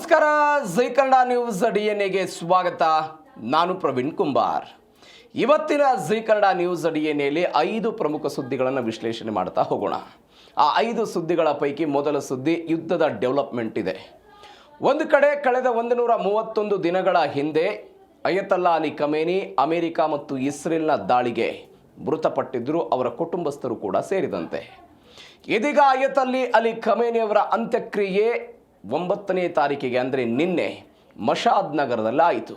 ನಮಸ್ಕಾರ. ಜೈ Kannada news DNA ಸ್ವಾಗತ. ನಾನು ಪ್ರವೀಣ್ ಕುಂಬಾರ್. ಇವತ್ತಿನ ಜೈ ಕನ್ನಡ ನ್ಯೂಸ್ DNAಯಲ್ಲಿ 5 ಪ್ರಮುಖ ಸುದ್ದಿಗಳನ್ನು ವಿಶ್ಲೇಷಣೆ ಮಾಡ್ತಾ ಹೋಗೋಣ. ಆ 5 ಸುದ್ದಿಗಳ ಪೈಕಿ ಮೊದಲ ಸುದ್ದಿ ಯುದ್ಧದ ಡೆವಲಪ್ಮೆಂಟ್ ಇದೆ. ಒಂದು ಕಡೆ ಕಳೆದ 131 ದಿನಗಳ ಹಿಂದೆ ಅಯತಲ್ಲಾ ಅಲಿ ಖಮೇನಿ ಅಮೆರಿಕ ಮತ್ತು ಇಸ್ರೇಲ್ನ ದಾಳಿಗೆ ಮೃತಪಟ್ಟಿದ್ದರು, ಅವರ ಕುಟುಂಬಸ್ಥರು ಕೂಡ ಸೇರಿದಂತೆ. ಇದೀಗ ಅಯತಲ್ಲಾ ಅಲಿ ಖಮೇನಿ ಅವರ ಅಂತ್ಯಕ್ರಿಯೆ 9ನೇ ತಾರೀಕಿಗೆ ಅಂದರೆ ನಿನ್ನೆ ಮಷಾದ್ ನಗರದಲ್ಲಿ ಆಯಿತು.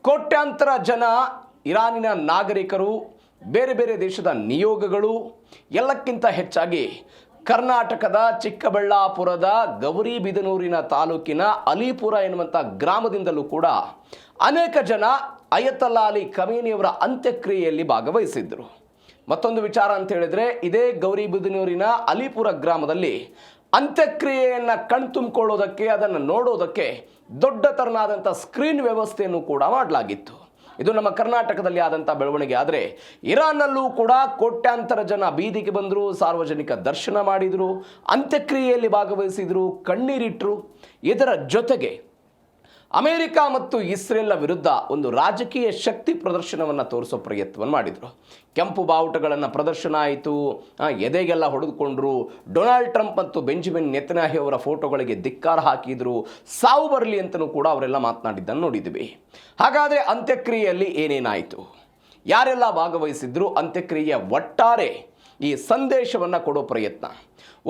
ಕೋಟ್ಯಾಂತರ ಜನ, ಇರಾನಿನ ನಾಗರಿಕರು, ಬೇರೆ ಬೇರೆ ದೇಶದ ನಿಯೋಗಗಳು, ಎಲ್ಲಕ್ಕಿಂತ ಹೆಚ್ಚಾಗಿ ಕರ್ನಾಟಕದ ಚಿಕ್ಕಬಳ್ಳಾಪುರದ ಗೌರಿಬಿದನೂರಿನ ತಾಲೂಕಿನ ಅಲಿಪುರ ಎನ್ನುವಂಥ ಗ್ರಾಮದಿಂದಲೂ ಕೂಡ ಅನೇಕ ಜನ ಅಯತಲ್ಲಾ ಅಲಿ ಖಮೇನಿಯವರ ಅಂತ್ಯಕ್ರಿಯೆಯಲ್ಲಿ ಭಾಗವಹಿಸಿದ್ದರು. ಮತ್ತೊಂದು ವಿಚಾರ ಅಂತ ಹೇಳಿದರೆ, ಇದೇ ಗೌರಿಬಿದನೂರಿನ ಅಲಿಪುರ ಗ್ರಾಮದಲ್ಲಿ ಅಂತ್ಯಕ್ರಿಯೆಯನ್ನು ಕಣ್ತುಂಬಿಕೊಳ್ಳೋದಕ್ಕೆ, ಅದನ್ನು ನೋಡೋದಕ್ಕೆ ದೊಡ್ಡ ತರನಾದಂಥ ಸ್ಕ್ರೀನ್ ವ್ಯವಸ್ಥೆಯನ್ನು ಕೂಡ ಮಾಡಲಾಗಿತ್ತು. ಇದು ನಮ್ಮ ಕರ್ನಾಟಕದಲ್ಲಿ ಆದಂಥ ಬೆಳವಣಿಗೆ. ಆದರೆ ಇರಾನ್ನಲ್ಲೂ ಕೂಡ ಕೋಟ್ಯಾಂತರ ಜನ ಬೀದಿಗೆ ಬಂದರು, ಸಾರ್ವಜನಿಕ ದರ್ಶನ ಮಾಡಿದರು, ಅಂತ್ಯಕ್ರಿಯೆಯಲ್ಲಿ ಭಾಗವಹಿಸಿದರು, ಕಣ್ಣೀರಿಟ್ಟರು. ಇದರ ಜೊತೆಗೆ ಅಮೆರಿಕ ಮತ್ತು ಇಸ್ರೇಲ್ನ ವಿರುದ್ಧ ಒಂದು ರಾಜಕೀಯ ಶಕ್ತಿ ಪ್ರದರ್ಶನವನ್ನು ತೋರಿಸೋ ಪ್ರಯತ್ನವನ್ನು ಮಾಡಿದರು. ಕೆಂಪು ಬಾವುಟಗಳನ್ನು ಪ್ರದರ್ಶನ ಆಯಿತು, ಎದೆಗೆಲ್ಲ ಹೊಡೆದುಕೊಂಡ್ರು. ಡೊನಾಲ್ಡ್ ಟ್ರಂಪ್ ಮತ್ತು ಬೆಂಜಮಿನ್ ನೆತನ್ಯಾಹು ಅವರ ಫೋಟೋಗಳಿಗೆ ಧಿಕ್ಕಾರ ಹಾಕಿದರು. ಸಾವು ಬರಲಿ ಅಂತಲೂ ಕೂಡ ಅವರೆಲ್ಲ ಮಾತನಾಡಿದ್ದನ್ನು ನೋಡಿದ್ವಿ. ಹಾಗಾದರೆ ಅಂತ್ಯಕ್ರಿಯೆಯಲ್ಲಿ ಏನೇನಾಯಿತು, ಯಾರೆಲ್ಲ ಭಾಗವಹಿಸಿದ್ರು, ಅಂತ್ಯಕ್ರಿಯೆಯ ಒಟ್ಟಾರೆ ಈ ಸಂದೇಶವನ್ನು ಕೊಡೋ ಪ್ರಯತ್ನ.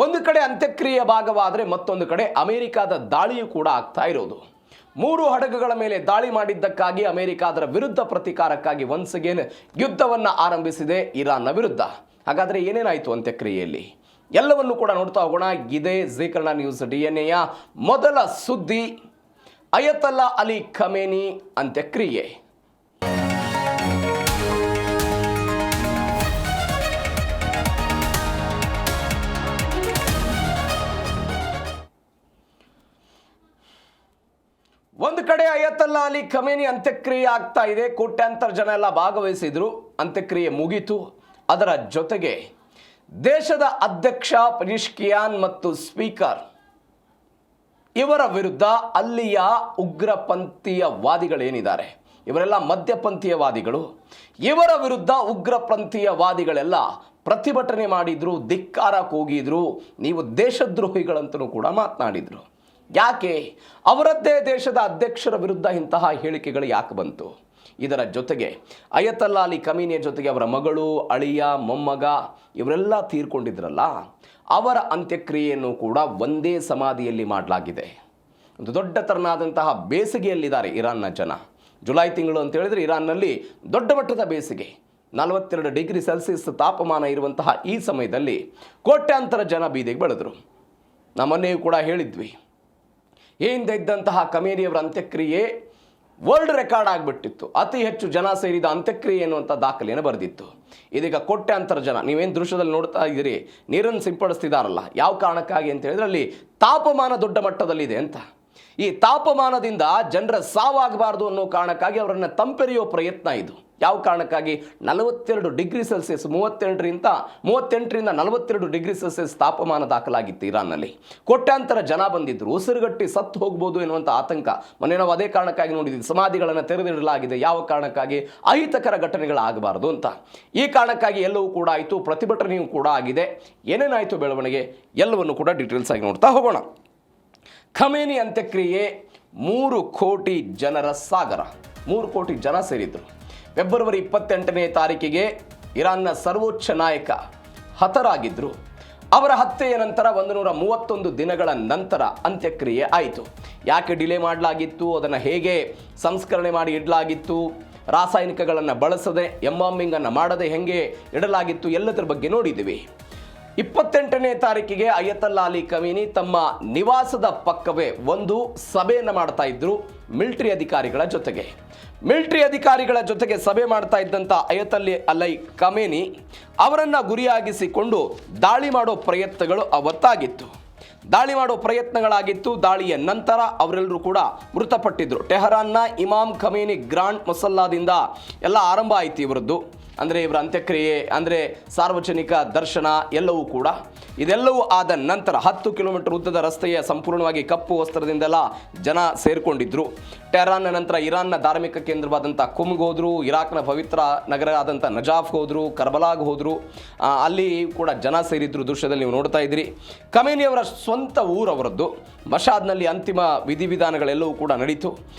ಒಂದು ಕಡೆ ಅಂತ್ಯಕ್ರಿಯೆಯ ಭಾಗವಾದರೆ ಮತ್ತೊಂದು ಕಡೆ ಅಮೆರಿಕಾದ ದಾಳಿಯೂ ಕೂಡ ಆಗ್ತಾ ಇರೋದು. 3 ಹಡಗುಗಳ ಮೇಲೆ ದಾಳಿ ಮಾಡಿದ್ದಕ್ಕಾಗಿ ಅಮೆರಿಕ ಅದರ ವಿರುದ್ಧ ಪ್ರತೀಕಾರಕ್ಕಾಗಿ ಒನ್ಸ್ ಅಗೇನ್ ಯುದ್ಧವನ್ನು ಆರಂಭಿಸಿದೆ ಇರಾನ್ನ ವಿರುದ್ಧ. ಹಾಗಾದರೆ ಏನೇನಾಯಿತು ಅಂತ್ಯಕ್ರಿಯೆಯಲ್ಲಿ, ಎಲ್ಲವನ್ನು ಕೂಡ ನೋಡ್ತಾ ಹೋಗೋಣ. ಇದೇ ಜೈ ಕನ್ನಡ ನ್ಯೂಸ್ DNAಯ ಮೊದಲ ಸುದ್ದಿ, ಅಯತಲ್ಲಾ ಅಲಿ ಖಮೇನಿ ಅಂತ್ಯಕ್ರಿಯೆ. ಒಂದು ಕಡೆ ಅಯತಲ್ಲಾ ಅಲಿ ಖಮೇನಿ ಅಂತ್ಯಕ್ರಿಯೆ ಆಗ್ತಾ ಇದೆ, ಕೋಟ್ಯಾಂತರ ಜನ ಎಲ್ಲ ಭಾಗವಹಿಸಿದ್ರು, ಅಂತ್ಯಕ್ರಿಯೆ ಮುಗೀತು. ಅದರ ಜೊತೆಗೆ ದೇಶದ ಅಧ್ಯಕ್ಷ ಪೆಜಿಶ್ಕಿಯಾನ್ ಮತ್ತು ಸ್ಪೀಕರ್ ಇವರ ವಿರುದ್ಧ ಅಲ್ಲಿಯ ಉಗ್ರಪಂಥೀಯ ವಾದಿಗಳೇನಿದ್ದಾರೆ, ಇವರೆಲ್ಲ ಮಧ್ಯಪಂಥೀಯ ವಾದಿಗಳು, ಇವರ ವಿರುದ್ಧ ಉಗ್ರಪಂಥೀಯ ವಾದಿಗಳೆಲ್ಲ ಪ್ರತಿಭಟನೆ ಮಾಡಿದ್ರು, ಧಿಕ್ಕಾರ ಕೂಗಿದ್ರು, ನೀವು ದೇಶದ್ರೋಹಿಗಳಂತಲೂ ಕೂಡ ಮಾತನಾಡಿದರು. ಯಾಕೆ ಅವರದ್ದೇ ದೇಶದ ಅಧ್ಯಕ್ಷರ ವಿರುದ್ಧ ಇಂತಹ ಹೇಳಿಕೆಗಳು ಯಾಕೆ ಬಂತು? ಇದರ ಜೊತೆಗೆ ಅಯತಲ್ಲಾ ಅಲಿ ಖಮೇನಿಯ ಜೊತೆಗೆ ಅವರ ಮಗಳು, ಅಳಿಯ, ಮೊಮ್ಮಗ ಇವರೆಲ್ಲ ತೀರ್ಕೊಂಡಿದ್ರಲ್ಲ, ಅವರ ಅಂತ್ಯಕ್ರಿಯೆಯನ್ನು ಕೂಡ ಒಂದೇ ಸಮಾಧಿಯಲ್ಲಿ ಮಾಡಲಾಗಿದೆ. ಒಂದು ದೊಡ್ಡ ತರನಾದಂತಹ ಬೇಸಿಗೆಯಲ್ಲಿದ್ದಾರೆ ಇರಾನ್ನ ಜನ. ಜುಲೈ ತಿಂಗಳು ಅಂತ ಹೇಳಿದರೆ ಇರಾನ್ನಲ್ಲಿ ದೊಡ್ಡ ಮಟ್ಟದ ಬೇಸಿಗೆ, 42 ಡಿಗ್ರಿ ಸೆಲ್ಸಿಯಸ್ ತಾಪಮಾನ ಇರುವಂತಹ ಈ ಸಮಯದಲ್ಲಿ ಕೋಟ್ಯಾಂತರ ಜನ ಬೀದಿಗೆ ಬೆಳೆದರು. ನಮ್ಮನ್ನೆಯೂ ಕೂಡ ಹೇಳಿದ್ವಿ, ಹಿಂದೆ ಇದ್ದಂತಹ ಖಮೇನಿಯವರ ಅಂತ್ಯಕ್ರಿಯೆ ವರ್ಲ್ಡ್ ರೆಕಾರ್ಡ್ ಆಗಿಬಿಟ್ಟಿತ್ತು. ಅತಿ ಹೆಚ್ಚು ಜನ ಸೇರಿದ ಅಂತ್ಯಕ್ರಿಯೆ ಎನ್ನುವಂಥ ದಾಖಲೆಯನ್ನು ಬರೆದಿತ್ತು. ಇದೀಗ ಕೋಟ್ಯಾಂತರ ಜನ, ನೀವೇನು ದೃಶ್ಯದಲ್ಲಿ ನೋಡ್ತಾ ಇದ್ದೀರಿ, ನೀರನ್ನು ಸಿಂಪಡಿಸ್ತಿದಾರಲ್ಲ, ಯಾವ ಕಾರಣಕ್ಕಾಗಿ ಅಂತ ಹೇಳಿದ್ರೆ ಅಲ್ಲಿ ತಾಪಮಾನ ದೊಡ್ಡ ಮಟ್ಟದಲ್ಲಿದೆ ಅಂತ. ಈ ತಾಪಮಾನದಿಂದ ಜನರ ಸಾವಾಗಬಾರ್ದು ಅನ್ನೋ ಕಾರಣಕ್ಕಾಗಿ ಅವರನ್ನು ತಂಪೆರೆಯೋ ಪ್ರಯತ್ನ ಇದು. ಯಾವ ಕಾರಣಕ್ಕಾಗಿ? 42 ಡಿಗ್ರಿ ಸೆಲ್ಸಿಯಸ್, 38ರಿಂದ 42 ಡಿಗ್ರಿ ಸೆಲ್ಸಿಯಸ್ ತಾಪಮಾನ ದಾಖಲಾಗಿತ್ತು ಇರಾನ್ನಲ್ಲಿ. ಕೋಟ್ಯಾಂತರ ಜನ ಬಂದಿದ್ದರು, ಉಸಿರುಗಟ್ಟಿ ಸತ್ತು ಹೋಗ್ಬೋದು ಎನ್ನುವಂಥ ಆತಂಕ. ಮೊನ್ನೆ ನಾವು ಅದೇ ಕಾರಣಕ್ಕಾಗಿ ನೋಡಿದ್ವಿ, ಸಮಾಧಿಗಳನ್ನು ತೆರೆದಿಡಲಾಗಿದೆ. ಯಾವ ಕಾರಣಕ್ಕಾಗಿ? ಅಹಿತಕರ ಘಟನೆಗಳಾಗಬಾರ್ದು ಅಂತ. ಈ ಕಾರಣಕ್ಕಾಗಿ ಎಲ್ಲವೂ ಕೂಡ ಆಯಿತು, ಪ್ರತಿಭಟನೆಯೂ ಕೂಡ ಆಗಿದೆ. ಏನೇನಾಯಿತು ಬೆಳವಣಿಗೆ, ಎಲ್ಲವನ್ನು ಕೂಡ ಡೀಟೇಲ್ಸ್ ಆಗಿ ನೋಡ್ತಾ ಹೋಗೋಣ. ಖಮೇನಿ ಅಂತ್ಯಕ್ರಿಯೆ 3 ಕೋಟಿ ಜನರ ಸಾಗರ, 3 ಕೋಟಿ ಜನ ಸೇರಿದ್ರು. ಫೆಬ್ರವರಿ 28ನೇ ತಾರೀಕಿಗೆ ಇರಾನ್ನ ಸರ್ವೋಚ್ಚ ನಾಯಕ ಹತರಾಗಿದ್ದರು. ಅವರ ಹತ್ಯೆಯ ನಂತರ 131 ದಿನಗಳ ನಂತರ ಅಂತ್ಯಕ್ರಿಯೆ ಆಯಿತು. ಯಾಕೆ ಡಿಲೇ ಮಾಡಲಾಗಿತ್ತು, ಅದನ್ನು ಹೇಗೆ ಸಂಸ್ಕರಣೆ ಮಾಡಿ ಇಡಲಾಗಿತ್ತು, ರಾಸಾಯನಿಕಗಳನ್ನು ಬಳಸದೆ, ಎಂಬಾಂಬಿಂಗನ್ನು ಮಾಡದೆ ಹೆಂಗೆ ಇಡಲಾಗಿತ್ತು, ಎಲ್ಲದರ ಬಗ್ಗೆ ನೋಡಿದ್ದೀವಿ. 28ನೇ ತಾರೀಕಿಗೆ ಅಯತಲ್ಲಾ ಅಲಿ ಖಮೇನಿ ತಮ್ಮ ನಿವಾಸದ ಪಕ್ಕವೇ ಒಂದು ಸಭೆಯನ್ನು ಮಾಡ್ತಾ ಇದ್ರು ಮಿಲಿಟರಿ ಅಧಿಕಾರಿಗಳ ಜೊತೆಗೆ. ಮಿಲಿಟರಿ ಅಧಿಕಾರಿಗಳ ಜೊತೆಗೆ ಸಭೆ ಮಾಡ್ತಾ ಇದ್ದಂಥ ಅಯತಲ್ಲಾ ಅಲಿ ಖಮೇನಿ ಅವರನ್ನು ಗುರಿಯಾಗಿಸಿಕೊಂಡು ದಾಳಿ ಮಾಡೋ ಪ್ರಯತ್ನಗಳು ಅವತ್ತಾಗಿತ್ತು. ದಾಳಿಯ ನಂತರ ಅವರೆಲ್ಲರೂ ಕೂಡ ಮೃತಪಟ್ಟಿದ್ರು. ಟೆಹರಾನ್ನ ಇಮಾಮ್ ಖಮೇನಿ ಗ್ರಾಂಡ್ ಮುಸಲ್ಲಾದಿಂದ ಎಲ್ಲ ಆರಂಭ ಆಯಿತು ಇವರದ್ದು. ಅಂದರೆ ಇವರ ಅಂತ್ಯಕ್ರಿಯೆ ಅಂದರೆ ಸಾರ್ವಜನಿಕ ದರ್ಶನ ಎಲ್ಲವೂ ಕೂಡ ಇದೆಲ್ಲವೂ ಆದ ನಂತರ 10 ಕಿಲೋಮೀಟರ್ ಉದ್ದದ ರಸ್ತೆಯ ಸಂಪೂರ್ಣವಾಗಿ ಕಪ್ಪು ವಸ್ತ್ರದಿಂದೆಲ್ಲ ಜನ ಸೇರಿಕೊಂಡಿದ್ರು. ಟೆಹರಾನ್ನ ನಂತರ ಇರಾನ್ನ ಧಾರ್ಮಿಕ ಕೇಂದ್ರವಾದಂಥ ಕುಮ್ಗೆ ಹೋದರು, ಇರಾಕ್ನ ಪವಿತ್ರ ನಗರ ಆದಂಥ ನಜಾಫ್ಗೆ ಹೋದರು, ಕರ್ಬಲಾಗ್ ಹೋದರು. ಅಲ್ಲಿ ಕೂಡ ಜನ ಸೇರಿದ್ರು. ದೃಶ್ಯದಲ್ಲಿ ನೀವು ನೋಡ್ತಾ ಇದ್ದೀರಿ. ಖಮೇನಿ ಅವರ ಸ್ವಂತ ಊರವರದ್ದು. ಮಷಾದ್ನಲ್ಲಿ ಅಂತಿಮ ವಿಧಿವಿಧಾನಗಳೆಲ್ಲವೂ ಕೂಡ ನಡೀತು.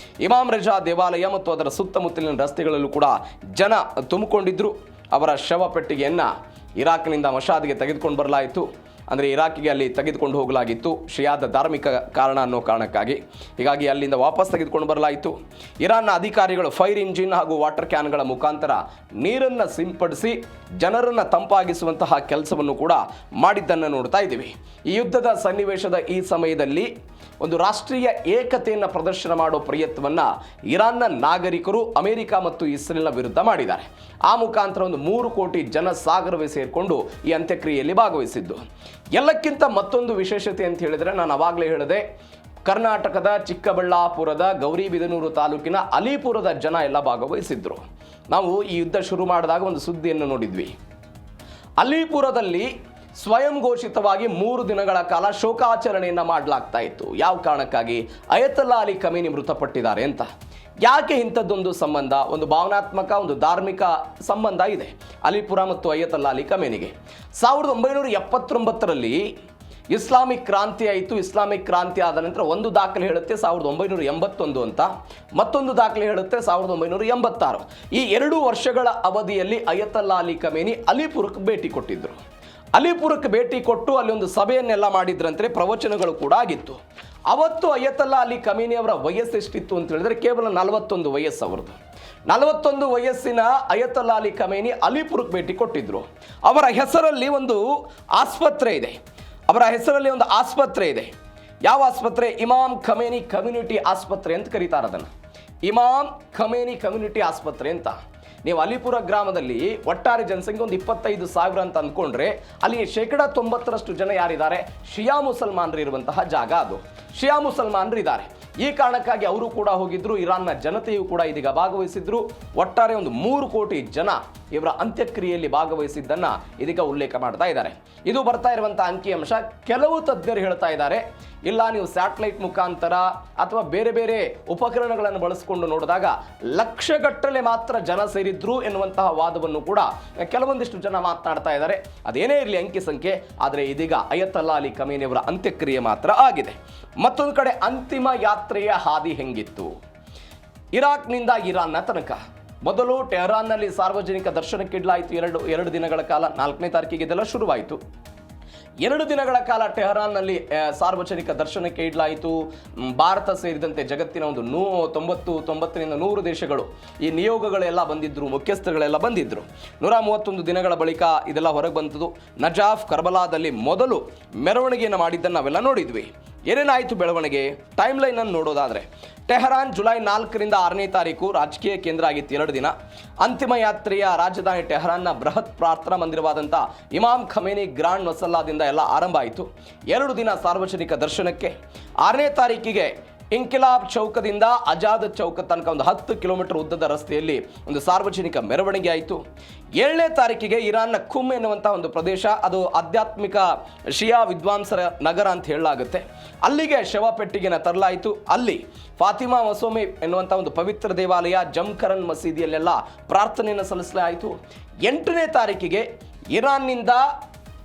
ಇಮಾಮ್ ರೆಜಾ ದೇವಾಲಯ ಮತ್ತು ಅದರ ಸುತ್ತಮುತ್ತಲಿನ ರಸ್ತೆಗಳಲ್ಲೂ ಕೂಡ ಜನ ತುಂಬಿಕೊಂಡಿದ್ರು. ಅವರ ಶವ ಪೆಟ್ಟಿಗೆಯನ್ನು ಇರಾಕ್ನಿಂದ ಮಷಾದ್ಗೆ ತೆಗೆದುಕೊಂಡು ಬರಲಾಯಿತು. ಅಂದರೆ ಇರಾಕಿಗೆ ಅಲ್ಲಿ ತೆಗೆದುಕೊಂಡು ಹೋಗಲಾಗಿತ್ತು, ಶಿಯಾದ ಧಾರ್ಮಿಕ ಕಾರಣ ಅನ್ನೋ ಕಾರಣಕ್ಕಾಗಿ. ಹೀಗಾಗಿ ಅಲ್ಲಿಂದ ವಾಪಸ್ ತೆಗೆದುಕೊಂಡು ಬರಲಾಯಿತು. ಇರಾನ್ನ ಅಧಿಕಾರಿಗಳು ಫೈರ್ ಇಂಜಿನ್ ಹಾಗೂ ವಾಟರ್ ಕ್ಯಾನ್ಗಳ ಮುಖಾಂತರ ನೀರನ್ನು ಸಿಂಪಡಿಸಿ ಜನರನ್ನು ತಂಪಾಗಿಸುವಂತಹ ಕೆಲಸವನ್ನು ಕೂಡ ಮಾಡಿದ್ದನ್ನು ನೋಡ್ತಾ ಇದ್ದೀವಿ. ಈ ಯುದ್ಧದ ಸನ್ನಿವೇಶದ ಈ ಸಮಯದಲ್ಲಿ ಒಂದು ರಾಷ್ಟ್ರೀಯ ಏಕತೆಯನ್ನು ಪ್ರದರ್ಶನ ಮಾಡೋ ಪ್ರಯತ್ನವನ್ನು ಇರಾನ್ನ ನಾಗರಿಕರು ಅಮೆರಿಕ ಮತ್ತು ಇಸ್ರೇಲ್ನ ವಿರುದ್ಧ ಮಾಡಿದ್ದಾರೆ. ಆ ಮುಖಾಂತರ ಒಂದು 3 ಕೋಟಿ ಜನ ಸಾಗರವೇ ಸೇರಿಕೊಂಡು ಈ ಅಂತ್ಯಕ್ರಿಯೆಯಲ್ಲಿ ಭಾಗವಹಿಸಿದ್ದು. ಎಲ್ಲಕ್ಕಿಂತ ಮತ್ತೊಂದು ವಿಶೇಷತೆ ಅಂತ ಹೇಳಿದರೆ, ನಾನು ಆವಾಗಲೇ ಹೇಳಿದೆ, ಕರ್ನಾಟಕದ ಚಿಕ್ಕಬಳ್ಳಾಪುರದ ಗೌರಿಬಿದನೂರು ತಾಲೂಕಿನ ಅಲಿಪುರದ ಜನ ಎಲ್ಲ ಭಾಗವಹಿಸಿದ್ರು. ನಾವು ಈ ಯುದ್ಧ ಶುರು ಮಾಡಿದಾಗ ಒಂದು ಸುದ್ದಿಯನ್ನು ನೋಡಿದ್ವಿ. ಅಲಿಪುರದಲ್ಲಿ ಸ್ವಯಂ ಘೋಷಿತವಾಗಿ 3 ದಿನಗಳ ಕಾಲ ಶೋಕಾಚರಣೆಯನ್ನು ಮಾಡಲಾಗ್ತಾ ಇತ್ತು. ಯಾವ ಕಾರಣಕ್ಕಾಗಿ? ಅಯತುಲ್ಲಾ ಅಲಿ ಖಮೇನಿ ಮೃತಪಟ್ಟಿದ್ದಾರೆ ಅಂತ. ಯಾಕೆ ಇಂಥದ್ದೊಂದು ಸಂಬಂಧ? ಒಂದು ಭಾವನಾತ್ಮಕ, ಒಂದು ಧಾರ್ಮಿಕ ಸಂಬಂಧ ಇದೆ ಅಲಿಪುರ ಮತ್ತು ಅಯತುಲ್ಲಾ ಅಲಿ ಖಮೇನಿಗೆ. 1979ರಲ್ಲಿ ಇಸ್ಲಾಮಿಕ್ ಕ್ರಾಂತಿ ಆಯಿತು. ಇಸ್ಲಾಮಿಕ್ ಕ್ರಾಂತಿ ಆದ ನಂತರ ಒಂದು ದಾಖಲೆ ಹೇಳುತ್ತೆ 1981 ಅಂತ, ಮತ್ತೊಂದು ದಾಖಲೆ ಹೇಳುತ್ತೆ 1986. ಈ 2 ವರ್ಷಗಳ ಅವಧಿಯಲ್ಲಿ ಅಯತುಲ್ಲಾ ಅಲಿ ಖಮೇನಿ ಅಲಿಪುರಕ್ಕೆ ಭೇಟಿ ಕೊಟ್ಟಿದ್ದರು. ಅಲಿಪುರಕ್ಕೆ ಭೇಟಿ ಕೊಟ್ಟು ಅಲ್ಲಿ ಒಂದು ಸಭೆಯನ್ನೆಲ್ಲ ಮಾಡಿದ್ರಂತೆ, ಪ್ರವಚನಗಳು ಕೂಡ ಆಗಿತ್ತು. ಅವತ್ತು ಅಯತುಲ್ಲಾ ಅಲಿ ಖಮೇನಿ ಅವರ ವಯಸ್ಸು ಎಷ್ಟಿತ್ತು ಅಂತ ಹೇಳಿದ್ರೆ ಕೇವಲ 41 ವಯಸ್ಸು ಅವರದು. 41 ವಯಸ್ಸಿನ ಅಯತುಲ್ಲಾ ಅಲಿ ಖಮೇನಿ ಅಲಿಪುರಕ್ಕೆ ಭೇಟಿ ಕೊಟ್ಟಿದ್ರು. ಅವರ ಹೆಸರಲ್ಲಿ ಒಂದು ಆಸ್ಪತ್ರೆ ಇದೆ. ಯಾವ ಆಸ್ಪತ್ರೆ? ಇಮಾಮ್ ಖಮೇನಿ ಕಮ್ಯುನಿಟಿ ಆಸ್ಪತ್ರೆ ಅಂತ ಕರೀತಾರೆ ಅದನ್ನು. ಇಮಾಮ್ ಖಮೇನಿ ಕಮ್ಯುನಿಟಿ ಆಸ್ಪತ್ರೆ ಅಂತ. ನೀವು ಅಲಿಪುರ ಗ್ರಾಮದಲ್ಲಿ ಒಟ್ಟಾರೆ ಜನಸಂಖ್ಯೆ ಒಂದು 25,000 ಅಂತ ಅಂದ್ಕೊಂಡ್ರೆ ಅಲ್ಲಿ 90% ಜನ ಯಾರಿದ್ದಾರೆ? ಶಿಯಾ ಮುಸಲ್ಮಾನರು ಇರುವಂತಹ ಜಾಗ ಅದು. ಶಿಯಾ ಮುಸಲ್ಮಾನರು ಇದ್ದಾರೆ. ಈ ಕಾರಣಕ್ಕಾಗಿ ಅವರು ಕೂಡ ಹೋಗಿದ್ರು. ಇರಾನ್ನ ಜನತೆಯು ಕೂಡ ಇದೀಗ ಭಾಗವಹಿಸಿದ್ರು. ಒಟ್ಟಾರೆ ಒಂದು 3 ಕೋಟಿ ಜನ ಇವರ ಅಂತ್ಯಕ್ರಿಯೆಯಲ್ಲಿ ಭಾಗವಹಿಸಿದ್ದನ್ನ ಇದೀಗ ಉಲ್ಲೇಖ ಮಾಡ್ತಾ ಇದ್ದಾರೆ. ಇದು ಬರ್ತಾ ಇರುವಂತಹ ಅಂಕಿಅಂಶ. ಕೆಲವು ತಜ್ಞರು ಹೇಳ್ತಾ ಇದ್ದಾರೆ, ಇಲ್ಲ ನೀವು ಸ್ಯಾಟಲೈಟ್ ಮುಖಾಂತರ ಅಥವಾ ಬೇರೆ ಬೇರೆ ಉಪಕರಣಗಳನ್ನು ಬಳಸಿಕೊಂಡು ನೋಡಿದಾಗ ಲಕ್ಷಗಟ್ಟಲೆ ಮಾತ್ರ ಜನ ಸೇರಿದ್ರು ಎನ್ನುವಂತಹ ವಾದವನ್ನು ಕೂಡ ಕೆಲವೊಂದಿಷ್ಟು ಜನ ಮಾತನಾಡ್ತಾ ಇದ್ದಾರೆ. ಅದೇನೇ ಇರಲಿ ಅಂಕಿ ಸಂಖ್ಯೆ, ಆದರೆ ಇದೀಗ ಅಯತುಲ್ಲಾ ಅಲಿ ಖಮೇನಿ ಅವರ ಅಂತ್ಯಕ್ರಿಯೆ ಮಾತ್ರ ಆಗಿದೆ. ಮತ್ತೊಂದು ಕಡೆ ಅಂತಿಮ ಯಾತ್ರೆಯ ಹಾದಿ ಹೆಂಗಿತ್ತು? ಇರಾಕ್ನಿಂದ ಇರಾನ್ನ ತನಕ ಮೊದಲು ಟೆಹರಾನ್ನಲ್ಲಿ ಸಾರ್ವಜನಿಕ ದರ್ಶನಕ್ಕೆ ಇಡಲಾಯಿತು. ಎರಡು ದಿನಗಳ ಕಾಲ. 4ನೇ ತಾರೀಕಿಗೆ ಇದೆಲ್ಲ ಶುರುವಾಯಿತು. 2 ದಿನಗಳ ಕಾಲ ಟೆಹರಾನ್ನಲ್ಲಿ ಸಾರ್ವಜನಿಕ ದರ್ಶನಕ್ಕೆ ಇಡಲಾಯಿತು. ಭಾರತ ಸೇರಿದಂತೆ ಜಗತ್ತಿನ ಒಂದು 90ರಿಂದ 100 ದೇಶಗಳು ಈ ನಿಯೋಗಗಳೆಲ್ಲ ಬಂದಿದ್ದರು, ಮುಖ್ಯಸ್ಥರುಗಳೆಲ್ಲ ಬಂದಿದ್ದರು. 131 ದಿನಗಳ ಬಳಿಕ ಇದೆಲ್ಲ ಹೊರಗೆ ಬಂತದ್ದು. ನಜಾಫ್, ಕರ್ಬಲಾದಲ್ಲಿ ಮೊದಲು ಮೆರವಣಿಗೆಯನ್ನು ಮಾಡಿದ್ದನ್ನು ನಾವೆಲ್ಲ ನೋಡಿದ್ವಿ. ಏನೇನಾಯಿತು ಬೆಳವಣಿಗೆ? ಟೈಮ್ ಲೈನ್ ಅನ್ನು ನೋಡೋದಾದರೆ, ಟೆಹರಾನ್ ಜುಲೈ 4ರಿಂದ 6ನೇ ತಾರೀಕು ರಾಜಕೀಯ ಕೇಂದ್ರ ಆಗಿತ್ತು. 2 ದಿನ. ಅಂತಿಮ ಯಾತ್ರೆಯ ರಾಜಧಾನಿ ಟೆಹರಾನ್ನ ಬೃಹತ್ ಪ್ರಾರ್ಥನಾ ಮಂದಿರವಾದಂಥ ಇಮಾಮ್ ಖಮೇನಿ ಗ್ರಾಂಡ್ ಮಸಲ್ಲಾದಿಂದ ಎಲ್ಲ ಆರಂಭ ಆಯಿತು. 2 ದಿನ ಸಾರ್ವಜನಿಕ ದರ್ಶನಕ್ಕೆ. 6ನೇ ತಾರೀಕಿಗೆ ಇಂಕಿಲಾಬ್ ಚೌಕದಿಂದ ಆಜಾದ್ ಚೌಕ ತನಕ ಒಂದು 10 ಕಿಲೋಮೀಟರ್ ಉದ್ದದ ರಸ್ತೆಯಲ್ಲಿ ಒಂದು ಸಾರ್ವಜನಿಕ ಮೆರವಣಿಗೆ ಆಯಿತು. 7ನೇ ತಾರೀಕಿಗೆ ಇರಾನ್ನ ಖುಮ್ ಎನ್ನುವಂಥ ಒಂದು ಪ್ರದೇಶ, ಅದು ಆಧ್ಯಾತ್ಮಿಕ ಶಿಯಾ ವಿದ್ವಾಂಸರ ನಗರ ಅಂತ ಹೇಳಲಾಗುತ್ತೆ. ಅಲ್ಲಿಗೆ ಶವ ಪೆಟ್ಟಿಗೆನ ತರಲಾಯಿತು. ಅಲ್ಲಿ ಫಾತಿಮಾ ಮಸೋಮೆ ಎನ್ನುವಂಥ ಒಂದು ಪವಿತ್ರ ದೇವಾಲಯ, ಜಮ್ಕರನ್ ಮಸೀದಿಯಲ್ಲೆಲ್ಲ ಪ್ರಾರ್ಥನೆಯನ್ನು ಸಲ್ಲಿಸಲಾಯಿತು. 8ನೇ ತಾರೀಕಿಗೆ ಇರಾನ್ನಿಂದ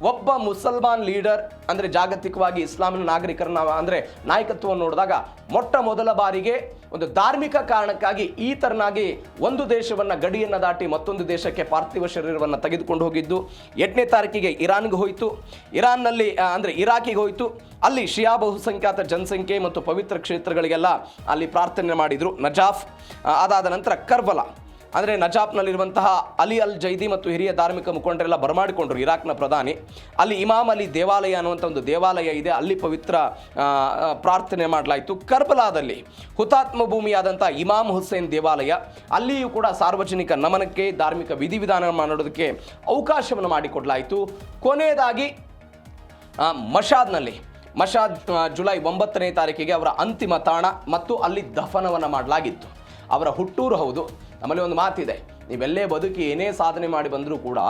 ಒಬ್ಬ ಮುಸಲ್ಮಾನ್ ಲೀಡರ್, ಅಂದರೆ ಜಾಗತಿಕವಾಗಿ ಇಸ್ಲಾಮಿನ ನಾಗರಿಕರನ್ನ ಅಂದರೆ ನಾಯಕತ್ವವನ್ನು ನೋಡಿದಾಗ ಮೊಟ್ಟ ಮೊದಲ ಬಾರಿಗೆ ಒಂದು ಧಾರ್ಮಿಕ ಕಾರಣಕ್ಕಾಗಿ ಈ ತರನಾಗಿ ಒಂದು ದೇಶವನ್ನು ಗಡಿಯನ್ನು ದಾಟಿ ಮತ್ತೊಂದು ದೇಶಕ್ಕೆ ಪಾರ್ಥಿವ ಶರೀರವನ್ನು ತೆಗೆದುಕೊಂಡು ಹೋಗಿದ್ದು 8ನೇ ತಾರೀಕಿಗೆ ಇರಾನ್ಗೆ ಹೋಯಿತು. ಇರಾನ್ನಲ್ಲಿ ಅಂದರೆ ಇರಾಕಿಗೆ ಹೋಯಿತು. ಅಲ್ಲಿ ಶಿಯಾ ಬಹುಸಂಖ್ಯಾತ ಜನಸಂಖ್ಯೆ ಮತ್ತು ಪವಿತ್ರ ಕ್ಷೇತ್ರಗಳಿಗೆಲ್ಲ ಅಲ್ಲಿ ಪ್ರಾರ್ಥನೆ ಮಾಡಿದರು. ನಜಾಫ್ ಅದಾದ ನಂತರ ಕರ್ಬಲಾ, ಅಂದರೆ ನಜಾಫ್ನಲ್ಲಿರುವಂತಹ ಅಲಿ ಅಲ್ ಜೈದಿ ಮತ್ತು ಹಿರಿಯ ಧಾರ್ಮಿಕ ಮುಖಂಡರೆಲ್ಲ ಬರಮಾಡಿಕೊಂಡ್ರು. ಇರಾಕ್ನ ಪ್ರಧಾನಿ ಅಲ್ಲಿ ಇಮಾಮ್ ಅಲಿ ದೇವಾಲಯ ಅನ್ನುವಂಥ ಒಂದು ದೇವಾಲಯ ಇದೆ, ಅಲ್ಲಿ ಪವಿತ್ರ ಪ್ರಾರ್ಥನೆ ಮಾಡಲಾಯಿತು. ಕರ್ಬಲಾದಲ್ಲಿ ಹುತಾತ್ಮ ಭೂಮಿಯಾದಂಥ ಇಮಾಮ್ ಹುಸೇನ್ ದೇವಾಲಯ, ಅಲ್ಲಿಯೂ ಕೂಡ ಸಾರ್ವಜನಿಕ ನಮನಕ್ಕೆ, ಧಾರ್ಮಿಕ ವಿಧಿವಿಧಾನ ಮಾಡೋದಕ್ಕೆ ಅವಕಾಶವನ್ನು ಮಾಡಿಕೊಡಲಾಯಿತು. ಕೊನೆಯದಾಗಿ ಮಷಾದ್ ಜುಲೈ 9ನೇ ತಾರೀಕಿಗೆ ಅವರ ಅಂತಿಮ ತಾಣ ಮತ್ತು ಅಲ್ಲಿ ದಫನವನ್ನು ಮಾಡಲಾಗಿತ್ತು. ಅವರ ಹುಟ್ಟೂರು ಹೌದು. ನಮ್ಮಲ್ಲಿ ಒಂದು ಮಾತಿದೆ, ನೀವೆಲ್ಲೇ ಬದುಕಿ ಏನೇ ಸಾಧನೆ ಮಾಡಿ ಬಂದರೂ ಕೂಡ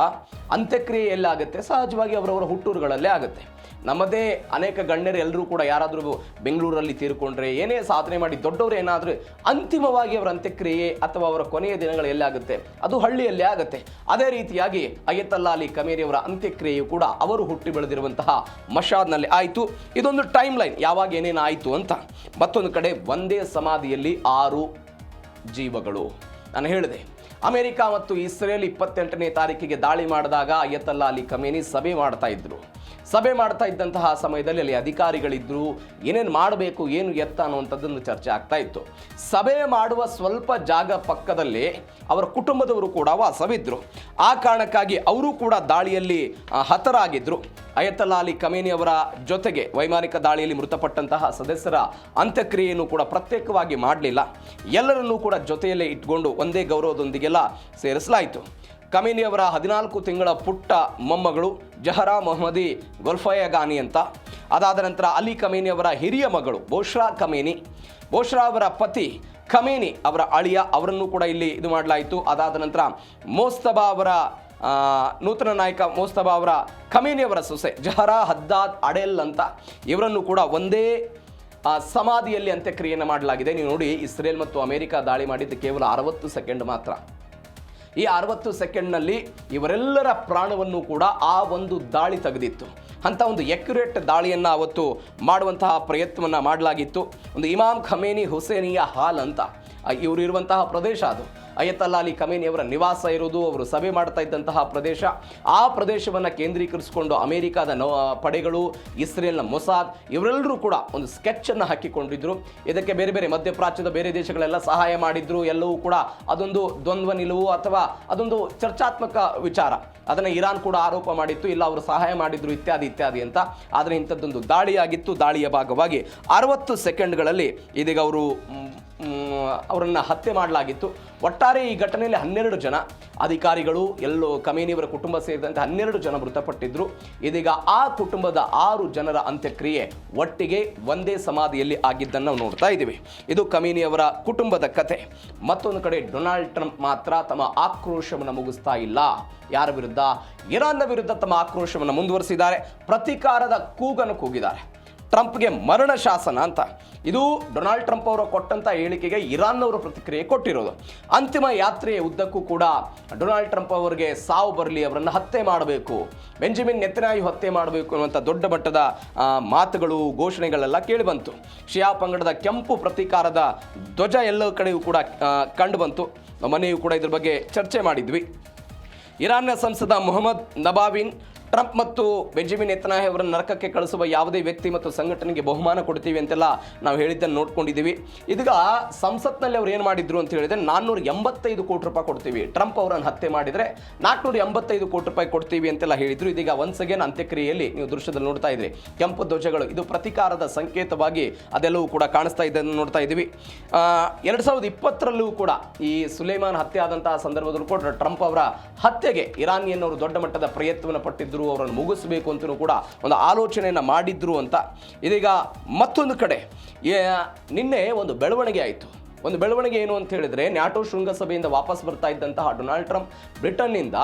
ಅಂತ್ಯಕ್ರಿಯೆ ಎಲ್ಲಾಗುತ್ತೆ, ಸಹಜವಾಗಿ ಅವರವರ ಹುಟ್ಟೂರುಗಳಲ್ಲೇ ಆಗುತ್ತೆ. ನಮ್ಮದೇ ಅನೇಕ ಗಣ್ಯರು ಎಲ್ಲರೂ ಕೂಡ ಯಾರಾದರೂ ಬೆಂಗಳೂರಲ್ಲಿ ತೀರ್ಕೊಂಡ್ರೆ, ಏನೇ ಸಾಧನೆ ಮಾಡಿ ದೊಡ್ಡವರು ಏನಾದರೂ ಅಂತಿಮವಾಗಿ ಅವರ ಅಂತ್ಯಕ್ರಿಯೆ ಅಥವಾ ಅವರ ಕೊನೆಯ ದಿನಗಳು ಎಲ್ಲಾಗುತ್ತೆ, ಅದು ಹಳ್ಳಿಯಲ್ಲೇ ಆಗುತ್ತೆ. ಅದೇ ರೀತಿಯಾಗಿ ಅಯತಲ್ಲಾ ಅಲಿ ಖಮೇನಿ ಅವರ ಅಂತ್ಯಕ್ರಿಯೆಯು ಕೂಡ ಅವರು ಹುಟ್ಟಿ ಬೆಳೆದಿರುವಂತಹ ಮಷಾದ್ನಲ್ಲಿ ಆಯಿತು. ಇದೊಂದು ಟೈಮ್ ಲೈನ್, ಯಾವಾಗ ಏನೇನು ಆಯಿತು ಅಂತ. ಮತ್ತೊಂದು ಕಡೆ ಒಂದೇ ಸಮಾಧಿಯಲ್ಲಿ 6 ಜೀವಗಳು. ನಾನು ಹೇಳಿದೆ, ಅಮೆರಿಕ ಮತ್ತು ಇಸ್ರೇಲ್ 28ನೇ ತಾರೀಕಿಗೆ ದಾಳಿ ಮಾಡಿದಾಗ ಅಯತಲ್ಲಾ ಅಲಿ ಖಮೇನಿ ಸಭೆ ಮಾಡ್ತಾ ಇದ್ದಂತಹ ಸಮಯದಲ್ಲಿ ಅಲ್ಲಿ ಅಧಿಕಾರಿಗಳಿದ್ರು, ಏನೇನು ಮಾಡಬೇಕು ಏನು ಎತ್ತ ಅನ್ನುವಂಥದ್ದನ್ನು ಚರ್ಚೆ ಆಗ್ತಾ ಇತ್ತು. ಸಭೆ ಮಾಡುವ ಸ್ವಲ್ಪ ಜಾಗ ಪಕ್ಕದಲ್ಲೇ ಅವರ ಕುಟುಂಬದವರು ಕೂಡ ವಾಸವಿದ್ರು. ಆ ಕಾರಣಕ್ಕಾಗಿ ಅವರು ಕೂಡ ದಾಳಿಯಲ್ಲಿ ಹತರಾಗಿದ್ರು. ಅಯತಲ್ಲಾ ಅಲಿ ಖಮೇನಿ ಅವರ ಜೊತೆಗೆ ವೈಮಾನಿಕ ದಾಳಿಯಲ್ಲಿ ಮೃತಪಟ್ಟಂತಹ ಸದಸ್ಯರ ಅಂತ್ಯಕ್ರಿಯೆಯನ್ನು ಕೂಡ ಪ್ರತ್ಯೇಕವಾಗಿ ಮಾಡಲಿಲ್ಲ, ಎಲ್ಲರನ್ನೂ ಕೂಡ ಜೊತೆಯಲ್ಲೇ ಇಟ್ಕೊಂಡು ಒಂದೇ ಗೌರವದೊಂದಿಗೆಲ್ಲ ಸೇರಿಸಲಾಯಿತು. ಖಮೇನಿ ಅವರ 14 ತಿಂಗಳ ಪುಟ್ಟ ಮೊಮ್ಮಗಳು ಜಹರಾ ಮೊಹಮ್ಮದಿ ಗೊಲ್ಫಯಗಾನಿ ಅಂತ. ಅದಾದ ನಂತರ ಅಲಿ ಖಮೇನಿ ಅವರ ಹಿರಿಯ ಮಗಳು ಬೋಶ್ರಾ ಅವರ ಪತಿ ಖಮೇನಿ ಅವರ ಅಳಿಯ, ಅವರನ್ನು ಕೂಡ ಇಲ್ಲಿ ಇದು ಮಾಡಲಾಯಿತು. ಅದಾದ ನಂತರ ಮೋಸ್ತಬಾ ಅವರ ನೂತನ ನಾಯಕ ಮೋಸ್ತಬಾ ಅವರ ಖಮೇನಿ ಅವರ ಸೊಸೆ ಜಹರಾ ಹದ್ದಾದ್ ಅಡೆಲ್ ಅಂತ, ಇವರನ್ನು ಕೂಡ ಒಂದೇ ಸಮಾಧಿಯಲ್ಲಿ ಅಂತ್ಯಕ್ರಿಯೆಯನ್ನು ಮಾಡಲಾಗಿದೆ. ನೀವು ನೋಡಿ, ಇಸ್ರೇಲ್ ಮತ್ತು ಅಮೆರಿಕ ದಾಳಿ ಮಾಡಿದ್ದು ಕೇವಲ 60 ಸೆಕೆಂಡ್ ಮಾತ್ರ. ಈ 60 ಸೆಕೆಂಡ್ನಲ್ಲಿ ಇವರೆಲ್ಲರ ಪ್ರಾಣವನ್ನು ಕೂಡ ಆ ಒಂದು ದಾಳಿ ತೆಗೆದಿತ್ತು. ಅಂಥ ಒಂದು ಎಕ್ಯುರೇಟ್ ದಾಳಿಯನ್ನು ಅವತ್ತು ಮಾಡುವಂತಹ ಪ್ರಯತ್ನವನ್ನು ಮಾಡಲಾಗಿತ್ತು. ಒಂದು ಇಮಾಮ್ ಖಮೇನಿ ಹುಸೇನಿಯ ಹಾಲ್ ಅಂತ ಇವರು ಇರುವಂತಹ ಪ್ರದೇಶ, ಅದು ಅಯತಲ್ಲಾ ಅಲಿ ಖಮೇನಿ ಅವರ ನಿವಾಸ ಇರುವುದು, ಅವರು ಸಭೆ ಮಾಡ್ತಾ ಇದ್ದಂತಹ ಪ್ರದೇಶ. ಆ ಪ್ರದೇಶವನ್ನು ಕೇಂದ್ರೀಕರಿಸಿಕೊಂಡು ಅಮೆರಿಕದ ಪಡೆಗಳು, ಇಸ್ರೇಲ್ನ ಮೊಸಾದ್ ಇವರೆಲ್ಲರೂ ಕೂಡ ಒಂದು ಸ್ಕೆಚನ್ನು ಹಾಕಿಕೊಂಡಿದ್ರು. ಇದಕ್ಕೆ ಬೇರೆ ಬೇರೆ ಮಧ್ಯಪ್ರಾಚ್ಯದ ಬೇರೆ ದೇಶಗಳೆಲ್ಲ ಸಹಾಯ ಮಾಡಿದ್ರು. ಎಲ್ಲವೂ ಕೂಡ ಅದೊಂದು ದ್ವಂದ್ವ ನಿಲುವು ಅಥವಾ ಅದೊಂದು ಚರ್ಚಾತ್ಮಕ ವಿಚಾರ. ಅದನ್ನು ಇರಾನ್ ಕೂಡ ಆರೋಪ ಮಾಡಿತ್ತು, ಇಲ್ಲ ಅವರು ಸಹಾಯ ಮಾಡಿದ್ರು ಇತ್ಯಾದಿ ಅಂತ. ಆದರೆ ಇಂಥದ್ದೊಂದು ದಾಳಿಯಾಗಿತ್ತು. ದಾಳಿಯ ಭಾಗವಾಗಿ 60 ಸೆಕೆಂಡ್ಗಳಲ್ಲಿ ಇದೀಗ ಅವರನ್ನು ಹತ್ಯೆ ಮಾಡಲಾಗಿತ್ತು. ಒಟ್ಟಾರೆ ಈ ಘಟನೆಯಲ್ಲಿ 12 ಜನ ಅಧಿಕಾರಿಗಳು, ಎಲ್ಲೋ ಖಮೇನಿಯವರ ಕುಟುಂಬ ಸೇರಿದಂತೆ 12 ಜನ ಮೃತಪಟ್ಟಿದ್ರು. ಇದೀಗ ಆ ಕುಟುಂಬದ 6 ಜನರ ಅಂತ್ಯಕ್ರಿಯೆ ಒಟ್ಟಿಗೆ ಒಂದೇ ಸಮಾಧಿಯಲ್ಲಿ ಆಗಿದ್ದನ್ನು ನಾವು ನೋಡ್ತಾ ಇದ್ದೀವಿ. ಇದು ಖಮೇನಿಯವರ ಕುಟುಂಬದ ಕತೆ. ಮತ್ತೊಂದು ಕಡೆ ಡೊನಾಲ್ಡ್ ಟ್ರಂಪ್ ಮಾತ್ರ ತಮ್ಮ ಆಕ್ರೋಶವನ್ನು ಮುಗಿಸ್ತಾ ಇಲ್ಲ. ಯಾರ ವಿರುದ್ಧ? ಇರಾನ್ನ ವಿರುದ್ಧ ತಮ್ಮ ಆಕ್ರೋಶವನ್ನು ಮುಂದುವರಿಸಿದ್ದಾರೆ. ಪ್ರತೀಕಾರದ ಕೂಗನ್ನು ಕೂಗಿದ್ದಾರೆ. ಟ್ರಂಪ್ಗೆ ಮರಣ ಶಾಸನ ಅಂತ. ಇದು ಡೊನಾಲ್ಡ್ ಟ್ರಂಪ್ ಅವರು ಕೊಟ್ಟಂಥ ಹೇಳಿಕೆಗೆ ಇರಾನ್ನವರು ಪ್ರತಿಕ್ರಿಯೆ ಕೊಟ್ಟಿರೋದು. ಅಂತಿಮ ಯಾತ್ರೆಯ ಉದ್ದಕ್ಕೂ ಕೂಡ ಡೊನಾಲ್ಡ್ ಟ್ರಂಪ್ ಅವರಿಗೆ ಸಾವು ಬರಲಿ, ಅವರನ್ನು ಹತ್ಯೆ ಮಾಡಬೇಕು, ಬೆಂಜಮಿನ್ ನೆತನ್ಯಾಹು ಹತ್ಯೆ ಮಾಡಬೇಕು ಅನ್ನುವಂಥ ದೊಡ್ಡ ಮಟ್ಟದ ಮಾತುಗಳು, ಘೋಷಣೆಗಳೆಲ್ಲ ಕೇಳಿಬಂತು. ಶಿಯಾ ಪಂಗಡದ ಕೆಂಪು ಪ್ರತೀಕಾರದ ಧ್ವಜ ಎಲ್ಲ ಕಡೆಯೂ ಕೂಡ ಕಂಡು ಬಂತು. ಮನೆಯೂ ಕೂಡ ಇದ್ರ ಬಗ್ಗೆ ಚರ್ಚೆ ಮಾಡಿದ್ವಿ. ಇರಾನ್ನ ಸಂಸದ ಮೊಹಮ್ಮದ್ ನಬಾವಿನ್ ಟ್ರಂಪ್ ಮತ್ತು ಬೆಂಜಮಿನ್ ನೆತನ್ಯಾಹು ಅವರನ್ನು ನರಕಕ್ಕೆ ಕಳಿಸುವ ಯಾವುದೇ ವ್ಯಕ್ತಿ ಮತ್ತು ಸಂಘಟನೆಗೆ ಬಹುಮಾನ ಕೊಡ್ತೀವಿ ಅಂತೆಲ್ಲ ನಾವು ಹೇಳಿದ್ದನ್ನು ನೋಡ್ಕೊಂಡಿದ್ದೀವಿ. ಇದೀಗ ಸಂಸತ್ನಲ್ಲಿ ಅವ್ರು ಏನು ಮಾಡಿದ್ರು ಅಂತ ಹೇಳಿದ್ರೆ 485 ಕೋಟಿ ರೂಪಾಯಿ ಕೊಡ್ತೀವಿ, ಟ್ರಂಪ್ ಅವರನ್ನು ಹತ್ಯೆ ಮಾಡಿದರೆ 485 ಕೋಟಿ ರೂಪಾಯಿ ಕೊಡ್ತೀವಿ ಅಂತೆಲ್ಲ ಹೇಳಿದ್ರು. ಇದೀಗ ಒನ್ಸ್ ಅಗೇನ್ ಅಂತ್ಯಕ್ರಿಯೆಯಲ್ಲಿ ನೀವು ದೃಶ್ಯದಲ್ಲಿ ನೋಡ್ತಾ ಇದ್ರಿ, ಕೆಂಪು ಧ್ವಜಗಳು, ಇದು ಪ್ರತೀಕಾರದ ಸಂಕೇತವಾಗಿ ಅದೆಲ್ಲವೂ ಕೂಡ ಕಾಣಿಸ್ತಾ ಇದ್ದನ್ನು ನೋಡ್ತಾ ಇದ್ದೀವಿ. 2020ರಲ್ಲೂ ಕೂಡ ಈ ಸುಲೇಮಾನ್ ಹತ್ಯೆ ಆದಂತಹ ಸಂದರ್ಭದಲ್ಲೂ ಕೂಡ ಟ್ರಂಪ್ ಅವರ ಹತ್ಯೆಗೆ ಇರಾನಿಯನ್ನವರು ದೊಡ್ಡ ಮಟ್ಟದ ಪ್ರಯತ್ನವನ್ನು ಪಟ್ಟಿದ್ದರು, ಅವರನ್ನು ಮುಗಿಸಬೇಕು ಅಂತಲೂ ಕೂಡ ಒಂದು ಆಲೋಚನೆಯನ್ನು ಮಾಡಿದ್ರು ಅಂತ. ಇದೀಗ ಮತ್ತೊಂದು ಕಡೆ ನಿನ್ನೆ ಒಂದು ಬೆಳವಣಿಗೆ ಆಯಿತು. ಒಂದು ಬೆಳವಣಿಗೆ ಏನು ಅಂತ ಹೇಳಿದ್ರೆ, ನ್ಯಾಟೋ ಶೃಂಗಸಭೆಯಿಂದ ವಾಪಸ್ ಬರ್ತಾ ಇದ್ದಂತಹ ಡೊನಾಲ್ಡ್ ಟ್ರಂಪ್ ಬ್ರಿಟನ್ನಿಂದ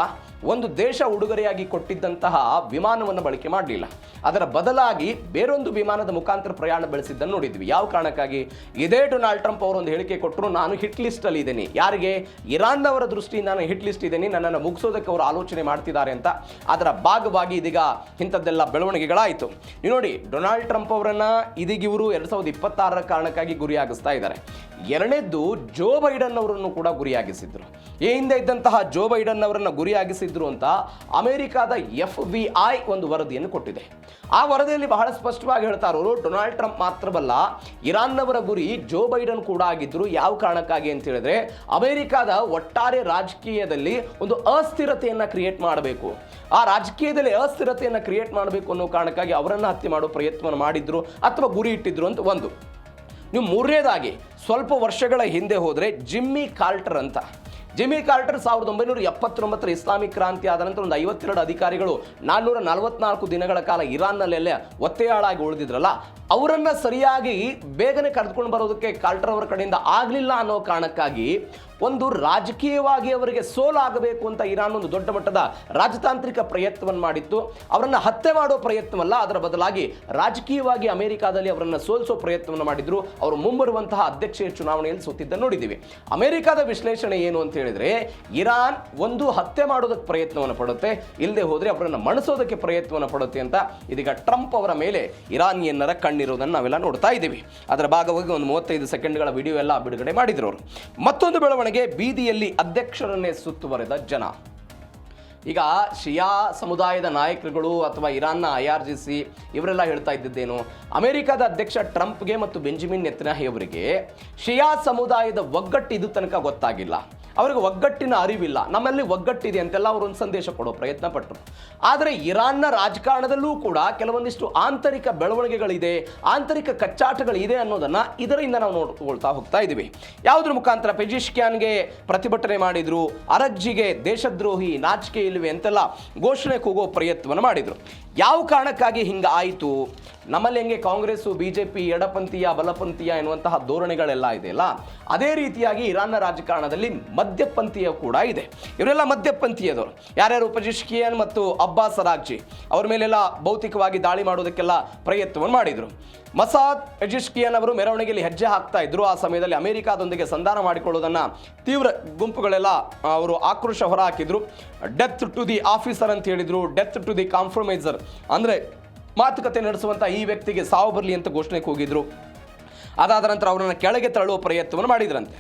ಒಂದು ದೇಶ ಉಡುಗೊರೆಯಾಗಿ ಕೊಟ್ಟಿದ್ದಂತಹ ವಿಮಾನವನ್ನು ಬಳಕೆ ಮಾಡಲಿಲ್ಲ. ಅದರ ಬದಲಾಗಿ ಬೇರೊಂದು ವಿಮಾನದ ಮುಖಾಂತರ ಪ್ರಯಾಣ ಬೆಳೆಸಿದ್ದನ್ನು ನೋಡಿದ್ವಿ. ಯಾವ ಕಾರಣಕ್ಕಾಗಿ? ಇದೇ ಡೊನಾಲ್ಡ್ ಟ್ರಂಪ್ ಅವರು ಒಂದು ಹೇಳಿಕೆ ಕೊಟ್ಟರು, ನಾನು ಹಿಟ್ ಲಿಸ್ಟಲ್ಲಿ ಇದ್ದೀನಿ. ಯಾರಿಗೆ? ಇರಾನ್ನವರ ದೃಷ್ಟಿಯಿಂದ ನಾನು ಹಿಟ್ ಲಿಸ್ಟ್ ಇದ್ದೀನಿ, ನನ್ನನ್ನು ಮುಗಿಸೋದಕ್ಕೆ ಅವರು ಆಲೋಚನೆ ಮಾಡ್ತಿದ್ದಾರೆ ಅಂತ. ಅದರ ಭಾಗವಾಗಿ ಇದೀಗ ಇಂಥದ್ದೆಲ್ಲ ಬೆಳವಣಿಗೆಗಳಾಯಿತು. ನೀವು ನೋಡಿ, ಡೊನಾಲ್ಡ್ ಟ್ರಂಪ್ ಅವರನ್ನು ಇದೀಗ ಇವರು 2026ರ ಕಾರಣಕ್ಕಾಗಿ ಗುರಿಯಾಗಿಸ್ತಾ ಇದ್ದಾರೆ. ಎರಡನೇದ್ದು, ಜೋ ಬೈಡನ್ ಅವರನ್ನು ಕೂಡ ಗುರಿಯಾಗಿಸಿದ್ರು. ಈ ಹಿಂದೆ ಇದ್ದಂತಹ ಜೋ ಬೈಡನ್ ಅವರನ್ನು ಗುರಿಯಾಗಿಸಿದ್ರು ಅಂತ ಅಮೆರಿಕಾದ FBI ಒಂದು ವರದಿಯನ್ನು ಕೊಟ್ಟಿದೆ. ಆ ವರದಿಯಲ್ಲಿ ಬಹಳ ಸ್ಪಷ್ಟವಾಗಿ ಹೇಳ್ತಾರೆ ಅವರು, ಡೊನಾಲ್ಡ್ ಟ್ರಂಪ್ ಮಾತ್ರವಲ್ಲ, ಇರಾನ್ನವರ ಗುರಿ ಜೋ ಬೈಡನ್ ಕೂಡ ಆಗಿದ್ರು. ಯಾವ ಕಾರಣಕ್ಕಾಗಿ ಅಂತ ಹೇಳಿದ್ರೆ, ಅಮೆರಿಕಾದ ಒಟ್ಟಾರೆ ರಾಜಕೀಯದಲ್ಲಿ ಒಂದು ಅಸ್ಥಿರತೆಯನ್ನು ಕ್ರಿಯೇಟ್ ಮಾಡಬೇಕು, ಆ ರಾಜಕೀಯದಲ್ಲಿ ಅಸ್ಥಿರತೆಯನ್ನು ಕ್ರಿಯೇಟ್ ಮಾಡಬೇಕು ಅನ್ನೋ ಕಾರಣಕ್ಕಾಗಿ ಅವರನ್ನು ಹತ್ಯೆ ಮಾಡೋ ಪ್ರಯತ್ನವನ್ನು ಮಾಡಿದ್ರು ಅಥವಾ ಗುರಿ ಇಟ್ಟಿದ್ರು ಅಂತ ಒಂದು. ನೀವು ಮೂರನೇದಾಗಿ ಸ್ವಲ್ಪ ವರ್ಷಗಳ ಹಿಂದೆ ಹೋದರೆ ಜಿಮ್ಮಿ ಕಾರ್ಟರ್ 1979 ಇಸ್ಲಾಮಿಕ್ ಕ್ರಾಂತಿ ಆದ ನಂತರ ಒಂದು 52 ಅಧಿಕಾರಿಗಳು 444 ದಿನಗಳ ಕಾಲ ಇರಾನ್ನಲ್ಲೆಲ್ಲ ಒತ್ತೆಯಾಳಾಗಿ ಉಳಿದಿದ್ರಲ್ಲ, ಅವರನ್ನು ಸರಿಯಾಗಿ ಬೇಗನೆ ಕರೆದುಕೊಂಡು ಬರೋದಕ್ಕೆ ಕಾರ್ಟರ್ ಅವರ ಕಡೆಯಿಂದ ಆಗಲಿಲ್ಲ ಅನ್ನೋ ಕಾರಣಕ್ಕಾಗಿ ಒಂದು ರಾಜಕೀಯವಾಗಿ ಅವರಿಗೆ ಸೋಲಾಗಬೇಕು ಅಂತ ಇರಾನ್ ಒಂದು ದೊಡ್ಡ ಮಟ್ಟದ ರಾಜತಾಂತ್ರಿಕ ಪ್ರಯತ್ನವನ್ನು ಮಾಡಿತ್ತು. ಅವರನ್ನು ಹತ್ಯೆ ಮಾಡೋ ಪ್ರಯತ್ನವಲ್ಲ, ಅದರ ಬದಲಾಗಿ ರಾಜಕೀಯವಾಗಿ ಅಮೆರಿಕಾದಲ್ಲಿ ಅವರನ್ನು ಸೋಲಿಸೋ ಪ್ರಯತ್ನವನ್ನು ಮಾಡಿದ್ರು. ಅವರು ಮುಂಬರುವಂತಹ ಅಧ್ಯಕ್ಷೀಯ ಚುನಾವಣೆಯಲ್ಲಿ ಸೋತಿದ್ದ ನೋಡಿದ್ದೀವಿ. ಅಮೆರಿಕಾದ ವಿಶ್ಲೇಷಣೆ ಏನು ಅಂತ ಹೇಳಿದ್ರೆ, ಇರಾನ್ ಒಂದು ಹತ್ಯೆ ಮಾಡೋದಕ್ಕೆ ಪ್ರಯತ್ನವನ್ನು ಪಡುತ್ತೆ, ಇಲ್ಲದೆ ಹೋದ್ರೆ ಅವರನ್ನು ಮಣಿಸೋದಕ್ಕೆ ಪ್ರಯತ್ನವನ್ನು ಪಡುತ್ತೆ ಅಂತ ಇದೀಗ ಟ್ರಂಪ್ ಅವರ ಮೇಲೆ ಇರಾನಿಯನ್ನರ ಕಣ್ಣಿರೋದನ್ನು ನಾವೆಲ್ಲ ನೋಡ್ತಾ ಇದ್ದೀವಿ. ಅದರ ಭಾಗವಾಗಿ ಒಂದು 35 ಸೆಕೆಂಡ್ಗಳ ವಿಡಿಯೋ ಎಲ್ಲ ಬಿಡುಗಡೆ ಮಾಡಿದ್ರು ಅವರು. ಮತ್ತೊಂದು ಬೆಳವಣಿಗೆ, ಬೀದಿಯಲ್ಲಿ ಅಧ್ಯಕ್ಷರನ್ನೇ ಸುತ್ತುವರೆದ ಜನ. ಈಗ ಶಿಯಾ ಸಮುದಾಯದ ನಾಯಕರುಗಳು ಅಥವಾ ಇರಾನ್ನ IRGC ಇವರೆಲ್ಲ ಹೇಳ್ತಾ ಇದ್ದಿದ್ದೇನು, ಅಮೆರಿಕದ ಅಧ್ಯಕ್ಷ ಟ್ರಂಪ್ಗೆ ಮತ್ತು ಬೆಂಜಮಿನ್ ನೆತನ್ಯಾಹು ಅವರಿಗೆ ಶಿಯಾ ಸಮುದಾಯದ ಒಗ್ಗಟ್ಟು ಇದು ತನಕ ಗೊತ್ತಾಗಿಲ್ಲ, ಅವರಿಗೆ ಒಗ್ಗಟ್ಟಿನ ಅರಿವಿಲ್ಲ, ನಮ್ಮಲ್ಲಿ ಒಗ್ಗಟ್ಟಿದೆ ಅಂತೆಲ್ಲ ಅವರು ಒಂದು ಸಂದೇಶ ಕೊಡೋ ಪ್ರಯತ್ನ ಪಟ್ಟರು. ಆದರೆ ಇರಾನ್ನ ರಾಜಕಾರಣದಲ್ಲೂ ಕೂಡ ಕೆಲವೊಂದಿಷ್ಟು ಆಂತರಿಕ ಬೆಳವಣಿಗೆಗಳಿದೆ, ಆಂತರಿಕ ಕಚ್ಚಾಟಗಳಿದೆ ಅನ್ನೋದನ್ನು ಇದರಿಂದ ನಾವು ನೋಡ್ಕೊಳ್ತಾ ಹೋಗ್ತಾ ಇದ್ದೀವಿ. ಯಾವುದ್ರ ಮುಖಾಂತರ ಪೆಜಿಶ್ಕ್ಯಾನ್ಗೆ ಪ್ರತಿಭಟನೆ ಮಾಡಿದ್ರು, ಅರಗ್ಜಿಗೆ ದೇಶದ್ರೋಹಿ, ನಾಚಿಕೆ ಇಲ್ವೇ ಅಂತೆಲ್ಲ ಘೋಷಣೆ ಕೂಗೋ ಪ್ರಯತ್ನವನ್ನು ಮಾಡಿದರು. ಯಾವ ಕಾರಣಕ್ಕಾಗಿ ಹಿಂಗೆ ಆಯಿತು? ನಮ್ಮಲ್ಲಿ ಹೆಂಗೆ ಕಾಂಗ್ರೆಸ್ಸು BJP ಎಡಪಂಥೀಯ ಬಲಪಂಥೀಯ ಎನ್ನುವಂತಹ ಧೋರಣೆಗಳೆಲ್ಲ ಇದೆಯಲ್ಲ, ಅದೇ ರೀತಿಯಾಗಿ ಇರಾನ್ನ ರಾಜಕಾರಣದಲ್ಲಿ ಮಧ್ಯಪಂಥೀಯ ಕೂಡ ಇದೆ. ಇವರೆಲ್ಲ ಮಧ್ಯಪಂಥೀಯದವರು. ಯಾರ್ಯಾರು ಪೆಜಿಶ್ಕಿಯಾನ್ ಮತ್ತು ಅಬ್ಬಾಸ್ ಅರಾಗ್ಚಿ ಅವ್ರ ಮೇಲೆಲ್ಲ ಭೌತಿಕವಾಗಿ ದಾಳಿ ಮಾಡೋದಕ್ಕೆಲ್ಲ ಪ್ರಯತ್ನವನ್ನು ಮಾಡಿದರು. ಮಸಾದ್ ಪೆಜಿಶ್ಕಿಯಾನ್ ಅವರು ಮೆರವಣಿಗೆಯಲ್ಲಿ ಹೆಜ್ಜೆ ಹಾಕ್ತಾ ಇದ್ರು. ಆ ಸಮಯದಲ್ಲಿ ಅಮೆರಿಕಾದೊಂದಿಗೆ ಸಂಧಾನ ಮಾಡಿಕೊಳ್ಳೋದನ್ನು ತೀವ್ರ ಗುಂಪುಗಳೆಲ್ಲ ಅವರು ಆಕ್ರೋಶ ಹೊರಹಾಕಿದ್ರು. ಡೆತ್ ಟು ದಿ ಆಫೀಸರ್ ಅಂತ ಹೇಳಿದ್ರು, ಡೆತ್ ಟು ದಿ ಕಾಂಪ್ರಮೈಸರ್, ಅಂದರೆ ಮಾತುಕತೆ ನಡೆಸುವಂಥ ಈ ವ್ಯಕ್ತಿಗೆ ಸಾವು ಬರಲಿ ಅಂತ ಘೋಷಣೆ ಕೂಗಿದ್ರು. ಅದಾದ ನಂತರ ಅವರನ್ನು ಕೆಳಗೆ ತಳ್ಳುವ ಪ್ರಯತ್ನವನ್ನು ಮಾಡಿದ್ರಂತೆ.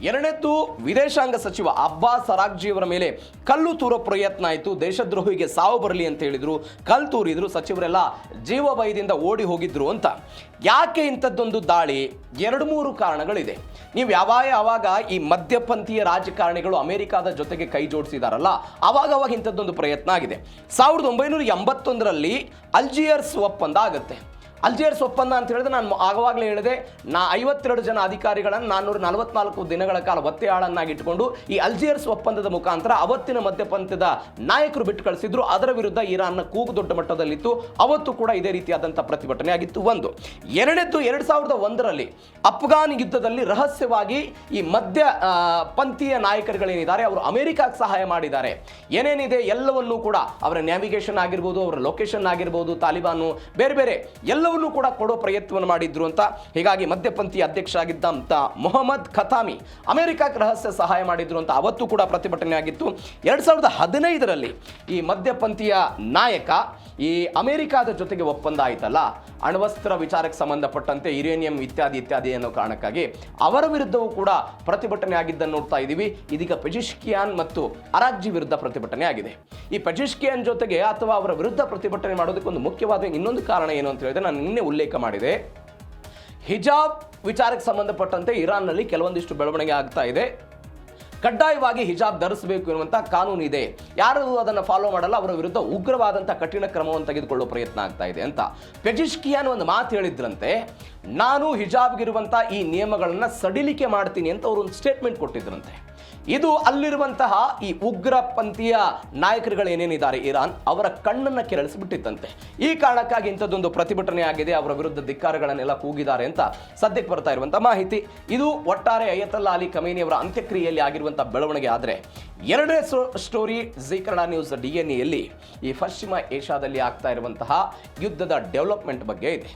ಎರಡನೇದ್ದು, ವಿದೇಶಾಂಗ ಸಚಿವ ಅಬ್ಬಾಸ್ ಅರಾಗ್ಜಿ ಅವರ ಮೇಲೆ ಕಲ್ಲು ತೂರೋ ಪ್ರಯತ್ನ ಆಯಿತು. ದೇಶದ್ರೋಹಿಗೆ ಸಾವು ಬರಲಿ ಅಂತ ಹೇಳಿದ್ರು, ಕಲ್ಲು ತೂರಿದ್ರು. ಸಚಿವರೆಲ್ಲ ಜೀವ ಭಯದಿಂದ ಓಡಿ ಹೋಗಿದ್ರು ಅಂತ. ಯಾಕೆ ಇಂಥದ್ದೊಂದು ದಾಳಿ? 2-3 ಕಾರಣಗಳಿದೆ. ನೀವು ಯಾವಾಗ ಈ ಮಧ್ಯಪಂಥೀಯ ರಾಜಕಾರಣಿಗಳು ಅಮೆರಿಕಾದ ಜೊತೆಗೆ ಕೈ ಜೋಡಿಸಿದಾರಲ್ಲ, ಅವಾಗ ಇಂಥದ್ದೊಂದು ಪ್ರಯತ್ನ ಆಗಿದೆ. 1981ರಲ್ಲಿ ಅಲ್ಜಿಯರ್ಸ್ ಒಪ್ಪಂದ ಆಗುತ್ತೆ. ಅಲ್ಜಿಯರ್ಸ್ ಒಪ್ಪಂದ ಅಂತ ಹೇಳಿದ್ರೆ, ನಾನು ಆವಾಗಲೇ ಹೇಳಿದೆ, 52 ಜನ ಅಧಿಕಾರಿಗಳನ್ನು 444 ದಿನಗಳ ಕಾಲ ಒತ್ತೆಯಾಳನ್ನಾಗಿಟ್ಟುಕೊಂಡು ಈ ಅಲ್ಜಿಯರ್ಸ್ ಒಪ್ಪಂದದ ಮುಖಾಂತರ ಅವತ್ತಿನ ಮಧ್ಯಪಂಥದ ನಾಯಕರು ಬಿಟ್ಟು ಕಳಿಸಿದ್ರು. ಅದರ ವಿರುದ್ಧ ಇರಾನ್ನ ಕೂಗು ದೊಡ್ಡ ಮಟ್ಟದಲ್ಲಿತ್ತು. ಅವತ್ತು ಕೂಡ ಇದೇ ರೀತಿಯಾದಂಥ ಪ್ರತಿಭಟನೆ ಆಗಿತ್ತು. ಒಂದು. ಎರಡನೇದ್ದು, 2001ರಲ್ಲಿ ಅಫ್ಘಾನ್ ಯುದ್ಧದಲ್ಲಿ ರಹಸ್ಯವಾಗಿ ಈ ಮಧ್ಯ ಪಂಥೀಯ ನಾಯಕರುಗಳೇನಿದ್ದಾರೆ ಅವರು ಅಮೆರಿಕಕ್ಕೆ ಸಹಾಯ ಮಾಡಿದ್ದಾರೆ. ಏನೇನಿದೆ ಎಲ್ಲವನ್ನೂ ಕೂಡ, ಅವರ ನ್ಯಾವಿಗೇಷನ್ ಆಗಿರ್ಬೋದು, ಅವರ ಲೊಕೇಶನ್ ಆಗಿರ್ಬೋದು, ತಾಲಿಬಾನು ಬೇರೆ ಬೇರೆ ಎಲ್ಲವನ್ನೂ ಕೂಡ ಕೊಡೋ ಪ್ರಯತ್ನವನ್ನು ಮಾಡಿದ್ರು ಅಂತ. ಹೀಗಾಗಿ ಮಧ್ಯಪಂಥೀಯ ಅಧ್ಯಕ್ಷ ಆಗಿದ್ದಂಥ ಮೊಹಮ್ಮದ್ ಖತಾಮಿ ಅಮೆರಿಕಕ್ಕೆ ರಹಸ್ಯ ಸಹಾಯ ಮಾಡಿದ್ರು ಅಂತ ಅವತ್ತು ಕೂಡ ಪ್ರತಿಭಟನೆ ಆಗಿತ್ತು. 2015ರಲ್ಲಿ ಈ ಮಧ್ಯಪಂಥೀಯ ನಾಯಕ ಈ ಅಮೆರಿಕಾದ ಜೊತೆಗೆ ಒಪ್ಪಂದ ಆಯ್ತಲ್ಲ, ಅಣ್ವಸ್ತ್ರ ವಿಚಾರಕ್ಕೆ ಸಂಬಂಧಪಟ್ಟಂತೆ ಯುರೇನಿಯಂ ಇತ್ಯಾದಿ ಅನ್ನೋ ಕಾರಣಕ್ಕಾಗಿ ಅವರ ವಿರುದ್ಧವೂ ಕೂಡ ಪ್ರತಿಭಟನೆ ಆಗಿದ್ದನ್ನು ನೋಡ್ತಾ ಇದ್ದೀವಿ. ಇದೀಗ ಪೆಜಿಶ್ಕಿಯಾನ್ ಮತ್ತು ಅರಾಗ್ಜಿ ವಿರುದ್ಧ ಪ್ರತಿಭಟನೆ ಆಗಿದೆ. ಈ ಪೆಜಿಶ್ಕಿಯಾನ್ ಜೊತೆಗೆ ಅಥವಾ ಅವರ ವಿರುದ್ಧ ಪ್ರತಿಭಟನೆ ಮಾಡೋದಕ್ಕೆ ಒಂದು ಮುಖ್ಯವಾದ ಇನ್ನೊಂದು ಕಾರಣ ಏನು ಅಂತ ಹೇಳಿದ್ರೆ, ನಾನು ನಿನ್ನೆ ಉಲ್ಲೇಖ ಮಾಡಿದೆ, ಹಿಜಾಬ್ ವಿಚಾರಕ್ಕೆ ಸಂಬಂಧಪಟ್ಟಂತೆ ಇರಾನ್ನಲ್ಲಿ ಕೆಲವೊಂದಿಷ್ಟು ಬೆಳವಣಿಗೆ ಆಗ್ತಾ ಇದೆ. ಕಡ್ಡಾಯವಾಗಿ ಹಿಜಾಬ್ ಧರಿಸಬೇಕು ಎನ್ನುವಂಥ ಕಾನೂನು ಇದೆ. ಯಾರು ಅದನ್ನು ಫಾಲೋ ಮಾಡಲ್ಲ ಅವರ ವಿರುದ್ಧ ಉಗ್ರವಾದಂಥ ಕಠಿಣ ಕ್ರಮವನ್ನು ತೆಗೆದುಕೊಳ್ಳೋ ಪ್ರಯತ್ನ ಆಗ್ತಾ ಇದೆ ಅಂತ. ಪೆಜಿಶ್ಕಿಯಾನ್ ಒಂದು ಮಾತು ಹೇಳಿದ್ರಂತೆ, ನಾನು ಹಿಜಾಬ್ಗಿರುವಂಥ ಈ ನಿಯಮಗಳನ್ನು ಸಡಿಲಿಕೆ ಮಾಡ್ತೀನಿ ಅಂತ ಅವರು ಒಂದು ಸ್ಟೇಟ್ಮೆಂಟ್ ಕೊಟ್ಟಿದ್ರಂತೆ. ಇದು ಅಲ್ಲಿರುವಂತಹ ಈ ಉಗ್ರಪಂಥೀಯ ನಾಯಕರುಗಳು ಏನೇನಿದ್ದಾರೆ ಇರಾನ್, ಅವರ ಕಣ್ಣನ್ನು ಕೆರಳಿಸಿಬಿಟ್ಟಿತ್ತಂತೆ. ಈ ಕಾರಣಕ್ಕಾಗಿ ಇಂಥದ್ದೊಂದು ಪ್ರತಿಭಟನೆ ಆಗಿದೆ, ಅವರ ವಿರುದ್ಧ ಧಿಕ್ಕಾರಗಳನ್ನೆಲ್ಲ ಕೂಗಿದ್ದಾರೆ ಅಂತ ಸದ್ಯಕ್ಕೆ ಬರ್ತಾ ಇರುವಂಥ ಮಾಹಿತಿ. ಇದು ಒಟ್ಟಾರೆ ಅಯತಲ್ಲಾ ಅಲಿ ಖಮೇನಿ ಅವರ ಅಂತ್ಯಕ್ರಿಯೆಯಲ್ಲಿ ಆಗಿರುವಂಥ ಬೆಳವಣಿಗೆ. ಆದರೆ ಎರಡನೇ ಸ್ಟೋರಿ ಜೀ ಕನ್ನಡ ನ್ಯೂಸ್ DNA-ಯಲ್ಲಿ ಈ ಪಶ್ಚಿಮ ಏಷ್ಯಾದಲ್ಲಿ ಆಗ್ತಾ ಇರುವಂತಹ ಯುದ್ಧದ ಡೆವಲಪ್ಮೆಂಟ್ ಬಗ್ಗೆ ಇದೆ.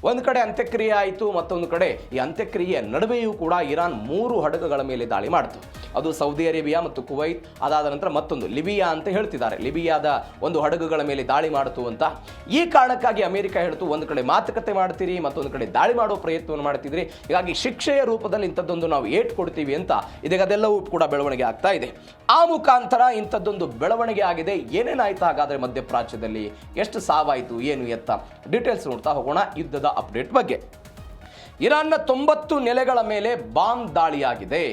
ಒಂದು ಕಡೆ ಅಂತ್ಯಕ್ರಿಯೆ ಆಯಿತು, ಮತ್ತೊಂದು ಕಡೆ ಈ ಅಂತ್ಯಕ್ರಿಯೆಯ ನಡುವೆಯೂ ಕೂಡ ಇರಾನ್ 3 ಹಡಗುಗಳ ಮೇಲೆ ದಾಳಿ ಮಾಡಿತು. ಅದು ಸೌದಿ ಅರೇಬಿಯಾ ಮತ್ತು ಕುವೈತ್, ಅದಾದ ನಂತರ ಮತ್ತೊಂದು ಲಿಬಿಯಾ ಅಂತ ಹೇಳ್ತಿದ್ದಾರೆ. ಲಿಬಿಯಾದ ಒಂದು ಹಡಗುಗಳ ಮೇಲೆ ದಾಳಿ ಮಾಡಿತು ಅಂತ. ಈ ಕಾರಣಕ್ಕಾಗಿ ಅಮೆರಿಕ ಹೇಳ್ತು, ಒಂದು ಕಡೆ ಮಾತುಕತೆ ಮಾಡ್ತೀರಿ, ಮತ್ತೊಂದು ಕಡೆ ದಾಳಿ ಮಾಡೋ ಪ್ರಯತ್ನವನ್ನು ಮಾಡ್ತಿದ್ರಿ, ಹೀಗಾಗಿ ಶಿಕ್ಷೆಯ ರೂಪದಲ್ಲಿ ಇಂಥದ್ದೊಂದು ನಾವು ಏಟ್ ಕೊಡ್ತೀವಿ ಅಂತ ಇದೀಗ ಅದೆಲ್ಲವೂ ಕೂಡ ಬೆಳವಣಿಗೆ ಆಗ್ತಾ ಇದೆ. ಆ ಮುಖಾಂತರ ಇಂಥದ್ದೊಂದು ಬೆಳವಣಿಗೆ ಆಗಿದೆ. ಏನೇನಾಯ್ತು ಹಾಗಾದರೆ ಮಧ್ಯಪ್ರಾಚ್ಯದಲ್ಲಿ, ಎಷ್ಟು ಸಾವಾಯಿತು, ಏನು ಎತ್ತ, ಡೀಟೇಲ್ಸ್ ನೋಡ್ತಾ ಹೋಗೋಣ ಯುದ್ಧದ ಅಪ್ಡೇಟ್ ಬಗ್ಗೆ. ಇರಾನ್ನ 90 ನೆಲೆಗಳ ಮೇಲೆ ಬಾಂಬ್ ದಾಳಿಯಾಗಿದೆ.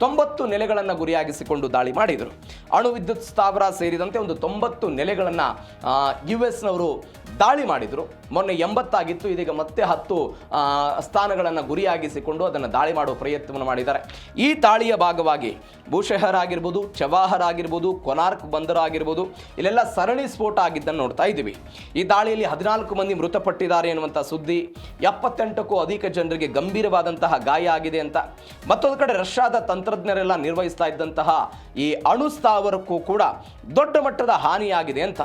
90 ನೆಲೆಗಳನ್ನು ಗುರಿಯಾಗಿಸಿಕೊಂಡು ದಾಳಿ ಮಾಡಿದರು. ಅಣು ವಿದ್ಯುತ್ ಸ್ಥಾವರ ಸೇರಿದಂತೆ ಒಂದು 90 ನೆಲೆಗಳನ್ನು US ನವರು ದಾಳಿ ಮಾಡಿದರು. ಮೊನ್ನೆ 80 ಆಗಿತ್ತು, ಇದೀಗ ಮತ್ತೆ 10 ಸ್ಥಾನಗಳನ್ನು ಗುರಿಯಾಗಿಸಿಕೊಂಡು ಅದನ್ನು ದಾಳಿ ಮಾಡುವ ಪ್ರಯತ್ನವನ್ನು ಮಾಡಿದ್ದಾರೆ. ಈ ದಾಳಿಯ ಭಾಗವಾಗಿ ಬೂಶೆಹರ್ ಆಗಿರ್ಬೋದು, ಚವಾಹರ್ ಆಗಿರ್ಬೋದು, ಕೊನಾರ್ಕ್ ಬಂದರು ಆಗಿರ್ಬೋದು, ಇಲ್ಲೆಲ್ಲ ಸರಣಿ ಸ್ಫೋಟ ಆಗಿದ್ದನ್ನು ನೋಡ್ತಾ ಇದ್ದೀವಿ. ಈ ದಾಳಿಯಲ್ಲಿ 14 ಮಂದಿ ಮೃತಪಟ್ಟಿದ್ದಾರೆ ಎನ್ನುವಂಥ ಸುದ್ದಿ, 78ಕ್ಕೂ ಅಧಿಕ ಜನರಿಗೆ ಗಂಭೀರವಾದಂತಹ ಗಾಯ ಆಗಿದೆ ಅಂತ. ಮತ್ತೊಂದು ಕಡೆ ರಷ್ಯಾದ ತಂತ್ರಜ್ಞರೆಲ್ಲ ನಿರ್ವಹಿಸ್ತಾ ಇದ್ದಂತಹ ಈ ಅಣು ಸ್ಥಾವರಕ್ಕೂ ಕೂಡ ದೊಡ್ಡ ಮಟ್ಟದ ಹಾನಿಯಾಗಿದೆ ಅಂತ.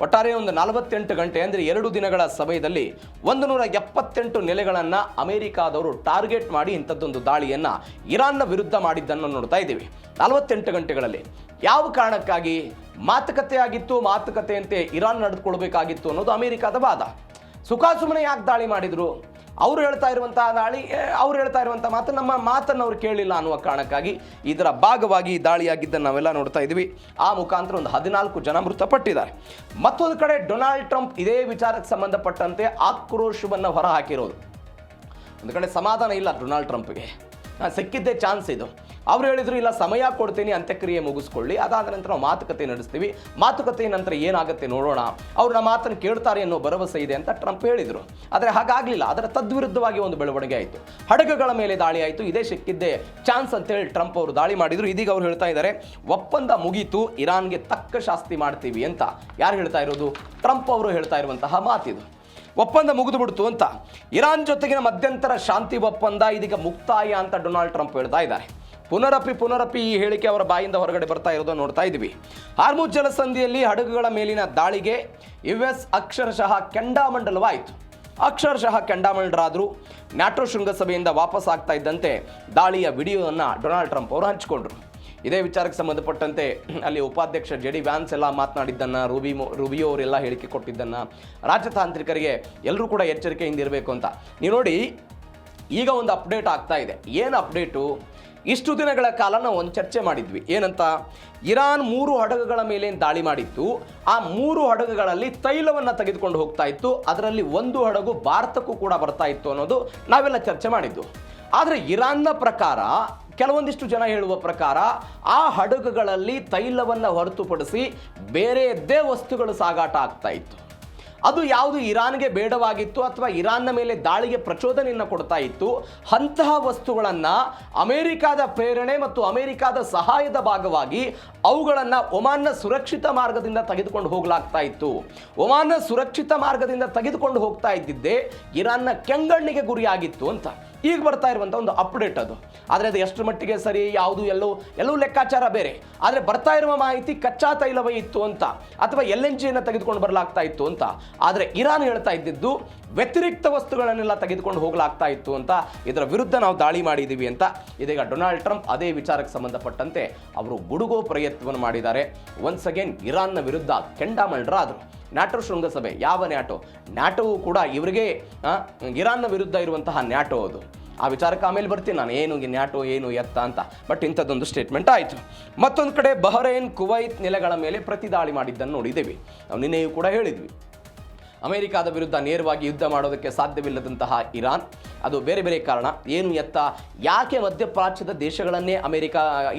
ಒಟ್ಟಾರೆ ಒಂದು 48 ಗಂಟೆ ಅಂದರೆ 2 ದಿನಗಳ ಸಮಯದಲ್ಲಿ 178 ನೆಲೆಗಳನ್ನು ಅಮೆರಿಕಾದವರು ಟಾರ್ಗೆಟ್ ಮಾಡಿ ಇಂಥದ್ದೊಂದು ದಾಳಿಯನ್ನು ಇರಾನ್ನ ವಿರುದ್ಧ ಮಾಡಿದ್ದನ್ನು ನೋಡ್ತಾ ಇದ್ದೀವಿ. 48 ಗಂಟೆಗಳಲ್ಲಿ ಯಾವ ಕಾರಣಕ್ಕಾಗಿ ಮಾತುಕತೆ ಆಗಿತ್ತು, ಮಾತುಕತೆಯಂತೆ ಇರಾನ್ ನಡೆದುಕೊಳ್ಬೇಕಾಗಿತ್ತು ಅನ್ನೋದು ಅಮೆರಿಕಾದ ವಾದ. ಸುಖಾಸುಮ್ಮನೆ ಯಾಕೆ ದಾಳಿ ಮಾಡಿದರು? ಅವ್ರು ಹೇಳ್ತಾ ಇರುವಂಥ ಮಾತು ನಮ್ಮ ಮಾತನ್ನು ಅವ್ರು ಕೇಳಿಲ್ಲ ಅನ್ನುವ ಕಾರಣಕ್ಕಾಗಿ ಇದರ ಭಾಗವಾಗಿ ದಾಳಿಯಾಗಿದ್ದನ್ನು ನಾವೆಲ್ಲ ನೋಡ್ತಾ ಇದ್ವಿ. ಆ ಮುಖಾಂತರ ಒಂದು 14 ಜನ ಮೃತಪಟ್ಟಿದ್ದಾರೆ. ಮತ್ತೊಂದು ಕಡೆ ಡೊನಾಲ್ಡ್ ಟ್ರಂಪ್ ಇದೇ ವಿಚಾರಕ್ಕೆ ಸಂಬಂಧಪಟ್ಟಂತೆ ಆಕ್ರೋಶವನ್ನು ಹೊರಹಾಕಿರೋದು. ಒಂದು ಕಡೆ ಸಮಾಧಾನ ಇಲ್ಲ ಡೊನಾಲ್ಡ್ ಟ್ರಂಪ್ಗೆ, ಸಿಕ್ಕಿದ್ದೇ ಚಾನ್ಸ್ ಇದು. ಅವ್ರು ಹೇಳಿದ್ರು ಇಲ್ಲ ಸಮಯ ಕೊಡ್ತೀನಿ, ಅಂತ್ಯಕ್ರಿಯೆ ಮುಗಿಸ್ಕೊಳ್ಳಿ, ಅದಾದ ನಂತರ ನಾವು ಮಾತುಕತೆ ನಡೆಸ್ತೀವಿ, ಮಾತುಕತೆ ನಂತರ ಏನಾಗುತ್ತೆ ನೋಡೋಣ, ಅವ್ರು ನಮ್ಮ ಮಾತನ್ನು ಕೇಳ್ತಾರೆ ಅನ್ನೋ ಭರವಸೆ ಇದೆ ಅಂತ ಟ್ರಂಪ್ ಹೇಳಿದರು. ಆದರೆ ಹಾಗಾಗಲಿಲ್ಲ. ಅದರ ತದ್ವಿರುದ್ಧವಾಗಿ ಒಂದು ಬೆಳವಣಿಗೆ ಆಯಿತು, ಹಡಗುಗಳ ಮೇಲೆ ದಾಳಿ ಆಯಿತು. ಇದೇ ಸಿಕ್ಕಿದ್ದೇ ಚಾನ್ಸ್ ಅಂತೇಳಿ ಟ್ರಂಪ್ ಅವರು ದಾಳಿ ಮಾಡಿದರು. ಇದೀಗ ಅವ್ರು ಹೇಳ್ತಾ ಇದ್ದಾರೆ ಒಪ್ಪಂದ ಮುಗೀತು, ಇರಾನ್ಗೆ ತಕ್ಕ ಶಾಸ್ತಿ ಮಾಡ್ತೀವಿ ಅಂತ. ಯಾರು ಹೇಳ್ತಾ ಇರೋದು? ಟ್ರಂಪ್ ಅವರು ಹೇಳ್ತಾ ಇರುವಂತಹ ಮಾತಿದು. ಒಪ್ಪಂದ ಮುಗಿದು ಬಿಡ್ತು ಅಂತ. ಇರಾನ್ ಜೊತೆಗಿನ ಮಧ್ಯಂತರ ಶಾಂತಿ ಒಪ್ಪಂದ ಇದೀಗ ಮುಕ್ತಾಯ ಅಂತ ಡೊನಾಲ್ಡ್ ಟ್ರಂಪ್ ಹೇಳ್ತಾ ಇದ್ದಾರೆ. ಪುನರಪಿ ಈ ಹೇಳಿಕೆ ಅವರ ಬಾಯಿಂದ ಹೊರಗಡೆ ಬರ್ತಾ ಇರೋದನ್ನು ನೋಡ್ತಾ ಇದ್ದೀವಿ. ಹಾರ್ಮುಜ್ ಜಲಸಂಧಿಯಲ್ಲಿ ಹಡಗುಗಳ ಮೇಲಿನ ದಾಳಿಗೆ US ಅಕ್ಷರಶಃ ಕೆಂಡಾಮಂಡಲವಾಯಿತು. ಕೆಂಡಾಮಂಡಲರಾದರು. ನ್ಯಾಟೋ ಶೃಂಗಸಭೆಯಿಂದ ವಾಪಸ್ ಆಗ್ತಾ ಇದ್ದಂತೆ ದಾಳಿಯ ವಿಡಿಯೋವನ್ನು ಡೊನಾಲ್ಡ್ ಟ್ರಂಪ್ ಅವರು ಹಂಚಿಕೊಂಡ್ರು. ಇದೇ ವಿಚಾರಕ್ಕೆ ಸಂಬಂಧಪಟ್ಟಂತೆ ಅಲ್ಲಿ ಉಪಾಧ್ಯಕ್ಷ JD ವ್ಯಾನ್ಸ್ ಎಲ್ಲ ಮಾತನಾಡಿದ್ದನ್ನು, ರೂಬಿಯೋ ಅವರೆಲ್ಲ ಹೇಳಿಕೆ ಕೊಟ್ಟಿದ್ದನ್ನು, ರಾಜತಾಂತ್ರಿಕರಿಗೆ ಎಲ್ಲರೂ ಕೂಡ ಎಚ್ಚರಿಕೆಯಿಂದ ಇರಬೇಕು ಅಂತ. ನೀವು ನೋಡಿ, ಈಗ ಒಂದು ಅಪ್ಡೇಟ್ ಆಗ್ತಾ ಇದೆ. ಏನು ಅಪ್ಡೇಟು? ಇಷ್ಟು ದಿನಗಳ ಕಾಲ ನಾವು ಒಂದು ಚರ್ಚೆ ಮಾಡಿದ್ವಿ. ಏನಂತ? ಇರಾನ್ 3 ಹಡಗುಗಳ ಮೇಲೆ ದಾಳಿ ಮಾಡಿತ್ತು. ಆ 3 ಹಡಗುಗಳಲ್ಲಿ ತೈಲವನ್ನು ತೆಗೆದುಕೊಂಡು ಹೋಗ್ತಾ ಇತ್ತು. ಅದರಲ್ಲಿ ಒಂದು ಹಡಗು ಭಾರತಕ್ಕೂ ಕೂಡ ಬರ್ತಾ ಇತ್ತು ಅನ್ನೋದು ನಾವೆಲ್ಲ ಚರ್ಚೆ ಮಾಡಿದ್ದು. ಆದರೆ ಇರಾನ್ನ ಪ್ರಕಾರ, ಕೆಲವೊಂದಿಷ್ಟು ಜನ ಹೇಳುವ ಪ್ರಕಾರ, ಆ ಹಡಗುಗಳಲ್ಲಿ ತೈಲವನ್ನು ಹೊರತುಪಡಿಸಿ ಬೇರೆಯದ್ದೇ ವಸ್ತುಗಳು ಸಾಗಾಟ ಆಗ್ತಾ ಇತ್ತು. ಅದು ಯಾವುದು ಇರಾನ್ಗೆ ಬೇಡವಾಗಿತ್ತು ಅಥವಾ ಇರಾನ್ನ ಮೇಲೆ ದಾಳಿಗೆ ಪ್ರಚೋದನೆಯನ್ನು ಕೊಡ್ತಾ ಇತ್ತು, ಅಂತಹ ವಸ್ತುಗಳನ್ನು ಅಮೆರಿಕಾದ ಪ್ರೇರಣೆ ಮತ್ತು ಅಮೆರಿಕಾದ ಸಹಾಯದ ಭಾಗವಾಗಿ ಅವುಗಳನ್ನು ಒಮಾನ್ನ ಸುರಕ್ಷಿತ ಮಾರ್ಗದಿಂದ ತೆಗೆದುಕೊಂಡು ಹೋಗಲಾಗ್ತಾ ಇತ್ತು. ಒಮಾನ್ನ ಸುರಕ್ಷಿತ ಮಾರ್ಗದಿಂದ ತೆಗೆದುಕೊಂಡು ಹೋಗ್ತಾ ಇದ್ದಿದ್ದೇ ಇರಾನ್ನ ಕೆಂಗಣ್ಣಿಗೆ ಗುರಿಯಾಗಿತ್ತು ಅಂತ ಈಗ ಬರ್ತಾ ಇರುವಂಥ ಒಂದು ಅಪ್ಡೇಟ್ ಅದು. ಆದರೆ ಅದು ಎಷ್ಟು ಮಟ್ಟಿಗೆ ಸರಿ, ಯಾವುದು ಎಲ್ಲವೂ ಲೆಕ್ಕಾಚಾರ ಬೇರೆ. ಆದರೆ ಬರ್ತಾ ಇರುವ ಮಾಹಿತಿ ಕಚ್ಚಾ ತೈಲವೇ ಇತ್ತು ಅಂತ, ಅಥವಾ LNGಯನ್ನು ತೆಗೆದುಕೊಂಡು ಬರಲಾಗ್ತಾ ಇತ್ತು ಅಂತ. ಆದರೆ ಇರಾನ್ ಹೇಳ್ತಾ ಇದ್ದಿದ್ದು ವ್ಯತಿರಿಕ್ತ ವಸ್ತುಗಳನ್ನೆಲ್ಲ ತೆಗೆದುಕೊಂಡು ಹೋಗಲಾಗ್ತಾ ಇತ್ತು ಅಂತ. ಇದರ ವಿರುದ್ಧ ನಾವು ದಾಳಿ ಮಾಡಿದ್ದೀವಿ ಅಂತ ಇದೀಗ ಡೊನಾಲ್ಡ್ ಟ್ರಂಪ್ ಅದೇ ವಿಚಾರಕ್ಕೆ ಸಂಬಂಧಪಟ್ಟಂತೆ ಅವರು ಗುಡುಗೋ ಪ್ರಯತ್ನವನ್ನು ಮಾಡಿದ್ದಾರೆ. ಒನ್ಸ್ ಅಗೇನ್ ಇರಾನ್ನ ವಿರುದ್ಧ ಕೆಂಡಾಮಂಡಲರಾದರು. ನ್ಯಾಟೋ ಶೃಂಗಸಭೆ, ಯಾವ ನ್ಯಾಟೋವು ಕೂಡ ಇವರಿಗೆ ಇರಾನ್ನ ವಿರುದ್ಧ ಇರುವಂತಹ ನ್ಯಾಟೋ ಅದು. ಆ ವಿಚಾರಕ್ಕೆ ಆಮೇಲೆ ಬರ್ತೀನಿ ನಾನು, ಏನು ನ್ಯಾಟೋ ಏನು ಎತ್ತ ಅಂತ. ಬಟ್ ಇಂಥದ್ದೊಂದು ಸ್ಟೇಟ್ಮೆಂಟ್ ಆಯಿತು. ಮತ್ತೊಂದು ಕಡೆ ಬಹರೇನ್, ಕುವೈತ್ ನೆಲೆಗಳ ಮೇಲೆ ಪ್ರತಿ ದಾಳಿ ಮಾಡಿದ್ದನ್ನು ನೋಡಿದ್ದೇವೆ. ನಾವು ನಿನ್ನೆಯೂ ಕೂಡ ಹೇಳಿದ್ವಿ, ಅಮೆರಿಕಾದ ವಿರುದ್ಧ ನೇರವಾಗಿ ಯುದ್ಧ ಮಾಡೋದಕ್ಕೆ ಸಾಧ್ಯವಿಲ್ಲದಂತಹ ಇರಾನ್, ಅದು ಬೇರೆ ಬೇರೆ ಕಾರಣ ಏನು ಎತ್ತ, ಯಾಕೆ ಮಧ್ಯಪ್ರಾಚ್ಯದ ದೇಶಗಳನ್ನೇ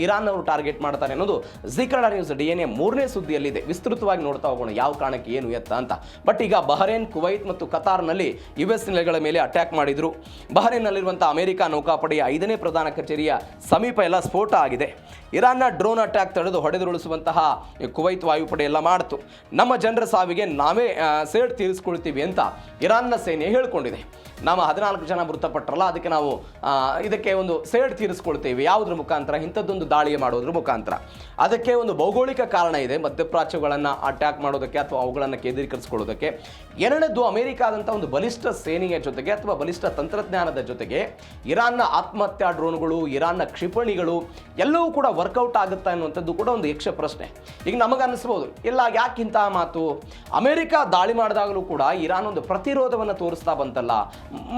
ಇರಾನ್ ಅವರು ಟಾರ್ಗೆಟ್ ಮಾಡ್ತಾರೆ ಅನ್ನೋದು ಜೀ ಕನ್ನಡ ನ್ಯೂಸ್ DNA 3ನೇ ಸುದ್ದಿಯಲ್ಲಿದೆ. ವಿಸ್ತೃತವಾಗಿ ನೋಡ್ತಾ ಹೋಗೋಣ ಯಾವ ಕಾರಣಕ್ಕೆ ಏನು ಎತ್ತ ಅಂತ. ಬಟ್ ಈಗ ಬಹರೇನ್, ಕುವೈತ್ ಮತ್ತು ಕತಾರ್ನಲ್ಲಿ US ನೆಲೆಗಳ ಮೇಲೆ ಅಟ್ಯಾಕ್ ಮಾಡಿದರು. ಬಹರೇನ್ನಲ್ಲಿರುವಂಥ ಅಮೆರಿಕ ನೌಕಾಪಡೆಯ 5ನೇ ಪ್ರಧಾನ ಕಚೇರಿಯ ಸಮೀಪ ಎಲ್ಲ ಸ್ಫೋಟ ಆಗಿದೆ. ಇರಾನ್ನ ಡ್ರೋನ್ ಅಟ್ಯಾಕ್ ತಡೆದು ಹೊಡೆದುರುಳಿಸುವಂತಹ ಕುವೈತ್ ವಾಯುಪಡೆ ಎಲ್ಲ ಮಾಡಿತು. ನಮ್ಮ ಜನರ ಸಾವಿಗೆ ನಾವೇ ಸೇಡ್ ತೀರಿಸ್ಕೊಳ್ತೀವಿ ಅಂತ ಇರಾನ್ನ ಸೇನೆ ಹೇಳ್ಕೊಂಡಿದೆ. ನಮ್ಮ 14 ಜನ ಮೃತಪಟ್ಟರಲ್ಲ, ಅದಕ್ಕೆ ನಾವು ಇದಕ್ಕೆ ಒಂದು ಸೇಡ್ ತೀರಿಸ್ಕೊಳ್ತೇವೆ. ಯಾವುದ್ರ ಮುಖಾಂತರ? ಇಂಥದ್ದೊಂದು ದಾಳಿ ಮಾಡೋದ್ರ ಮುಖಾಂತರ. ಅದಕ್ಕೆ ಒಂದು ಭೌಗೋಳಿಕ ಕಾರಣ ಇದೆ, ಮಧ್ಯಪ್ರಾಚ್ಯಗಳನ್ನು ಅಟ್ಯಾಕ್ ಮಾಡೋದಕ್ಕೆ ಅಥವಾ ಅವುಗಳನ್ನು ಕೇಂದ್ರೀಕರಿಸಿಕೊಳ್ಳೋದಕ್ಕೆ. ಎರಡನೇದು, ಅಮೆರಿಕಾದಂಥ ಒಂದು ಬಲಿಷ್ಠ ಸೇನೆಯ ಜೊತೆಗೆ ಅಥವಾ ಬಲಿಷ್ಠ ತಂತ್ರಜ್ಞಾನದ ಜೊತೆಗೆ ಇರಾನ್ನ ಆತ್ಮಹತ್ಯಾ ಡ್ರೋನ್ಗಳು, ಇರಾನ್ನ ಕ್ಷಿಪಣಿಗಳು ಎಲ್ಲವೂ ಕೂಡ ವರ್ಕೌಟ್ ಆಗುತ್ತಾ ಅನ್ನುವಂಥದ್ದು ಕೂಡ ಒಂದು ಯಕ್ಷ ಪ್ರಶ್ನೆ. ಈಗ ನಮಗನ್ನಿಸ್ಬೋದು, ಇಲ್ಲ ಯಾಕಿಂತಹ ಮಾತು, ಅಮೆರಿಕ ದಾಳಿ ಮಾಡಿದಾಗಲೂ ಕೂಡ ಇರಾನ್ ಒಂದು ಪ್ರತಿರೋಧವನ್ನು ತೋರಿಸ್ತಾ ಬಂತಲ್ಲ,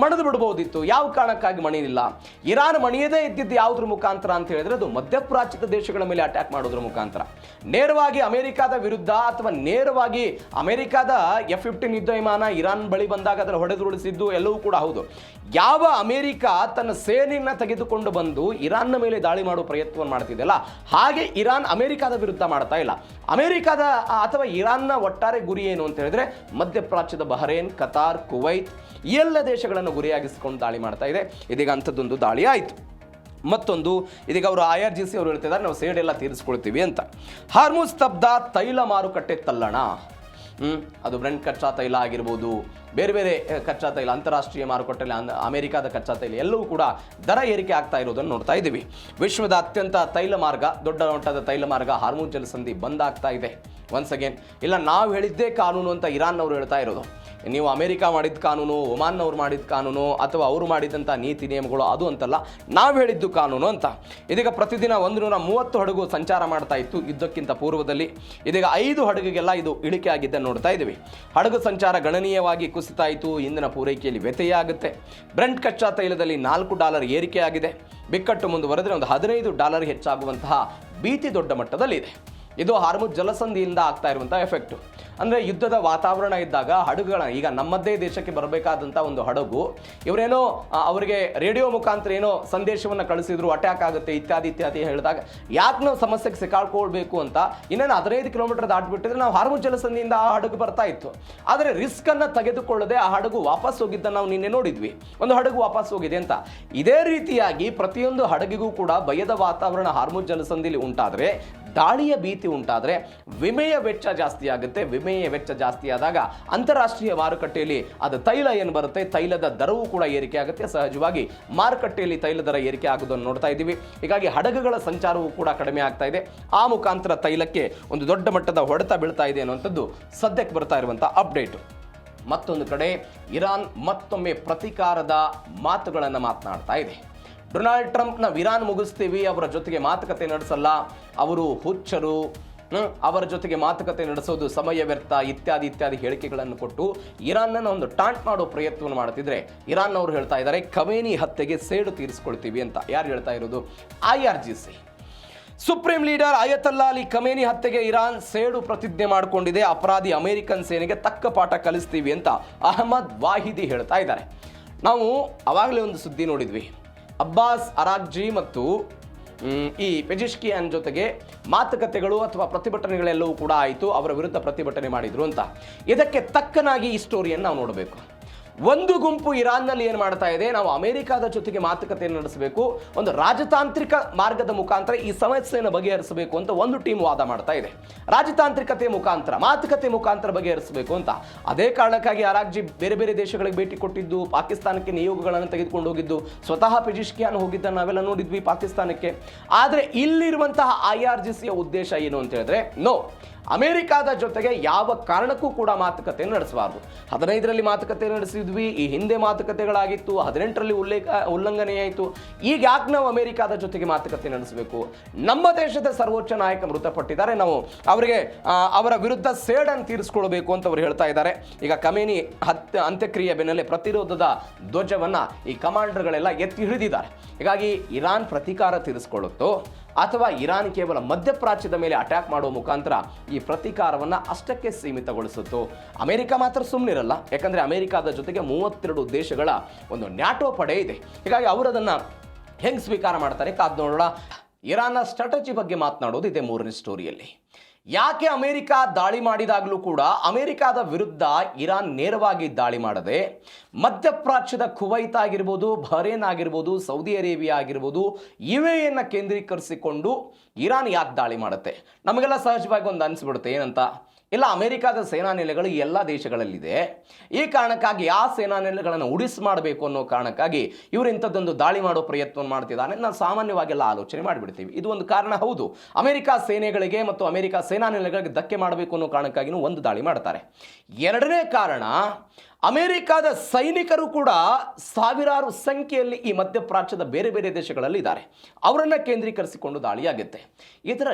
ಮಣಿದು ಬಿಡ್ಬೋದಿತ್ತು. ಯಾವ ಕಾರಣಕ್ಕಾಗಿ ಮಣಿಯಿಲ್ಲ? ಇರಾನ್ ಮಣಿಯದೇ ಇದ್ದಿದ್ದು ಯಾವುದ್ರ ಮುಖಾಂತರ ಅಂತ ಹೇಳಿದ್ರೆ ಅದು ಮಧ್ಯಪ್ರಾಚ್ಯದ ದೇಶಗಳ ಮೇಲೆ ಅಟ್ಯಾಕ್ ಮಾಡೋದ್ರ ಮುಖಾಂತರ. ನೇರವಾಗಿ ಅಮೆರಿಕಾದ ವಿರುದ್ಧ ಅಥವಾ ನೇರವಾಗಿ ಅಮೆರಿಕಾದ F-15 ಯುದ್ಧ ವಿಮಾನ ಇರಾನ್ ಬಳಿ ಬಂದಾಗ ಅದರ ಹೊಡೆದುರುಳಿಸಿದ್ದು ಎಲ್ಲವೂ ಕೂಡ ಹೌದು. ಯಾವ ಅಮೆರಿಕ ತನ್ನ ಸೇನೆಯನ್ನು ತೆಗೆದುಕೊಂಡು ಬಂದು ಇರಾನ್ನ ಮೇಲೆ ದಾಳಿ ಮಾಡುವ ಪ್ರಯತ್ನವನ್ನು ಮಾಡ್ತಿದೆಯಲ್ಲ, ಹಾಗೆ ಇರಾನ್ ಅಮೆರಿಕದ ವಿರುದ್ಧ ಮಾಡ್ತಾ ಇಲ್ಲ. ಅಮೆರಿಕದ ಅಥವಾ ಇರಾನ್ನ ಒಟ್ಟಾರೆ ಗುರಿ ಏನು ಅಂತ ಹೇಳಿದ್ರೆ ಮಧ್ಯಪ್ರಾಚ್ಯದ ಬಹರೇನ್, ಕತಾರ್, ಕುವೈತ್ ಎಲ್ಲ ದೇಶಗಳನ್ನು ಗುರಿಯಾಗಿಸಿಕೊಂಡು ದಾಳಿ ಮಾಡ್ತಾ ಇದೆ. ಇದೀಗ ಅಂಥದ್ದೊಂದು ದಾಳಿ ಆಯಿತು. ಮತ್ತೊಂದು, ಇದೀಗ ಅವರು IRGC ಅವರು ಹೇಳ್ತಿದ್ದಾರೆ ನಾವು ಸೇಡೆಲ್ಲ ತೀರಿಸ್ಕೊಳ್ತೀವಿ ಅಂತ. ಹಾರ್ಮುಜ್ ಸ್ತಬ್ಧ, ತೈಲ ಮಾರುಕಟ್ಟೆ ತಲ್ಲಣ. ಅದು ಬ್ರೆಂಟ್ ಕಚ್ಚಾ ತೈಲ ಆಗಿರ್ಬೋದು, ಬೇರೆ ಬೇರೆ ಕಚ್ಚಾ ತೈಲ ಅಂತಾರಾಷ್ಟ್ರೀಯ ಮಾರುಕಟ್ಟೆಯಲ್ಲಿ ಅಮೆರಿಕದ ಕಚ್ಚಾ ತೈಲ ಎಲ್ಲವೂ ಕೂಡ ದರ ಏರಿಕೆ ಆಗ್ತಾ ಇರೋದನ್ನು ನೋಡ್ತಾ ಇದ್ದೀವಿ. ವಿಶ್ವದ ಅತ್ಯಂತ ತೈಲ ಮಾರ್ಗ, ದೊಡ್ಡ ಮಟ್ಟದ ತೈಲ ಮಾರ್ಗ ಹಾರ್ಮುಜ್ ಜಲಸಂಧಿ ಬಂದ್ ಆಗ್ತಾ ಇದೆ. ಒನ್ಸ್ ಅಗೇನ್, ಇಲ್ಲ ನಾವು ಹೇಳಿದ್ದೇ ಕಾನೂನು ಅಂತ ಇರಾನ್ ಅವರು ಹೇಳ್ತಾ ಇರೋದು. ನೀವು ಅಮೆರಿಕ ಮಾಡಿದ ಕಾನೂನು, ಒಮಾನ್ನವ್ರು ಮಾಡಿದ ಕಾನೂನು, ಅಥವಾ ಅವರು ಮಾಡಿದಂಥ ನೀತಿ ನಿಯಮಗಳು ಅದು ಅಂತಲ್ಲ, ನಾವು ಹೇಳಿದ್ದು ಕಾನೂನು ಅಂತ. ಇದೀಗ ಪ್ರತಿದಿನ 130 ಹಡಗು ಸಂಚಾರ ಮಾಡ್ತಾ ಇತ್ತು ಯುದ್ಧಕ್ಕಿಂತ ಪೂರ್ವದಲ್ಲಿ. ಇದೀಗ 5 ಹಡಗಿಗೆಲ್ಲ ಇದು ಇಳಿಕೆ ಆಗಿದ್ದನ್ನು ನೋಡ್ತಾ ಇದ್ದೀವಿ. ಹಡಗು ಸಂಚಾರ ಗಣನೀಯವಾಗಿ ಕುಸಿತಾ ಇತ್ತು. ಇಂಧನ ಪೂರೈಕೆಯಲ್ಲಿ ವ್ಯತ್ಯಯ ಆಗುತ್ತೆ. ಬ್ರೆಂಟ್ ಕಚ್ಚಾ ತೈಲದಲ್ಲಿ $4 ಏರಿಕೆ ಆಗಿದೆ. ಬಿಕ್ಕಟ್ಟು ಮುಂದುವರೆದರೆ ಒಂದು $15 ಹೆಚ್ಚಾಗುವಂತಹ ಭೀತಿ ದೊಡ್ಡ ಮಟ್ಟದಲ್ಲಿದೆ. ಇದು ಹಾರ್ಮುಜ್ ಜಲಸಂಧಿಯಿಂದ ಆಗ್ತಾ ಇರುವಂಥ ಎಫೆಕ್ಟು. ಅಂದರೆ ಯುದ್ಧದ ವಾತಾವರಣ ಇದ್ದಾಗ ಹಡಗುಗಳ, ಈಗ ನಮ್ಮದೇ ದೇಶಕ್ಕೆ ಬರಬೇಕಾದಂಥ ಒಂದು ಹಡಗು, ಇವರೇನೋ ಅವರಿಗೆ ರೇಡಿಯೋ ಮುಖಾಂತರ ಏನೋ ಸಂದೇಶವನ್ನು ಕಳಿಸಿದ್ರು, ಅಟ್ಯಾಕ್ ಆಗುತ್ತೆ ಇತ್ಯಾದಿ ಇತ್ಯಾದಿ ಹೇಳಿದಾಗ ಯಾಕೆ ನಾವು ಸಮಸ್ಯೆಗೆ ಸಿಕ್ಕಾಳ್ಕೊಳ್ಬೇಕು ಅಂತ ಇನ್ನೇನು 15 ಕಿಲೋಮೀಟರ್ ದಾಟಿಬಿಟ್ಟಿದ್ರೆ ನಾವು ಹಾರ್ಮುಜ್ ಜಲಸಂಧಿಯಿಂದ ಆ ಹಡಗು ಬರ್ತಾ ಇತ್ತು. ಆದರೆ ರಿಸ್ಕನ್ನು ತೆಗೆದುಕೊಳ್ಳದೆ ಆ ಹಡಗು ವಾಪಸ್ ಹೋಗಿದ್ದನ್ನು ನಾವು ನಿನ್ನೆ ನೋಡಿದ್ವಿ. ಒಂದು ಹಡಗು ವಾಪಸ್ ಹೋಗಿದೆ ಅಂತ. ಇದೇ ರೀತಿಯಾಗಿ ಪ್ರತಿಯೊಂದು ಹಡಗಿಗೂ ಕೂಡ ಭಯದ ವಾತಾವರಣ ಹಾರ್ಮುಜ್ ಜಲಸಂಧಿಲಿ ಉಂಟಾದರೆ, ದಾಳಿಯ ಭೀತಿ ಉಂಟಾದರೆ ವಿಮೆಯ ವೆಚ್ಚ ಜಾಸ್ತಿ ಆಗುತ್ತೆ. ವಿಮೆಯ ವೆಚ್ಚ ಜಾಸ್ತಿ ಆದಾಗ ಅಂತಾರಾಷ್ಟ್ರೀಯ ಮಾರುಕಟ್ಟೆಯಲ್ಲಿ ಅದು ತೈಲ ಏನು ಬರುತ್ತೆ, ತೈಲದ ದರವೂ ಕೂಡ ಏರಿಕೆ ಆಗುತ್ತೆ. ಸಹಜವಾಗಿ ಮಾರುಕಟ್ಟೆಯಲ್ಲಿ ತೈಲ ದರ ಏರಿಕೆ ಆಗೋದನ್ನು ನೋಡ್ತಾ ಇದ್ದೀವಿ. ಹೀಗಾಗಿ ಹಡಗುಗಳ ಸಂಚಾರವೂ ಕೂಡ ಕಡಿಮೆ ಆಗ್ತಾ ಇದೆ. ಆ ಮುಖಾಂತರ ತೈಲಕ್ಕೆ ಒಂದು ದೊಡ್ಡ ಮಟ್ಟದ ಹೊಡೆತ ಬೀಳ್ತಾ ಇದೆ ಅನ್ನುವಂಥದ್ದು ಸದ್ಯಕ್ಕೆ ಬರ್ತಾ ಇರುವಂಥ ಅಪ್ಡೇಟು. ಮತ್ತೊಂದು ಕಡೆ ಇರಾನ್ ಮತ್ತೊಮ್ಮೆ ಪ್ರತೀಕಾರದ ಮಾತುಗಳನ್ನು ಮಾತನಾಡ್ತಾ ಇದೆ. ಡೊನಾಲ್ಡ್ ಟ್ರಂಪ್ನ ಇರಾನ್ ಮುಗಿಸ್ತೀವಿ, ಅವರ ಜೊತೆಗೆ ಮಾತುಕತೆ ನಡೆಸಲ್ಲ, ಅವರು ಹುಚ್ಚರು, ಅವರ ಜೊತೆಗೆ ಮಾತುಕತೆ ನಡೆಸೋದು ಸಮಯ ವ್ಯರ್ಥ ಇತ್ಯಾದಿ ಇತ್ಯಾದಿ ಹೇಳಿಕೆಗಳನ್ನು ಕೊಟ್ಟು ಇರಾನ್ನ ಒಂದು ಟಾಂಟ್ ಮಾಡೋ ಪ್ರಯತ್ನವನ್ನು ಮಾಡ್ತಿದ್ರೆ, ಇರಾನ್ ಅವರು ಹೇಳ್ತಾ ಇದ್ದಾರೆ ಖಮೇನಿ ಹತ್ಯೆಗೆ ಸೇಡು ತೀರಿಸ್ಕೊಳ್ತೀವಿ ಅಂತ. ಯಾರು ಹೇಳ್ತಾ ಇರೋದು? IRGC. Supreme leader Ayatollah Ali Khamenei ಹತ್ಯೆಗೆ ಇರಾನ್ ಸೇಡು ಪ್ರತಿಜ್ಞೆ ಮಾಡಿಕೊಂಡಿದೆ. ಅಪರಾಧಿ ಅಮೆರಿಕನ್ ಸೇನೆಗೆ ತಕ್ಕ ಪಾಠ ಕಲಿಸ್ತೀವಿ ಅಂತ ಅಹಮದ್ ವಾಹಿದಿ ಹೇಳ್ತಾ ಇದ್ದಾರೆ. ನಾವು ಅವಾಗಲೇ ಒಂದು ಸುದ್ದಿ ನೋಡಿದ್ವಿ. ಅಬ್ಬಾಸ್ ಅರಾಗ್ಜಿ ಮತ್ತು ಈ ಪೆಜಿಶ್ಕಿಯಾನ್ ಜೊತೆಗೆ ಮಾತುಕತೆಗಳು ಅಥವಾ ಪ್ರತಿಭಟನೆಗಳೆಲ್ಲವೂ ಕೂಡ ಆಯಿತು. ಅವರ ವಿರುದ್ಧ ಪ್ರತಿಭಟನೆ ಮಾಡಿದ್ರು ಅಂತ. ಇದಕ್ಕೆ ತಕ್ಕನಾಗಿ ಈ ಸ್ಟೋರಿಯನ್ನು ನಾವು ನೋಡಬೇಕು. ಒಂದು ಗುಂಪು ಇರಾನ್ನಲ್ಲಿ ಏನು ಮಾಡ್ತಾ ಇದೆ, ನಾವು ಅಮೆರಿಕದ ಜೊತೆಗೆ ಮಾತುಕತೆ ನಡೆಸಬೇಕು, ಒಂದು ರಾಜತಾಂತ್ರಿಕ ಮಾರ್ಗದ ಮುಖಾಂತರ ಈ ಸಮಸ್ಯೆಯನ್ನು ಬಗೆಹರಿಸಬೇಕು ಅಂತ ಒಂದು ಟೀಮ್ ವಾದ ಮಾಡ್ತಾ ಇದೆ. ರಾಜತಾಂತ್ರಿಕತೆ ಮುಖಾಂತರ, ಮಾತುಕತೆ ಮುಖಾಂತರ ಬಗೆಹರಿಸಬೇಕು ಅಂತ. ಅದೇ ಕಾರಣಕ್ಕಾಗಿ ಅರಾಗ್ಜಿ ಬೇರೆ ಬೇರೆ ದೇಶಗಳಿಗೆ ಭೇಟಿ ಕೊಟ್ಟಿದ್ದು, ಪಾಕಿಸ್ತಾನಕ್ಕೆ ನಿಯೋಗಗಳನ್ನು ತೆಗೆದುಕೊಂಡು ಹೋಗಿದ್ದು, ಸ್ವತಃ ಪೆಜಿಶ್ಕಿಯಾನ್ ಹೋಗಿದ್ದನ್ನು ನಾವೆಲ್ಲ ನೋಡಿದ್ವಿ ಪಾಕಿಸ್ತಾನಕ್ಕೆ. ಆದರೆ ಇಲ್ಲಿರುವಂತಹ IRGCಯ ಉದ್ದೇಶ ಏನು ಅಂತ ಹೇಳಿದ್ರೆ, ನೋ, ಅಮೆರಿಕದ ಜೊತೆಗೆ ಯಾವ ಕಾರಣಕ್ಕೂ ಕೂಡ ಮಾತುಕತೆ ನಡೆಸಬಾರದು. 15ರಲ್ಲಿ ಮಾತುಕತೆ ನಡೆಸಿದ್ವಿ, ಈ ಹಿಂದೆ ಮಾತುಕತೆಗಳಾಗಿತ್ತು, 18ರಲ್ಲಿ ಉಲ್ಲಂಘನೆಯಾಯಿತು. ಈಗ ಯಾಕೆ ನಾವು ಅಮೆರಿಕದ ಜೊತೆಗೆ ಮಾತುಕತೆ ನಡೆಸಬೇಕು? ನಮ್ಮ ದೇಶದ ಸರ್ವೋಚ್ಚ ನಾಯಕ ಮೃತಪಟ್ಟಿದ್ದಾರೆ, ನಾವು ಅವರಿಗೆ ಅವರ ವಿರುದ್ಧ ಸೇಡನ್ನು ತೀರಿಸ್ಕೊಳ್ಬೇಕು ಅಂತ ಅವರು ಹೇಳ್ತಾ ಇದ್ದಾರೆ. ಈಗ ಖಮೇನಿ ಅಂತ್ಯಕ್ರಿಯೆ ಬೆನ್ನಲ್ಲೇ ಪ್ರತಿರೋಧದ ಧ್ವಜವನ್ನು ಈ ಕಮಾಂಡರ್ಗಳೆಲ್ಲ ಎತ್ತಿ ಹಿಡಿದಿದ್ದಾರೆ. ಹೀಗಾಗಿ ಇರಾನ್ ಪ್ರತೀಕಾರ ತೀರಿಸ್ಕೊಳ್ಳುತ್ತೋ ಅಥವಾ ಇರಾನ್ ಕೇವಲ ಮಧ್ಯಪ್ರಾಚ್ಯದ ಮೇಲೆ ಅಟ್ಯಾಕ್ ಮಾಡುವ ಮುಖಾಂತರ ಈ ಪ್ರತೀಕಾರವನ್ನು ಅಷ್ಟಕ್ಕೆ ಸೀಮಿತಗೊಳಿಸುತ್ತೋ? ಅಮೆರಿಕ ಮಾತ್ರ ಸುಮ್ಮನಿರಲ್ಲ. ಯಾಕಂದರೆ ಅಮೆರಿಕದ ಜೊತೆಗೆ 32 ದೇಶಗಳ ಒಂದು ನ್ಯಾಟೋ ಪಡೆ ಇದೆ. ಹೀಗಾಗಿ ಅವರು ಅದನ್ನು ಹೆಂಗೆ ಸ್ವೀಕಾರ ಮಾಡ್ತಾರೆ ಕಾದು ನೋಡೋಣ. ಇರಾನ್ನ ಸ್ಟ್ರಾಟಜಿ ಬಗ್ಗೆ ಮಾತನಾಡೋದು ಇದೆ 3ನೇ ಸ್ಟೋರಿಯಲ್ಲಿ. ಯಾಕೆ ಅಮೆರಿಕ ದಾಳಿ ಮಾಡಿದಾಗಲೂ ಕೂಡ ಅಮೆರಿಕದ ವಿರುದ್ಧ ಇರಾನ್ ನೇರವಾಗಿ ದಾಳಿ ಮಾಡದೆ ಮಧ್ಯಪ್ರಾಚ್ಯದ ಕುವೈತ್ ಆಗಿರ್ಬೋದು, ಬಹರೇನ್ ಆಗಿರ್ಬೋದು, ಸೌದಿ ಅರೇಬಿಯಾ ಆಗಿರ್ಬೋದು, UAEಯನ್ನು ಕೇಂದ್ರೀಕರಿಸಿಕೊಂಡು ಇರಾನ್ ಯಾಕೆ ದಾಳಿ ಮಾಡುತ್ತೆ? ನಮಗೆಲ್ಲ ಸಹಜವಾಗಿ ಒಂದು ಅನಿಸ್ಬಿಡುತ್ತೆ, ಏನಂತ, ಇಲ್ಲ ಅಮೆರಿಕದ ಸೇನಾ ನೆಲೆಗಳು ಎಲ್ಲ ದೇಶಗಳಲ್ಲಿದೆ, ಈ ಕಾರಣಕ್ಕಾಗಿ ಆ ಸೇನಾ ನೆಲೆಗಳನ್ನು ಉಡಿಸ್ ಮಾಡಬೇಕು ಅನ್ನೋ ಕಾರಣಕ್ಕಾಗಿ ಇವರು ಇಂಥದ್ದೊಂದು ದಾಳಿ ಮಾಡೋ ಪ್ರಯತ್ನವನ್ನು ಮಾಡ್ತಿದ್ದಾನೆ. ನಾವು ಸಾಮಾನ್ಯವಾಗೆಲ್ಲ ಆಲೋಚನೆ ಮಾಡಿಬಿಡ್ತೀವಿ. ಇದು ಒಂದು ಕಾರಣ ಹೌದು. ಅಮೆರಿಕ ಸೇನೆಗಳಿಗೆ ಮತ್ತು ಅಮೆರಿಕ ಸೇನಾ ನೆಲೆಗಳಿಗೆ ಧಕ್ಕೆ ಮಾಡಬೇಕು ಅನ್ನೋ ಕಾರಣಕ್ಕಾಗಿಯೂ ಒಂದು ದಾಳಿ ಮಾಡ್ತಾರೆ. ಎರಡನೇ ಕಾರಣ, ಅಮೆರಿಕದ ಸೈನಿಕರು ಕೂಡ ಸಾವಿರಾರು ಸಂಖ್ಯೆಯಲ್ಲಿ ಈ ಮಧ್ಯಪ್ರಾಚ್ಯದ ಬೇರೆ ಬೇರೆ ದೇಶಗಳಲ್ಲಿ ಇದ್ದಾರೆ. ಅವರನ್ನು ಕೇಂದ್ರೀಕರಿಸಿಕೊಂಡು ದಾಳಿಯಾಗುತ್ತೆ. ಇದರ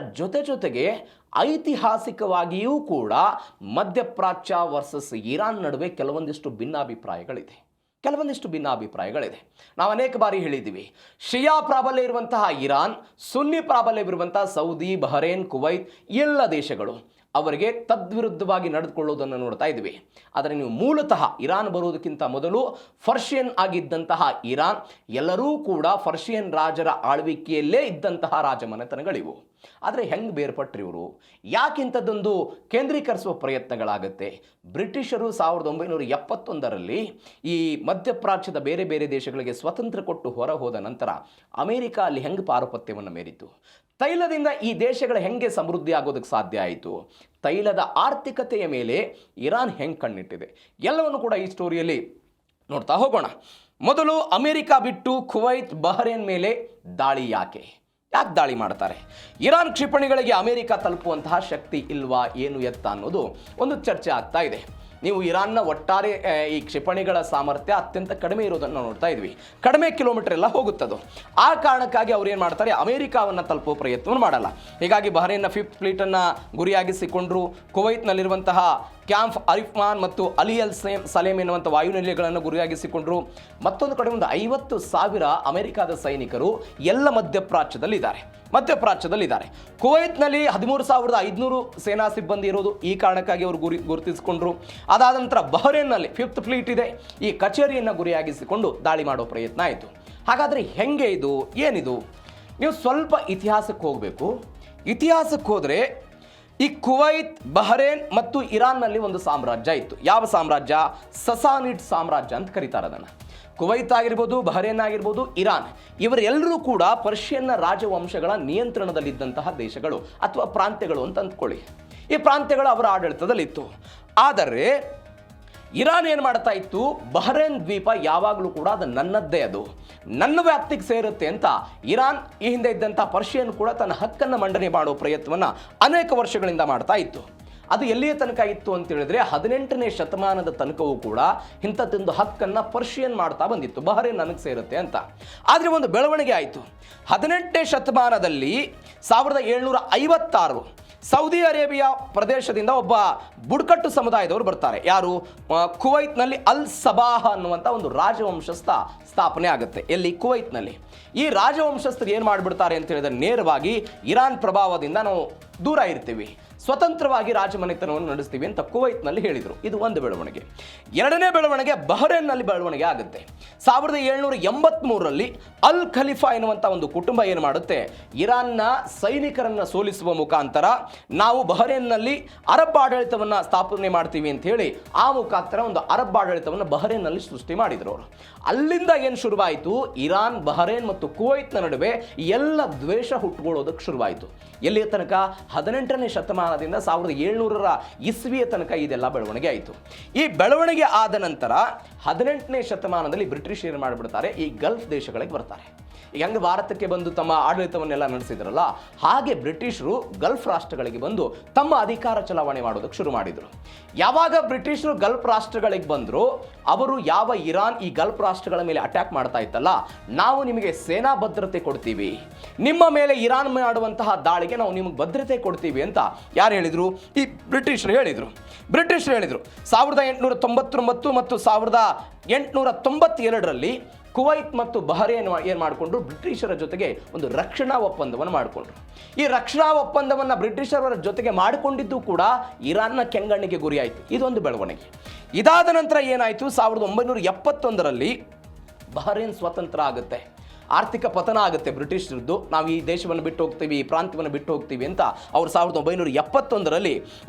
ಜೊತೆಗೆ ಐತಿಹಾಸಿಕವಾಗಿಯೂ ಕೂಡ ಮಧ್ಯಪ್ರಾಚ್ಯ ವರ್ಸಸ್ ಇರಾನ್ ನಡುವೆ ಕೆಲವೊಂದಿಷ್ಟು ಭಿನ್ನಾಭಿಪ್ರಾಯಗಳಿದೆ. ನಾವು ಅನೇಕ ಬಾರಿ ಹೇಳಿದ್ದೀವಿ, ಶಿಯಾ ಪ್ರಾಬಲ್ಯ ಇರುವಂತಹ ಇರಾನ್, ಸುನ್ನಿ ಪ್ರಾಬಲ್ಯವಿರುವಂತಹ ಸೌದಿ, ಬಹರೇನ್, ಕುವೈತ್ ಎಲ್ಲ ದೇಶಗಳು ಅವರಿಗೆ ತದ್ವಿರುದ್ಧವಾಗಿ ನಡೆದುಕೊಳ್ಳುವುದನ್ನು ನೋಡ್ತಾ ಇದ್ವಿ. ಆದರೆ ನೀವು ಮೂಲತಃ ಇರಾನ್ ಬರುವುದಕ್ಕಿಂತ ಮೊದಲು ಫರ್ಷಿಯನ್ ಆಗಿದ್ದಂತಹ ಇರಾನ್ ಎಲ್ಲರೂ ಕೂಡ ಫರ್ಷಿಯನ್ ರಾಜರ ಆಳ್ವಿಕೆಯಲ್ಲೇ ಇದ್ದಂತಹ ರಾಜಮನೆತನಗಳಿವು. ಆದರೆ ಹೆಂಗೆ ಬೇರ್ಪಟ್ರಿ ಇವರು? ಯಾಕಿಂಥದ್ದೊಂದು ಕೇಂದ್ರೀಕರಿಸುವ ಪ್ರಯತ್ನಗಳಾಗುತ್ತೆ? ಬ್ರಿಟಿಷರು 1971ರಲ್ಲಿ ಈ ಮಧ್ಯಪ್ರಾಚ್ಯದ ಬೇರೆ ಬೇರೆ ದೇಶಗಳಿಗೆ ಸ್ವತಂತ್ರ ಕೊಟ್ಟು ಹೊರ ಹೋದ ನಂತರ ಅಮೆರಿಕ ಅಲ್ಲಿ ಹೆಂಗೆ ಪಾರುಪತ್ಯವನ್ನು ಮೇರಿತು? ತೈಲದಿಂದ ಈ ದೇಶಗಳು ಹೆಂಗೆ ಸಮೃದ್ಧಿ ಆಗೋದಕ್ಕೆ ಸಾಧ್ಯ ಆಯಿತು? ತೈಲದ ಆರ್ಥಿಕತೆಯ ಮೇಲೆ ಇರಾನ್ ಹೆಂಗೆ ಕಣ್ಣಿಟ್ಟಿದೆ? ಎಲ್ಲವನ್ನು ಕೂಡ ಈ ಸ್ಟೋರಿಯಲ್ಲಿ ನೋಡ್ತಾ ಹೋಗೋಣ. ಮೊದಲು ಅಮೆರಿಕ ಬಿಟ್ಟು ಕುವೈತ್, ಬಹರೇನ್ ಮೇಲೆ ದಾಳಿ ಯಾಕೆ ದಾಳಿ ಮಾಡ್ತಾರೆ? ಇರಾನ್ ಕ್ಷಿಪಣಿಗಳಿಗೆ ಅಮೆರಿಕ ತಲುಪುವಂತಹ ಶಕ್ತಿ ಇಲ್ವಾ ಏನು ಎತ್ತ ಅನ್ನೋದು ಒಂದು ಚರ್ಚೆ ಆಗ್ತಾ ಇದೆ. ನೀವು ಇರಾನ್ನ ಒಟ್ಟಾರೆ ಈ ಕ್ಷಿಪಣಿಗಳ ಸಾಮರ್ಥ್ಯ ಅತ್ಯಂತ ಕಡಿಮೆ ಇರೋದನ್ನು ನೋಡ್ತಾ ಇದ್ವಿ. ಕಡಿಮೆ ಕಿಲೋಮೀಟರ್ ಎಲ್ಲ ಹೋಗುತ್ತದು. ಆ ಕಾರಣಕ್ಕಾಗಿ ಅವ್ರು ಏನು ಮಾಡ್ತಾರೆ, ಅಮೆರಿಕಾವನ್ನು ತಲುಪುವ ಪ್ರಯತ್ನವನ್ನು ಮಾಡಲ್ಲ. ಹೀಗಾಗಿ ಬಹರೇನ್ನ 5th ಫ್ಲೀಟನ್ನು ಗುರಿಯಾಗಿಸಿಕೊಂಡ್ರು. ಕುವೈತ್ನಲ್ಲಿರುವಂತಹ ಕ್ಯಾಂಪ್ ಅರಿಫ್ಮಾನ್ ಮತ್ತು ಅಲಿ ಅಲ್ ಸಲೇಮ್ ಎನ್ನುವಂಥ ವಾಯುನೆಲೆಗಳನ್ನು ಗುರಿಯಾಗಿಸಿಕೊಂಡ್ರು. ಮತ್ತೊಂದು ಕಡೆ ಒಂದು 50,000 ಅಮೆರಿಕಾದ ಸೈನಿಕರು ಎಲ್ಲ ಮಧ್ಯಪ್ರಾಚ್ಯದಲ್ಲಿದ್ದಾರೆ. ಕುವೈತ್ನಲ್ಲಿ 13,500 ಸೇನಾ ಸಿಬ್ಬಂದಿ ಇರೋದು. ಈ ಕಾರಣಕ್ಕಾಗಿ ಅವರು ಗುರುತಿಸಿಕೊಂಡ್ರು. ಅದಾದ ನಂತರ ಬಹರೇನ್ನಲ್ಲಿ 5th ಫ್ಲೀಟ್ ಇದೆ. ಈ ಕಚೇರಿಯನ್ನು ಗುರಿಯಾಗಿಸಿಕೊಂಡು ದಾಳಿ ಮಾಡೋ ಪ್ರಯತ್ನ ಆಯಿತು. ಹಾಗಾದರೆ ಹೆಂಗೆ ಇದು, ಏನಿದು? ನೀವು ಸ್ವಲ್ಪ ಇತಿಹಾಸಕ್ಕೆ ಹೋಗಬೇಕು. ಇತಿಹಾಸಕ್ಕೆ ಹೋದರೆ ಈ ಕುವೈತ್, ಬಹರೇನ್ ಮತ್ತು ಇರಾನ್ನಲ್ಲಿ ಒಂದು ಸಾಮ್ರಾಜ್ಯ ಇತ್ತು. ಯಾವ ಸಾಮ್ರಾಜ್ಯ? ಸಸಾನಿಡ್ ಸಾಮ್ರಾಜ್ಯ ಅಂತ ಕರೀತಾರೆ ಅದನ್ನು. ಕುವೈತ್ ಆಗಿರ್ಬೋದು, ಬಹರೇನ್ ಆಗಿರ್ಬೋದು, ಇರಾನ್, ಇವರೆಲ್ಲರೂ ಕೂಡ ಪರ್ಷಿಯನ್ನ ರಾಜವಂಶಗಳ ನಿಯಂತ್ರಣದಲ್ಲಿದ್ದಂತಹ ದೇಶಗಳು ಅಥವಾ ಪ್ರಾಂತ್ಯಗಳು ಅಂತ ಅಂದ್ಕೊಳ್ಳಿ. ಈ ಪ್ರಾಂತ್ಯಗಳು ಅವರ ಆಡಳಿತದಲ್ಲಿತ್ತು. ಆದರೆ ಇರಾನ್ ಏನು ಮಾಡ್ತಾ ಇತ್ತು, ಬಹರೇನ್ ದ್ವೀಪ ಯಾವಾಗಲೂ ಕೂಡ ಅದು ನನ್ನದ್ದೇ, ಅದು ನನ್ನ ವ್ಯಾಪ್ತಿಗೆ ಸೇರುತ್ತೆ ಅಂತ ಇರಾನ್ ಈ ಹಿಂದೆ ಇದ್ದಂಥ ಪರ್ಷಿಯನ್ ಕೂಡ ತನ್ನ ಹಕ್ಕನ್ನು ಮಂಡನೆ ಮಾಡೋ ಪ್ರಯತ್ನವನ್ನು ಅನೇಕ ವರ್ಷಗಳಿಂದ ಮಾಡ್ತಾ ಇತ್ತು. ಅದು ಎಲ್ಲಿಯ ತನಕ ಇತ್ತು ಅಂತ ಹೇಳಿದ್ರೆ 18ನೇ ಶತಮಾನದ ತನಕವೂ ಕೂಡ ಇಂಥದ್ದೊಂದು ಹಕ್ಕನ್ನು ಪರ್ಷಿಯನ್ ಮಾಡ್ತಾ ಬಂದಿತ್ತು, ಬಹರೇನ್ ನನಗೆ ಸೇರುತ್ತೆ ಅಂತ. ಆದರೆ ಒಂದು ಬೆಳವಣಿಗೆ ಆಯಿತು. 18ನೇ ಶತಮಾನದಲ್ಲಿ 1756 ಸೌದಿ ಅರೇಬಿಯಾ ಪ್ರದೇಶದಿಂದ ಒಬ್ಬ ಬುಡಕಟ್ಟು ಸಮುದಾಯದವರು ಬರ್ತಾರೆ. ಯಾರು? ಕುವೈತ್ನಲ್ಲಿ ಅಲ್ ಸಬಾಹ ಅನ್ನುವಂಥ ಒಂದು ರಾಜವಂಶಸ್ಥ ಸ್ಥಾಪನೆ ಆಗುತ್ತೆ. ಎಲ್ಲಿ? ಕುವೈತ್ನಲ್ಲಿ. ಈ ರಾಜವಂಶಸ್ಥರು ಏನು ಮಾಡಿಬಿಡ್ತಾರೆ ಅಂತ ಹೇಳಿದ್ರೆ, ನೇರವಾಗಿ ಇರಾನ್ ಪ್ರಭಾವದಿಂದ ನಾವು ದೂರ ಇರ್ತೀವಿ, ಸ್ವತಂತ್ರವಾಗಿ ರಾಜಮನೆತನವನ್ನು ನಡೆಸ್ತೀವಿ ಅಂತ ಕುವೈತ್ನಲ್ಲಿ ಹೇಳಿದರು. ಇದು ಒಂದು ಬೆಳವಣಿಗೆ. ಎರಡನೇ ಬೆಳವಣಿಗೆ ಬಹರೇನ್ನಲ್ಲಿ ಬೆಳವಣಿಗೆ ಆಗುತ್ತೆ. 1783ರಲ್ಲಿ ಅಲ್ ಖಲೀಫಾ ಎನ್ನುವಂಥ ಒಂದು ಕುಟುಂಬ ಏನು ಮಾಡುತ್ತೆ, ಇರಾನ್ನ ಸೈನಿಕರನ್ನು ಸೋಲಿಸುವ ಮುಖಾಂತರ ನಾವು ಬಹರೇನ್ನಲ್ಲಿ ಅರಬ್ ಆಡಳಿತವನ್ನು ಸ್ಥಾಪನೆ ಮಾಡ್ತೀವಿ ಅಂತ ಹೇಳಿ ಆ ಮುಖಾಂತರ ಒಂದು ಅರಬ್ ಆಡಳಿತವನ್ನು ಬಹರೇನ್ನಲ್ಲಿ ಸೃಷ್ಟಿ ಮಾಡಿದರು ಅವರು. ಅಲ್ಲಿಂದ ಏನು ಶುರುವಾಯಿತು, ಇರಾನ್, ಬಹರೇನ್ ಮತ್ತು ಕುವೈತ್ನ ನಡುವೆ ಎಲ್ಲ ದ್ವೇಷ ಹುಟ್ಟುಕೊಳ್ಳೋದಕ್ಕೆ ಶುರುವಾಯಿತು. ಎಲ್ಲಿಯ ತನಕ? 18ನೇ ಶತಮಾನದಿಂದ 1700ರ ಇಸ್ವಿಯ ತನಕ ಇದೆಲ್ಲ ಬೆಳವಣಿಗೆ ಆಯಿತು. ಈ ಬೆಳವಣಿಗೆ ಆದ ನಂತರ 18ನೇ ಶತಮಾನದಲ್ಲಿ ಬ್ರಿಟಿಷ್ ಏನು ಮಾಡಿಬಿಡ್ತಾರೆ, ಈ ಗಲ್ಫ್ ದೇಶಗಳಿಗೆ ಬರ್ತಾರೆ. ಈಗ ಹೆಂಗೆ ಭಾರತಕ್ಕೆ ಬಂದು ತಮ್ಮ ಆಡಳಿತವನ್ನೆಲ್ಲ ನಡೆಸಿದ್ರಲ್ಲ, ಹಾಗೆ ಬ್ರಿಟಿಷರು ಗಲ್ಫ್ ರಾಷ್ಟ್ರಗಳಿಗೆ ಬಂದು ತಮ್ಮ ಅಧಿಕಾರ ಚಲಾವಣೆ ಮಾಡೋದಕ್ಕೆ ಶುರು ಮಾಡಿದರು. ಯಾವಾಗ ಬ್ರಿಟಿಷರು ಗಲ್ಫ್ ರಾಷ್ಟ್ರಗಳಿಗೆ ಬಂದರು, ಅವರು ಯಾವ ಇರಾನ್ ಈ ಗಲ್ಫ್ ರಾಷ್ಟ್ರಗಳ ಮೇಲೆ ಅಟ್ಯಾಕ್ ಮಾಡ್ತಾ ಇತ್ತಲ್ಲ, ನಾವು ನಿಮಗೆ ಸೇನಾ ಭದ್ರತೆ ಕೊಡ್ತೀವಿ, ನಿಮ್ಮ ಮೇಲೆ ಇರಾನ್ ಮಾಡುವಂತಹ ದಾಳಿಗೆ ನಾವು ನಿಮಗೆ ಭದ್ರತೆ ಕೊಡ್ತೀವಿ ಅಂತ ಯಾರು ಹೇಳಿದರು? ಈ ಬ್ರಿಟಿಷರು ಹೇಳಿದರು. 1899 ಮತ್ತು 1892ರಲ್ಲಿ ಕುವೈತ್ ಮತ್ತು ಬಹರೇನ್ ಏನು ಮಾಡಿಕೊಂಡ್ರು, ಬ್ರಿಟಿಷರ ಜೊತೆಗೆ ಒಂದು ರಕ್ಷಣಾ ಒಪ್ಪಂದವನ್ನು ಮಾಡಿಕೊಂಡ್ರು. ಈ ರಕ್ಷಣಾ ಒಪ್ಪಂದವನ್ನು ಬ್ರಿಟಿಷರ ಜೊತೆಗೆ ಮಾಡಿಕೊಂಡಿದ್ದು ಕೂಡ ಇರಾನ್ನ ಕೆಂಗಣ್ಣಿಗೆ ಗುರಿಯಾಯಿತು. ಇದೊಂದು ಬೆಳವಣಿಗೆ. ಇದಾದ ನಂತರ ಏನಾಯಿತು, 1971ರಲ್ಲಿ ಬಹರೇನ್ ಸ್ವತಂತ್ರ ಆಗುತ್ತೆ. ಆರ್ಥಿಕ ಪತನ ಆಗುತ್ತೆ ಬ್ರಿಟಿಷರದ್ದು. ನಾವು ಈ ದೇಶವನ್ನು ಬಿಟ್ಟು ಹೋಗ್ತೀವಿ, ಈ ಪ್ರಾಂತ್ಯವನ್ನು ಬಿಟ್ಟು ಹೋಗ್ತೀವಿ ಅಂತ ಅವರು 1971ರಲ್ಲಿ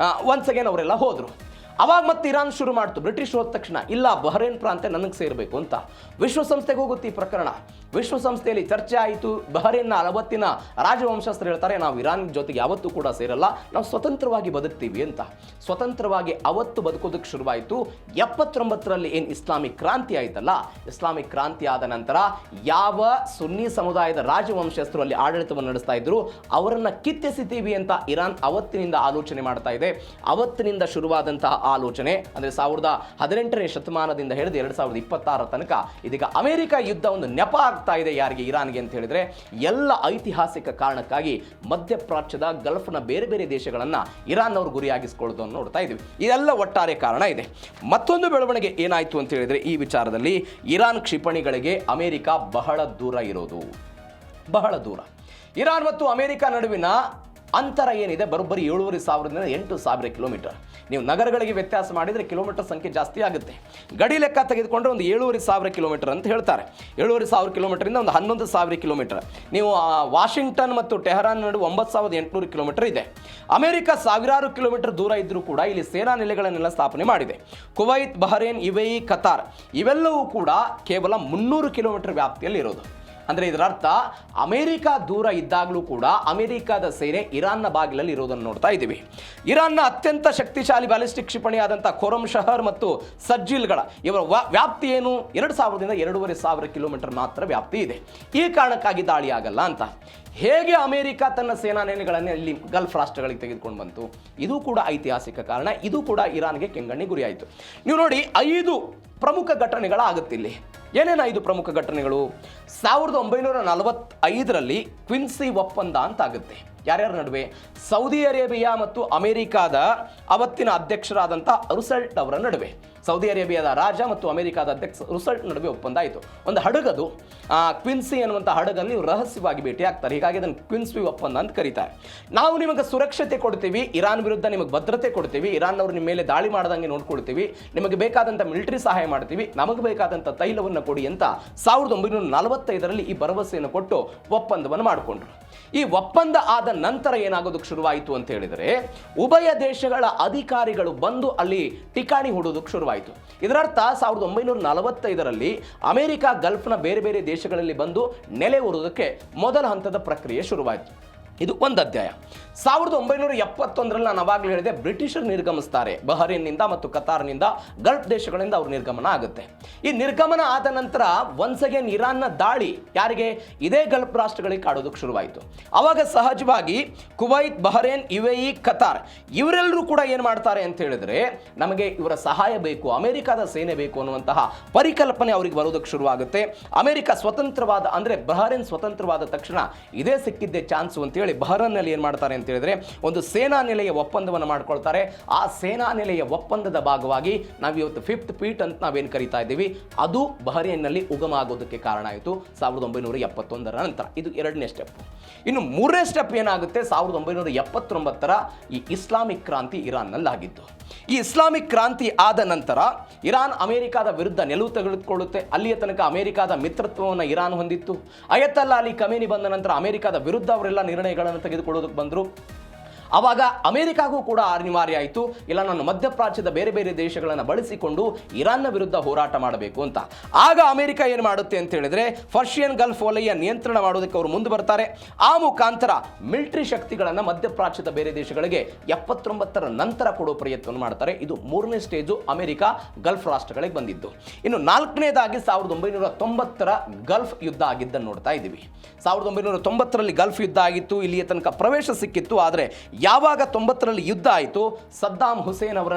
ಒನ್ಸ್ ಅಗೇನ್ ಅವರೆಲ್ಲ ಹೋದರು. ಅವಾಗ ಮತ್ತೆ ಇರಾನ್ ಶುರು ಮಾಡ್ತು. ಬ್ರಿಟಿಷ್ ಹೋದ ತಕ್ಷಣ ಇಲ್ಲ, ಬಹರೇನ್ ಪ್ರಾಂತ್ಯ ನನಗೆ ಸೇರಬೇಕು ಅಂತ ವಿಶ್ವಸಂಸ್ಥೆಗೆ ಹೋಗುತ್ತೆ ಈ ಪ್ರಕರಣ. ವಿಶ್ವಸಂಸ್ಥೆಯಲ್ಲಿ ಚರ್ಚೆ ಆಯಿತು. ಬಹರೇನ್ನ ಅವತ್ತಿನ ರಾಜವಂಶಸ್ಥರು ಹೇಳ್ತಾರೆ, ನಾವು ಇರಾನ್ ಜೊತೆಗೆ ಯಾವತ್ತೂ ಕೂಡ ಸೇರಲ್ಲ, ನಾವು ಸ್ವತಂತ್ರವಾಗಿ ಬದುಕ್ತೀವಿ ಅಂತ. ಸ್ವತಂತ್ರವಾಗಿ ಅವತ್ತು ಬದುಕೋದಕ್ಕೆ ಶುರುವಾಯಿತು. 79ರಲ್ಲಿ ಏನು ಇಸ್ಲಾಮಿಕ್ ಕ್ರಾಂತಿ ಆಯ್ತಲ್ಲ, ಇಸ್ಲಾಮಿಕ್ ಕ್ರಾಂತಿ ಆದ ನಂತರ ಯಾವ ಸುನ್ನಿ ಸಮುದಾಯದ ರಾಜವಂಶಸ್ಥರು ಅಲ್ಲಿ ಆಡಳಿತವನ್ನು ನಡೆಸ್ತಾ ಇದ್ರು, ಅವರನ್ನು ಕಿತ್ತೆಸಿತೀವಿ ಅಂತ ಇರಾನ್ ಅವತ್ತಿನಿಂದ ಆಲೋಚನೆ ಮಾಡ್ತಾ ಇದೆ. ಅವತ್ತಿನಿಂದ ಶುರುವಾದಂತಹ ಆಲೋಚನೆ ಅಂದರೆ 18ನೇ ಶತಮಾನದಿಂದ ಹಿಡಿದು 2026 ತನಕ ಇದೀಗ ಅಮೆರಿಕ ಯುದ್ಧ ಒಂದು ನೆಪ ಆಗ್ತಾ ಇದೆ. ಯಾರಿಗೆ? ಇರಾನ್ಗೆ ಅಂತ ಹೇಳಿದ್ರೆ ಎಲ್ಲ ಐತಿಹಾಸಿಕ ಕಾರಣಕ್ಕಾಗಿ ಮಧ್ಯಪ್ರಾಚ್ಯದ ಗಲ್ಫ್ನ ಬೇರೆ ಬೇರೆ ದೇಶಗಳನ್ನು ಇರಾನ್ ಅವರು ಗುರಿಯಾಗಿಸಿಕೊಳ್ಳೋದನ್ನು ನೋಡ್ತಾ ಇದ್ದೀವಿ. ಇದೆಲ್ಲ ಒಟ್ಟಾರೆ ಕಾರಣ ಇದೆ. ಮತ್ತೊಂದು ಬೆಳವಣಿಗೆ ಏನಾಯಿತು ಅಂತ ಹೇಳಿದ್ರೆ, ಈ ವಿಚಾರದಲ್ಲಿ ಇರಾನ್ ಕ್ಷಿಪಣಿಗಳಿಗೆ ಅಮೆರಿಕ ಬಹಳ ದೂರ ಇರೋದು, ಬಹಳ ದೂರ. ಇರಾನ್ ಮತ್ತು ಅಮೆರಿಕ ನಡುವಿನ ಅಂತರ ಏನಿದೆ ಬರೋಬ್ಬರಿ 7,500ದಿಂದ 8,000 ಕಿಲೋಮೀಟರ್. ನೀವು ನಗರಗಳಿಗೆ ವ್ಯತ್ಯಾಸ ಮಾಡಿದರೆ ಕಿಲೋಮೀಟರ್ ಸಂಖ್ಯೆ ಜಾಸ್ತಿ ಆಗುತ್ತೆ. ಗಡಿ ಲೆಕ್ಕ ತೆಗೆದುಕೊಂಡ್ರೆ ಒಂದು 7,500 ಕಿಲೋಮೀಟರ್ ಅಂತ ಹೇಳ್ತಾರೆ. 7,500 ಕಿಲೋಮೀಟರಿಂದ ಒಂದು 11,000 ಕಿಲೋಮೀಟರ್. ನೀವು ವಾಷಿಂಗ್ಟನ್ ಮತ್ತು ಟೆಹರಾನ್ ನಡುವೆ 9,800 ಕಿಲೋಮೀಟರ್ ಇದೆ. ಅಮೆರಿಕ ಸಾವಿರಾರು ಕಿಲೋಮೀಟರ್ ದೂರ ಇದ್ದರೂ ಕೂಡ ಇಲ್ಲಿ ಸೇನಾ ನೆಲೆಗಳನ್ನೆಲ್ಲ ಸ್ಥಾಪನೆ ಮಾಡಿದೆ. ಕುವೈತ್, ಬಹರೇನ್, ಯುಎಇ, ಕತಾರ್ ಇವೆಲ್ಲವೂ ಕೂಡ ಕೇವಲ 300 ಕಿಲೋಮೀಟರ್ ವ್ಯಾಪ್ತಿಯಲ್ಲಿ ಇರೋದು. ಅಂದರೆ ಇದರ ಅರ್ಥ ಅಮೆರಿಕ ದೂರ ಇದ್ದಾಗಲೂ ಕೂಡ ಅಮೆರಿಕದ ಸೇನೆ ಇರಾನ್ನ ಬಾಗಿಲಲ್ಲಿ ಇರೋದನ್ನು ನೋಡ್ತಾ ಇದ್ದೀವಿ. ಇರಾನ್ನ ಅತ್ಯಂತ ಶಕ್ತಿಶಾಲಿ ಬ್ಯಾಲಿಸ್ಟಿಕ್ ಕ್ಷಿಪಣಿಯಾದಂಥ ಖೋರಮ್ ಶಹರ್ ಮತ್ತು ಸಜ್ಜಿಲ್ಗಳ ಇವರ ವ್ಯಾಪ್ತಿ ಏನು? 2,000ದಿಂದ 2,500 ಕಿಲೋಮೀಟರ್ ಮಾತ್ರ ವ್ಯಾಪ್ತಿ ಇದೆ. ಈ ಕಾರಣಕ್ಕಾಗಿ ದಾಳಿ ಆಗಲ್ಲ ಅಂತ. ಹೇಗೆ ಅಮೆರಿಕ ತನ್ನ ಸೇನಾ ನೆಲೆಗಳನ್ನು ಇಲ್ಲಿ ಗಲ್ಫ್ ರಾಷ್ಟ್ರಗಳಿಗೆ ತೆಗೆದುಕೊಂಡು ಬಂತು? ಇದು ಕೂಡ ಐತಿಹಾಸಿಕ ಕಾರಣ. ಇದು ಕೂಡ ಇರಾನ್ಗೆ ಕೆಂಗಣ್ಣಿ ಗುರಿಯಾಯಿತು. ನೀವು ನೋಡಿ, 5 ಪ್ರಮುಖ ಘಟನೆಗಳಾಗುತ್ತೆ ಇಲ್ಲಿ. ಏನೇನು 5 ಪ್ರಮುಖ ಘಟನೆಗಳು? 1945ರಲ್ಲಿ ಕ್ವಿನ್ಸಿ ಒಪ್ಪಂದ ಅಂತ ಆಗುತ್ತೆ. ಯಾರ್ಯಾರ ನಡುವೆ? ಸೌದಿ ಅರೇಬಿಯಾ ಮತ್ತು ಅಮೆರಿಕಾದ ಅವತ್ತಿನ ಅಧ್ಯಕ್ಷರಾದಂಥ ರುಸೆಲ್ಟ್ ಅವರ ನಡುವೆ. ಸೌದಿ ಅರೇಬಿಯಾದ ರಾಜ ಮತ್ತು ಅಮೆರಿಕಾದ ಅಧ್ಯಕ್ಷ ರುಸೆಲ್ಟ್ ನಡುವೆ ಒಪ್ಪಂದ ಆಯಿತು. ಒಂದು ಹಡಗದು, ಕ್ವಿನ್ಸಿ ಅನ್ನುವಂಥ ಹಡಗಲ್ಲಿ ರಹಸ್ಯವಾಗಿ ಭೇಟಿ ಆಗ್ತಾರೆ. ಹೀಗಾಗಿ ಅದನ್ನು ಕ್ವಿನ್ಸಿ ಒಪ್ಪಂದ ಅಂತ ಕರೀತಾರೆ. ನಾವು ನಿಮಗೆ ಸುರಕ್ಷತೆ ಕೊಡ್ತೀವಿ, ಇರಾನ್ ವಿರುದ್ಧ ನಿಮಗೆ ಭದ್ರತೆ ಕೊಡ್ತೀವಿ, ಇರಾನ್ನವರು ನಿಮ್ಮ ಮೇಲೆ ದಾಳಿ ಮಾಡದಂಗೆ ನೋಡ್ಕೊಳ್ತೀವಿ, ನಿಮಗೆ ಬೇಕಾದಂಥ ಮಿಲಿಟರಿ ಸಹಾಯ ಮಾಡ್ತೀವಿ, ನಮಗೆ ಬೇಕಾದಂಥ ತೈಲವನ್ನು ಕೊಡಿ ಅಂತ 1945ರಲ್ಲಿ ಈ ಭರವಸೆಯನ್ನು ಕೊಟ್ಟು ಒಪ್ಪಂದವನ್ನು ಮಾಡಿಕೊಂಡ್ರು. ಈ ಒಪ್ಪಂದ ಆದ ನಂತರ ಏನಾಗೋದಕ್ಕೆ ಶುರುವಾಯಿತು ಅಂತ ಹೇಳಿದರೆ, ಉಭಯ ದೇಶಗಳ ಅಧಿಕಾರಿಗಳು ಬಂದು ಅಲ್ಲಿ ಠಿಕಾಣಿ ಹೂಡೋದಕ್ಕೆ ಶುರುವಾಯಿತು. ಇದರರ್ಥ 1945ರಲ್ಲಿ ಅಮೆರಿಕ ಗಲ್ಫ್ನ ಬೇರೆ ಬೇರೆ ದೇಶಗಳಲ್ಲಿ ಬಂದು ನೆಲೆ ಊರೋದಕ್ಕೆ ಮೊದಲ ಹಂತದ ಪ್ರಕ್ರಿಯೆ ಶುರುವಾಯಿತು. ಇದು ಒಂದು ಅಧ್ಯಾಯ. 1971ರಲ್ಲಿ ನಾನು ಅವಾಗಲೇ ಹೇಳಿದೆ, ಬ್ರಿಟಿಷರು ನಿರ್ಗಮಿಸ್ತಾರೆ. ಬಹರೇನ್ನಿಂದ ಮತ್ತು ಕತಾರ್ನಿಂದ, ಗಲ್ಫ್ ದೇಶಗಳಿಂದ ಅವ್ರ ನಿರ್ಗಮನ ಆಗುತ್ತೆ. ಈ ನಿರ್ಗಮನ ಆದ ನಂತರ ಒನ್ಸ್ ಅಗೇನ್ ಇರಾನ್ನ ದಾಳಿ ಯಾರಿಗೆ? ಇದೇ ಗಲ್ಫ್ ರಾಷ್ಟ್ರಗಳಿಗೆ ಕಾಡೋದಕ್ಕೆ ಶುರುವಾಯಿತು. ಅವಾಗ ಸಹಜವಾಗಿ ಕುವೈತ್, ಬಹರೇನ್, ಯುಎಇ, ಕತಾರ್ ಇವರೆಲ್ಲರೂ ಕೂಡ ಏನು ಮಾಡ್ತಾರೆ ಅಂತ ಹೇಳಿದ್ರೆ, ನಮಗೆ ಇವರ ಸಹಾಯ ಬೇಕು, ಅಮೆರಿಕದ ಸೇನೆ ಬೇಕು ಅನ್ನುವಂತಹ ಪರಿಕಲ್ಪನೆ ಅವರಿಗೆ ಬರೋದಕ್ಕೆ ಶುರುವಾಗುತ್ತೆ. ಅಮೆರಿಕ ಸ್ವತಂತ್ರವಾದ ಅಂದರೆ ಬಹರೇನ್ ಸ್ವತಂತ್ರವಾದ ತಕ್ಷಣ ಇದೇ ಸಿಕ್ಕಿದ್ದೇ ಚಾನ್ಸು ಅಂತೇಳಿ ಬಹರೇನ್ನಲ್ಲಿ ಏನು ಮಾಡ್ತಾರೆ ಅಂತ ಹೇಳಿದ್ರೆ, ಒಂದು ಸೇನಾ ನೆಲೆಯ ಒಪ್ಪಂದವನ್ನು ಮಾಡ್ಕೊಳ್ತಾರೆ. ಆ ಸೇನಾ ನೆಲೆಯ ಒಪ್ಪಂದದ ಭಾಗವಾಗಿ ನಾವಿವತ್ತು 5th ಪೀಟ್ ಅಂತ ನಾವೇನು ಕರಿತಾ ಇದ್ದೀವಿ, ಅದು ಬಹರೇನ್ನಲ್ಲಿ ಉಗಮ ಆಗೋದಕ್ಕೆ ಕಾರಣ ಆಯಿತು 1971ರ ನಂತರ. ಇದು 2ನೇ ಸ್ಟೆಪ್. ಇನ್ನು 3ನೇ ಸ್ಟೆಪ್ ಏನಾಗುತ್ತೆ? 1979ರ ಈ ಇಸ್ಲಾಮಿಕ್ ಕ್ರಾಂತಿ ಇರಾನ್ನಲ್ಲಿ ಆಗಿದ್ದು. ಈ ಇಸ್ಲಾಮಿಕ್ ಕ್ರಾಂತಿ ಆದ ನಂತರ ಇರಾನ್ ಅಮೆರಿಕದ ವಿರುದ್ಧ ನಿಲುವು ತೆಗೆದುಕೊಳ್ಳುತ್ತೆ. ಅಲ್ಲಿಯ ತನಕ ಅಮೆರಿಕದ ಮಿತ್ರತ್ವವನ್ನು ಇರಾನ್ ಹೊಂದಿತ್ತು. ಅಯತಲ್ಲಾ ಅಲಿ ಖಮೇನಿ ಬಂದ ನಂತರ ಅಮೆರಿಕದ ವಿರುದ್ಧ ಅವರೆಲ್ಲ ನಿರ್ಣಯಗಳನ್ನು ತೆಗೆದುಕೊಳ್ಳೋದಕ್ಕೆ ಬಂದರು. ಆವಾಗ ಅಮೆರಿಕಾಗೂ ಕೂಡ ಅನಿವಾರ್ಯ ಆಯಿತು, ಇಲ್ಲ ನಾನು ಮಧ್ಯಪ್ರಾಚ್ಯದ ಬೇರೆ ಬೇರೆ ದೇಶಗಳನ್ನು ಬಳಸಿಕೊಂಡು ಇರಾನ್ನ ವಿರುದ್ಧ ಹೋರಾಟ ಮಾಡಬೇಕು ಅಂತ. ಆಗ ಅಮೆರಿಕ ಏನು ಮಾಡುತ್ತೆ ಅಂತ ಹೇಳಿದ್ರೆ, ಪರ್ಷಿಯನ್ ಗಲ್ಫ್ ವಲಯ ನಿಯಂತ್ರಣ ಮಾಡೋದಕ್ಕೆ ಅವರು ಮುಂದೆ ಬರ್ತಾರೆ. ಆ ಮುಖಾಂತರ ಮಿಲಿಟರಿ ಶಕ್ತಿಗಳನ್ನು ಮಧ್ಯಪ್ರಾಚ್ಯದ ಬೇರೆ ದೇಶಗಳಿಗೆ 79ರ ನಂತರ ಕೊಡೋ ಪ್ರಯತ್ನವನ್ನು ಮಾಡ್ತಾರೆ. ಇದು 3ನೇ ಸ್ಟೇಜು ಅಮೆರಿಕ ಗಲ್ಫ್ ರಾಷ್ಟ್ರಗಳಿಗೆ ಬಂದಿದ್ದು. ಇನ್ನು 4ನೇದಾಗಿ 1990ರ ಗಲ್ಫ್ ಯುದ್ಧ ಆಗಿದ್ದನ್ನು ನೋಡ್ತಾ ಇದ್ದೀವಿ. 1990ರಲ್ಲಿ ಗಲ್ಫ್ ಯುದ್ಧ ಆಗಿತ್ತು, ಇಲ್ಲಿಯ ತನಕ ಪ್ರವೇಶ ಸಿಕ್ಕಿತ್ತು. ಆದರೆ ಯಾವಾಗ 90ರಲ್ಲಿ ಯುದ್ಧ ಆಯಿತು, ಸದ್ದಾಮ್ ಹುಸೇನ್ ಅವರ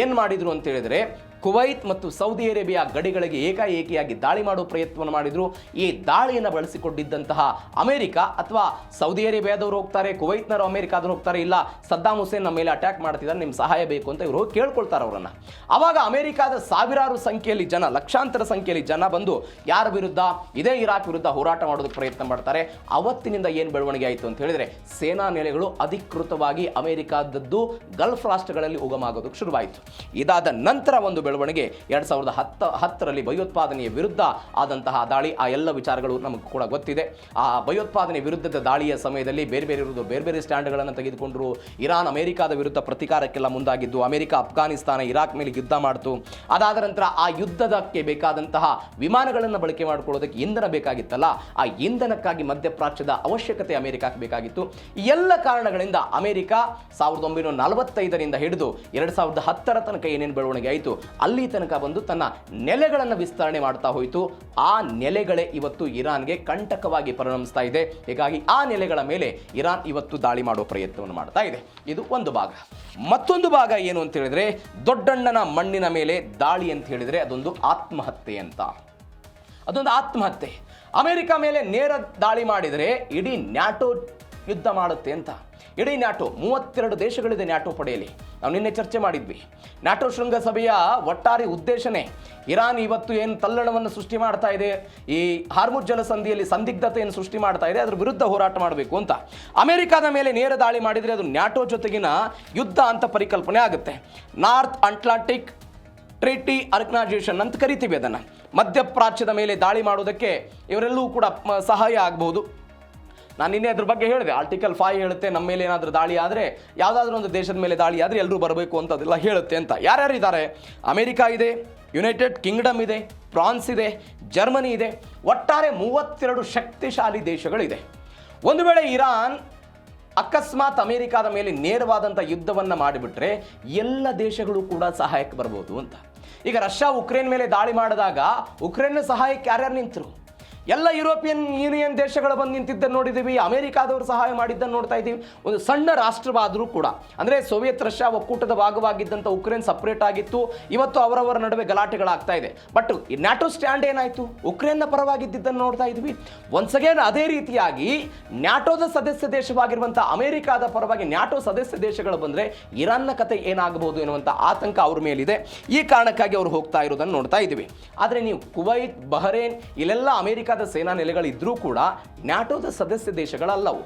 ಏನು ಮಾಡಿದ್ರು ಅಂತ ಹೇಳಿದರೆ, ಕುವೈತ್ ಮತ್ತು ಸೌದಿ ಅರೇಬಿಯಾ ಗಡಿಗಳಿಗೆ ಏಕಾಏಕಿಯಾಗಿ ದಾಳಿ ಮಾಡುವ ಪ್ರಯತ್ನವನ್ನು ಮಾಡಿದರು. ಈ ದಾಳಿಯನ್ನು ಬಳಸಿಕೊಂಡಿದ್ದಂತಹ ಅಮೆರಿಕ ಅಥವಾ ಸೌದಿ ಅರೇಬಿಯಾದವರು ಹೋಗ್ತಾರೆ, ಕುವೈತ್ನವರು ಅಮೆರಿಕಾದವರು ಹೋಗ್ತಾರೆ, ಇಲ್ಲ ಸದ್ದಾಮ್ ಹುಸೇನ್ ನಮ್ಮ ಮೇಲೆ ಅಟ್ಯಾಕ್ ಮಾಡ್ತಿದ್ದಾರೆ, ನಿಮ್ಮ ಸಹಾಯ ಬೇಕು ಅಂತ ಇವರು ಕೇಳ್ಕೊಳ್ತಾರೆ ಅವರನ್ನು. ಆವಾಗ ಅಮೆರಿಕಾದ ಸಾವಿರಾರು ಸಂಖ್ಯೆಯಲ್ಲಿ ಜನ, ಲಕ್ಷಾಂತರ ಸಂಖ್ಯೆಯಲ್ಲಿ ಜನ ಬಂದು ಯಾರ ವಿರುದ್ಧ? ಇದೇ ಇರಾಕ್ ವಿರುದ್ಧ ಹೋರಾಟ ಮಾಡೋದಕ್ಕೆ ಪ್ರಯತ್ನ ಮಾಡ್ತಾರೆ. ಅವತ್ತಿನಿಂದ ಏನು ಬೆಳವಣಿಗೆ ಆಯಿತು ಅಂತ ಹೇಳಿದರೆ, ಸೇನಾ ನೆಲೆಗಳು ಅಧಿಕೃತವಾಗಿ ಅಮೆರಿಕಾದದ್ದು ಗಲ್ಫ್ ರಾಷ್ಟ್ರಗಳಲ್ಲಿ ಉಗಮ ಆಗೋದಕ್ಕೆ ಶುರುವಾಯಿತು. ಇದಾದ ನಂತರ ಒಂದು ಬೆಳವಣಿಗೆ 2010ರಲ್ಲಿ ಭಯೋತ್ಪಾದನೆಯ ವಿರುದ್ಧ ಆದಂತಹ ದಾಳಿ. ಆ ಎಲ್ಲ ವಿಚಾರಗಳು ನಮಗೆ ಕೂಡ ಗೊತ್ತಿದೆ. ಆ ಭಯೋತ್ಪಾದನೆ ವಿರುದ್ಧದ ದಾಳಿಯ ಸಮಯದಲ್ಲಿ ಬೇರೆ ಬೇರೆ ಸ್ಟ್ಯಾಂಡ್ಗಳನ್ನು ತೆಗೆದುಕೊಂಡರು. ಇರಾನ್ ಅಮೆರಿಕಾದ ವಿರುದ್ಧ ಪ್ರತೀಕಾರಕ್ಕೆಲ್ಲ ಮುಂದಾಗಿದ್ದು, ಅಮೆರಿಕ ಅಫ್ಘಾನಿಸ್ತಾನ ಇರಾಕ್ ಮೇಲೆ ಯುದ್ಧ ಮಾಡಿತು. ಅದಾದ ನಂತರ ಆ ಯುದ್ಧದಕ್ಕೆ ಬೇಕಾದಂತಹ ವಿಮಾನಗಳನ್ನು ಬಳಕೆ ಮಾಡಿಕೊಳ್ಳೋದಕ್ಕೆ ಇಂಧನ ಬೇಕಾಗಿತ್ತಲ್ಲ, ಆ ಇಂಧನಕ್ಕಾಗಿ ಮಧ್ಯಪ್ರಾಚ್ಯದ ಅವಶ್ಯಕತೆ ಅಮೆರಿಕಕ್ಕೆ ಬೇಕಾಗಿತ್ತು. ಈ ಎಲ್ಲ ಕಾರಣಗಳಿಂದ ಅಮೆರಿಕ 1945ರಿಂದ ಹಿಡಿದು 2010ರ ತನಕ ಏನೇನು ಬೆಳವಣಿಗೆ ಆಯಿತು, ಅಲ್ಲಿ ತನಕ ಬಂದು ತನ್ನ ನೆಲೆಗಳನ್ನು ವಿಸ್ತರಣೆ ಮಾಡ್ತಾ ಹೋಯಿತು. ಆ ನೆಲೆಗಳೇ ಇವತ್ತು ಇರಾನ್ಗೆ ಕಂಟಕವಾಗಿ ಪರಿಣಮಿಸ್ತಾ ಇದೆ. ಹೀಗಾಗಿ ಆ ನೆಲೆಗಳ ಮೇಲೆ ಇರಾನ್ ಇವತ್ತು ದಾಳಿ ಮಾಡುವ ಪ್ರಯತ್ನವನ್ನು ಮಾಡ್ತಾ ಇದೆ. ಇದು ಒಂದು ಭಾಗ. ಮತ್ತೊಂದು ಭಾಗ ಏನು ಅಂತ ಹೇಳಿದ್ರೆ, ದೊಡ್ಡಣ್ಣನ ಮಣ್ಣಿನ ಮೇಲೆ ದಾಳಿ ಅಂತ ಹೇಳಿದ್ರೆ ಅದೊಂದು ಆತ್ಮಹತ್ಯೆ ಅಂತ. ಅದೊಂದು ಆತ್ಮಹತ್ಯೆ. ಅಮೆರಿಕ ಮೇಲೆ ನೇರ ದಾಳಿ ಮಾಡಿದರೆ ಇಡೀ ನ್ಯಾಟೋ ಯುದ್ಧ ಮಾಡುತ್ತೆ ಅಂತ. ಇಡೀ ನ್ಯಾಟೋ 32 ದೇಶಗಳಿದೆ ನ್ಯಾಟೋ ಪಡೆಯಲ್ಲಿ. ನಾವು ನಿನ್ನೆ ಚರ್ಚೆ ಮಾಡಿದ್ವಿ. ನ್ಯಾಟೋ ಶೃಂಗಸಭೆಯ ಒಟ್ಟಾರೆ ಉದ್ದೇಶನೇ ಇರಾನ್ ಇವತ್ತು ಏನು ತಲ್ಲಣವನ್ನು ಸೃಷ್ಟಿ ಮಾಡ್ತಾ ಇದೆ, ಈ ಹಾರ್ಮುಜ್ ಜಲಸಂಧಿಯಲ್ಲಿ ಸಂದಿಗ್ಧತೆಯನ್ನು ಸೃಷ್ಟಿ ಮಾಡ್ತಾ ಇದೆ, ಅದ್ರ ವಿರುದ್ಧ ಹೋರಾಟ ಮಾಡಬೇಕು ಅಂತ. ಅಮೆರಿಕಾದ ಮೇಲೆ ನೇರ ದಾಳಿ ಮಾಡಿದರೆ ಅದು ನ್ಯಾಟೋ ಜೊತೆಗಿನ ಯುದ್ಧ ಅಂತ ಪರಿಕಲ್ಪನೆ ಆಗುತ್ತೆ. ನಾರ್ತ್ ಅಟ್ಲಾಂಟಿಕ್ ಟ್ರೀಟಿ ಆರ್ಗನೈಸೇಷನ್ ಅಂತ ಕರಿತೀವಿ ಅದನ್ನು. ಮಧ್ಯಪ್ರಾಚ್ಯದ ಮೇಲೆ ದಾಳಿ ಮಾಡೋದಕ್ಕೆ ಇವರೆಲ್ಲೂ ಕೂಡ ಸಹಾಯ ಆಗಬಹುದು. ನಾನು ನಿನ್ನೆ ಅದ್ರ ಬಗ್ಗೆ ಹೇಳಿದೆ. ಆರ್ಟಿಕಲ್ 5 ಹೇಳುತ್ತೆ ನಮ್ಮ ಮೇಲೆ ಏನಾದರೂ ದಾಳಿ ಆದರೆ, ಯಾವುದಾದ್ರೂ ಒಂದು ದೇಶದ ಮೇಲೆ ದಾಳಿ ಆದರೆ ಎಲ್ಲರೂ ಬರಬೇಕು ಅಂತ ಅದೆಲ್ಲ ಹೇಳುತ್ತೆ ಅಂತ. ಯಾರ್ಯಾರು ಇದ್ದಾರೆ? ಅಮೆರಿಕಾ ಇದೆ, ಯುನೈಟೆಡ್ ಕಿಂಗ್ಡಮ್ ಇದೆ, ಫ್ರಾನ್ಸ್ ಇದೆ, ಜರ್ಮನಿ ಇದೆ. ಒಟ್ಟಾರೆ 32 ಶಕ್ತಿಶಾಲಿ ದೇಶಗಳಿದೆ. ಒಂದು ವೇಳೆ ಇರಾನ್ ಅಕಸ್ಮಾತ್ ಅಮೆರಿಕಾದ ಮೇಲೆ ನೇರವಾದಂಥ ಯುದ್ಧವನ್ನು ಮಾಡಿಬಿಟ್ರೆ ಎಲ್ಲ ದೇಶಗಳು ಕೂಡ ಸಹಾಯಕ್ಕೆ ಬರ್ಬೋದು ಅಂತ. ಈಗ ರಷ್ಯಾ ಉಕ್ರೇನ್ ಮೇಲೆ ದಾಳಿ ಮಾಡಿದಾಗ ಉಕ್ರೇನ್ನ ಸಹಾಯಕ್ಕೆ ಯಾರ್ಯಾರು ನಿಂತರು? ಎಲ್ಲ ಯುರೋಪಿಯನ್ ಯೂನಿಯನ್ ದೇಶಗಳು ಬಂದು ನಿಂತಿದ್ದನ್ನು ನೋಡಿದ್ದೀವಿ. ಅಮೆರಿಕಾದವರು ಸಹಾಯ ಮಾಡಿದ್ದನ್ನು ನೋಡ್ತಾ ಇದ್ದೀವಿ. ಒಂದು ಸಣ್ಣ ರಾಷ್ಟ್ರವಾದರೂ ಕೂಡ, ಅಂದರೆ ಸೋವಿಯತ್ ರಷ್ಯಾ ಒಕ್ಕೂಟದ ಭಾಗವಾಗಿದ್ದಂಥ ಉಕ್ರೇನ್ ಸಪ್ರೇಟ್ ಆಗಿತ್ತು. ಇವತ್ತು ಅವರವರ ನಡುವೆ ಗಲಾಟೆಗಳಾಗ್ತಾ ಇದೆ. ಬಟ್ ಈ ನ್ಯಾಟೋ ಸ್ಟ್ಯಾಂಡ್ ಏನಾಯಿತು? ಉಕ್ರೇನ್ನ ಪರವಾಗಿದ್ದನ್ನು ನೋಡ್ತಾ ಇದ್ವಿ. ಒನ್ಸ್ ಅಗೇನ್ ಅದೇ ರೀತಿಯಾಗಿ ನ್ಯಾಟೋದ ಸದಸ್ಯ ದೇಶವಾಗಿರುವಂಥ ಅಮೆರಿಕಾದ ಪರವಾಗಿ ನ್ಯಾಟೋ ಸದಸ್ಯ ದೇಶಗಳು ಬಂದರೆ ಇರಾನ್ನ ಕತೆ ಏನಾಗಬಹುದು ಎನ್ನುವಂಥ ಆತಂಕ ಅವ್ರ ಮೇಲಿದೆ. ಈ ಕಾರಣಕ್ಕಾಗಿ ಅವರು ಹೋಗ್ತಾ ಇರೋದನ್ನು ನೋಡ್ತಾ ಇದ್ದೀವಿ. ಆದರೆ ನೀವು ಕುವೈತ್, ಬಹರೇನ್ ಇಲ್ಲೆಲ್ಲ ಅಮೆರಿಕ ಸೇನಾ ನೆಲೆಗಳಿದ್ರೂ ಕೂಡ ನ್ಯಾಟೋದ ಸದಸ್ಯ ದೇಶಗಳಲ್ಲವು.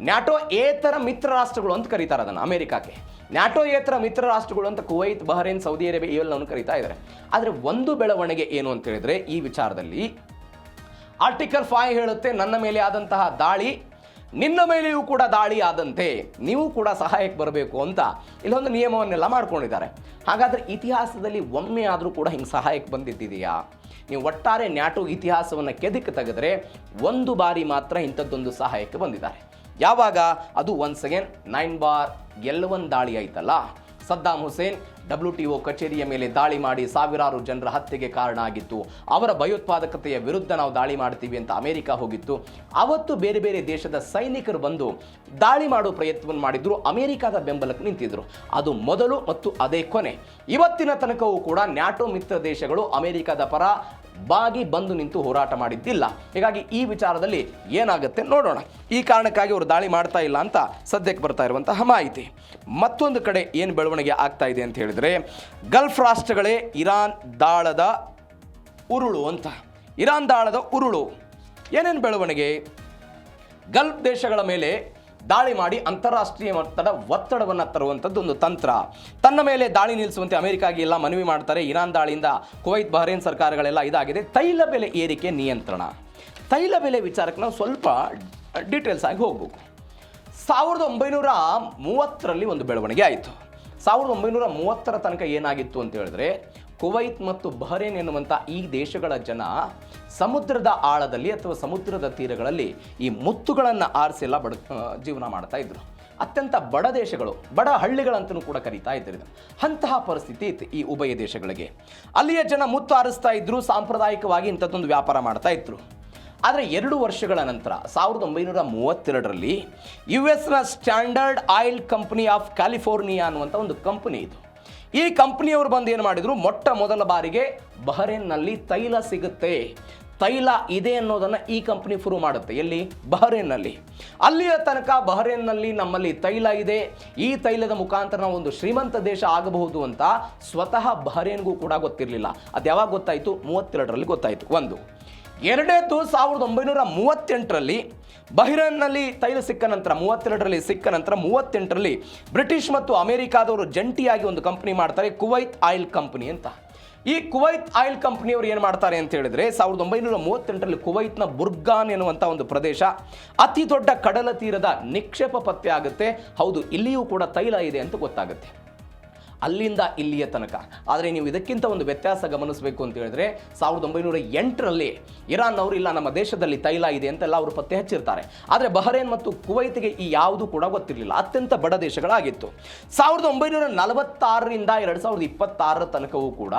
ನ್ಯಾಟೋ ಏತರ ಮಿತ್ರ ರಾಷ್ಟ್ರಗಳು ಅಂತ ಕರೀತಾರೆ ಅದನ್ನು ಅಮೆರಿಕಕ್ಕೆ. ನ್ಯಾಟೋ ಏತರ ಮಿತ್ರ ರಾಷ್ಟ್ರಗಳು ಅಂತ ಕುವೈತ್, ಬಹರೇನ್, ಸೌದಿ ಅರೇಬಿಯಾ ಇವೆಲ್ಲವನ್ನು ಕರೀತಾ ಇದ್ದಾರೆ. ಆದರೆ ಒಂದು ಬೆಳವಣಿಗೆ ಏನು ಅಂತ ಹೇಳಿದ್ರೆ, ಈ ವಿಚಾರದಲ್ಲಿ ಆರ್ಟಿಕಲ್ 5 ಹೇಳುತ್ತೆ ನನ್ನ ಮೇಲೆ ಆದಂತಹ ದಾಳಿ ನಿನ್ನ ಮೇಲೆಯೂ ಕೂಡ ದಾಳಿ ಆದಂತೆ ನೀವು ಕೂಡ ಸಹಾಯಕ್ಕೆ ಬರಬೇಕು ಅಂತ ಇಲ್ಲೊಂದು ನಿಯಮವನ್ನೆಲ್ಲ ಮಾಡ್ಕೊಂಡಿದ್ದಾರೆ. ಹಾಗಾದರೆ ಇತಿಹಾಸದಲ್ಲಿ ಒಮ್ಮೆ ಆದರೂ ಕೂಡ ಹಿಂಗೆ ಸಹಾಯಕ್ಕೆ ಬಂದಿದ್ದೀಯಾ? ನೀವು ಒಟ್ಟಾರೆ ನ್ಯಾಟೋ ಇತಿಹಾಸವನ್ನು ಕೆದಕ್ಕೆ ತೆಗೆದರೆ ಒಂದು ಬಾರಿ ಮಾತ್ರ ಇಂಥದ್ದೊಂದು ಸಹಾಯಕ್ಕೆ ಬಂದಿದ್ದಾರೆ. ಯಾವಾಗ? ಅದು ಒನ್ಸ್ ಅಗೇನ್ 9/11 ದಾಳಿ ಆಯ್ತಲ್ಲ. ಸದ್ದಾಂ ಹುಸೇನ್ WTO ಕಚೇರಿಯ ಮೇಲೆ ದಾಳಿ ಮಾಡಿ ಸಾವಿರಾರು ಜನರ ಹತ್ಯೆಗೆ ಕಾರಣ ಆಗಿತ್ತು. ಅವರ ಭಯೋತ್ಪಾದಕತೆಯ ವಿರುದ್ಧ ನಾವು ದಾಳಿ ಮಾಡ್ತೀವಿ ಅಂತ ಅಮೆರಿಕ ಹೋಗಿತ್ತು. ಅವತ್ತು ಬೇರೆ ಬೇರೆ ದೇಶದ ಸೈನಿಕರು ಬಂದು ದಾಳಿ ಮಾಡೋ ಪ್ರಯತ್ನವನ್ನು ಮಾಡಿದ್ರು. ಅಮೆರಿಕದ ಬೆಂಬಲಕ್ಕೆ ನಿಂತಿದ್ರು. ಅದು ಮೊದಲು ಮತ್ತು ಅದೇ ಕೊನೆ. ಇವತ್ತಿನ ತನಕವೂ ಕೂಡ ನ್ಯಾಟೋ ಮಿತ್ರ ದೇಶಗಳು ಅಮೆರಿಕದ ಪರ ಬಾಗಿ ಬಂದು ನಿಂತು ಹೋರಾಟ ಮಾಡಿದ್ದಿಲ್ಲ. ಹೀಗಾಗಿ ಈ ವಿಚಾರದಲ್ಲಿ ಏನಾಗುತ್ತೆ ನೋಡೋಣ. ಈ ಕಾರಣಕ್ಕಾಗಿ ಅವರು ದಾಳಿ ಮಾಡ್ತಾ ಇಲ್ಲ ಅಂತ ಸದ್ಯಕ್ಕೆ ಬರ್ತಾ ಇರುವಂತಹ ಮಾಹಿತಿ. ಮತ್ತೊಂದು ಕಡೆ ಏನು ಬೆಳವಣಿಗೆ ಆಗ್ತಾ ಇದೆ ಅಂತ ಹೇಳಿದರೆ, ಗಲ್ಫ್ ರಾಷ್ಟ್ರಗಳೇ ಇರಾನ್ ದಾಳದ ಉರುಳು ಅಂತ. ಇರಾನ್ ದಾಳದ ಉರುಳು ಏನೇನು ಬೆಳವಣಿಗೆ? ಗಲ್ಫ್ ದೇಶಗಳ ಮೇಲೆ ದಾಳಿ ಮಾಡಿ ಅಂತಾರಾಷ್ಟ್ರೀಯ ಮಟ್ಟದ ಒತ್ತಡವನ್ನು ತರುವಂಥದ್ದು ಒಂದು ತಂತ್ರ. ತನ್ನ ಮೇಲೆ ದಾಳಿ ನಿಲ್ಲಿಸುವಂತೆ ಅಮೆರಿಕಾಗೆ ಎಲ್ಲ ಮನವಿ ಮಾಡ್ತಾರೆ. ಇರಾನ್ ದಾಳಿಯಿಂದ ಕುವೈತ್, ಬಹರೇನ್ ಸರ್ಕಾರಗಳೆಲ್ಲ ಇದಾಗಿದೆ. ತೈಲ ಬೆಲೆ ಏರಿಕೆ ನಿಯಂತ್ರಣ. ತೈಲ ಬೆಲೆ ವಿಚಾರಕ್ಕೆ ನಾವು ಸ್ವಲ್ಪ ಡೀಟೇಲ್ಸ್ ಆಗಿ ಹೋಗ್ಬೇಕು. 1930ರಲ್ಲಿ ಒಂದು ಬೆಳವಣಿಗೆ ಆಯಿತು. 1930ರ ತನಕ ಏನಾಗಿತ್ತು ಅಂತ ಹೇಳಿದ್ರೆ, ಕುವೈತ್ ಮತ್ತು ಬಹರೇನ್ ಎನ್ನುವಂಥ ಈ ದೇಶಗಳ ಜನ ಸಮುದ್ರದ ಆಳದಲ್ಲಿ ಅಥವಾ ಸಮುದ್ರದ ತೀರಗಳಲ್ಲಿ ಈ ಮುತ್ತುಗಳನ್ನು ಆರಿಸೆಲ್ಲ ಜೀವನ ಮಾಡ್ತಾ ಇದ್ರು. ಅತ್ಯಂತ ಬಡ ದೇಶಗಳು, ಬಡ ಹಳ್ಳಿಗಳಂತಲೂ ಕೂಡ ಕರೀತಾ ಇದ್ರು. ಅಂತಹ ಪರಿಸ್ಥಿತಿ ಇತ್ತು ಈ ಉಭಯ ದೇಶಗಳಿಗೆ. ಅಲ್ಲಿಯ ಜನ ಮುತ್ತು ಆರಿಸ್ತಾ ಇದ್ರು. ಸಾಂಪ್ರದಾಯಿಕವಾಗಿ ಇಂಥದ್ದೊಂದು ವ್ಯಾಪಾರ ಮಾಡ್ತಾ ಇದ್ರು. ಆದರೆ 2 ವರ್ಷಗಳ ನಂತರ 1932ರಲ್ಲಿ US standard oil company of California ಅನ್ನುವಂಥ ಒಂದು ಕಂಪನಿ ಇದು. ಈ ಕಂಪನಿಯವರು ಬಂದು ಏನು ಮಾಡಿದ್ರು, ಮೊಟ್ಟ ಮೊದಲ ಬಾರಿಗೆ ಬಹರೇನ್ನಲ್ಲಿ ತೈಲ ಸಿಗುತ್ತೆ, ತೈಲ ಇದೆ ಅನ್ನೋದನ್ನು ಈ ಕಂಪನಿ ಪ್ರೂವ್ ಮಾಡುತ್ತೆ. ಎಲ್ಲಿ? ಬಹರೇನ್ನಲ್ಲಿ. ಅಲ್ಲಿಯ ತನಕ ಬಹರೇನ್ನಲ್ಲಿ ನಮ್ಮಲ್ಲಿ ತೈಲ ಇದೆ, ಈ ತೈಲದ ಮುಖಾಂತರ ನಾವು ಒಂದು ಶ್ರೀಮಂತ ದೇಶ ಆಗಬಹುದು ಅಂತ ಸ್ವತಃ ಬಹರೇನ್ಗೂ ಕೂಡ ಗೊತ್ತಿರಲಿಲ್ಲ. ಅದು ಯಾವಾಗ ಗೊತ್ತಾಯಿತು? 32ರಲ್ಲಿ ಗೊತ್ತಾಯಿತು. ಒಂದು. ಎರಡನೇದು 1938ರಲ್ಲಿ ಬಹರೇನ್ನಲ್ಲಿ ತೈಲ ಸಿಕ್ಕ ನಂತರ, 32ರಲ್ಲಿ ಸಿಕ್ಕ ನಂತರ 38ರಲ್ಲಿ ಬ್ರಿಟಿಷ್ ಮತ್ತು ಅಮೆರಿಕಾದವರು ಜಂಟಿಯಾಗಿ ಒಂದು ಕಂಪನಿ ಮಾಡ್ತಾರೆ, ಕುವೈತ್ ಆಯಿಲ್ ಕಂಪನಿ ಅಂತ. ಈ ಕುವೈತ್ ಆಯಿಲ್ ಕಂಪನಿಯವರು ಏನು ಮಾಡ್ತಾರೆ ಅಂತ ಹೇಳಿದ್ರೆ, 1938ರಲ್ಲಿ ಕುವೈತ್ನ ಬುರ್ಗಾನ್ ಎನ್ನುವಂಥ ಒಂದು ಪ್ರದೇಶ ಅತಿ ದೊಡ್ಡ ಕಡಲ ತೀರದ ನಿಕ್ಷೇಪ ಪತ್ತೆ ಆಗುತ್ತೆ. ಹೌದು, ಇಲ್ಲಿಯೂ ಕೂಡ ತೈಲ ಇದೆ ಅಂತ ಗೊತ್ತಾಗುತ್ತೆ. ಅಲ್ಲಿಂದ ಇಲ್ಲಿಯ ತನಕ. ಆದರೆ ನೀವು ಇದಕ್ಕಿಂತ ಒಂದು ವ್ಯತ್ಯಾಸ ಗಮನಿಸಬೇಕು ಅಂತ ಹೇಳಿದ್ರೆ, 1908ರಲ್ಲಿ ಇರಾನ್ ಅವರು ಇಲ್ಲ ನಮ್ಮ ದೇಶದಲ್ಲಿ ತೈಲ ಇದೆ ಅಂತೆಲ್ಲ ಅವರು ಪತ್ತೆ ಹಚ್ಚಿರ್ತಾರೆ. ಆದರೆ ಬಹರೇನ್ ಮತ್ತು ಕುವೈತ್ಗೆ ಈ ಯಾವುದೂ ಕೂಡ ಗೊತ್ತಿರಲಿಲ್ಲ. ಅತ್ಯಂತ ಬಡ ದೇಶಗಳಾಗಿತ್ತು. 1946ರಿಂದ 2026ರ ತನಕವೂ ಕೂಡ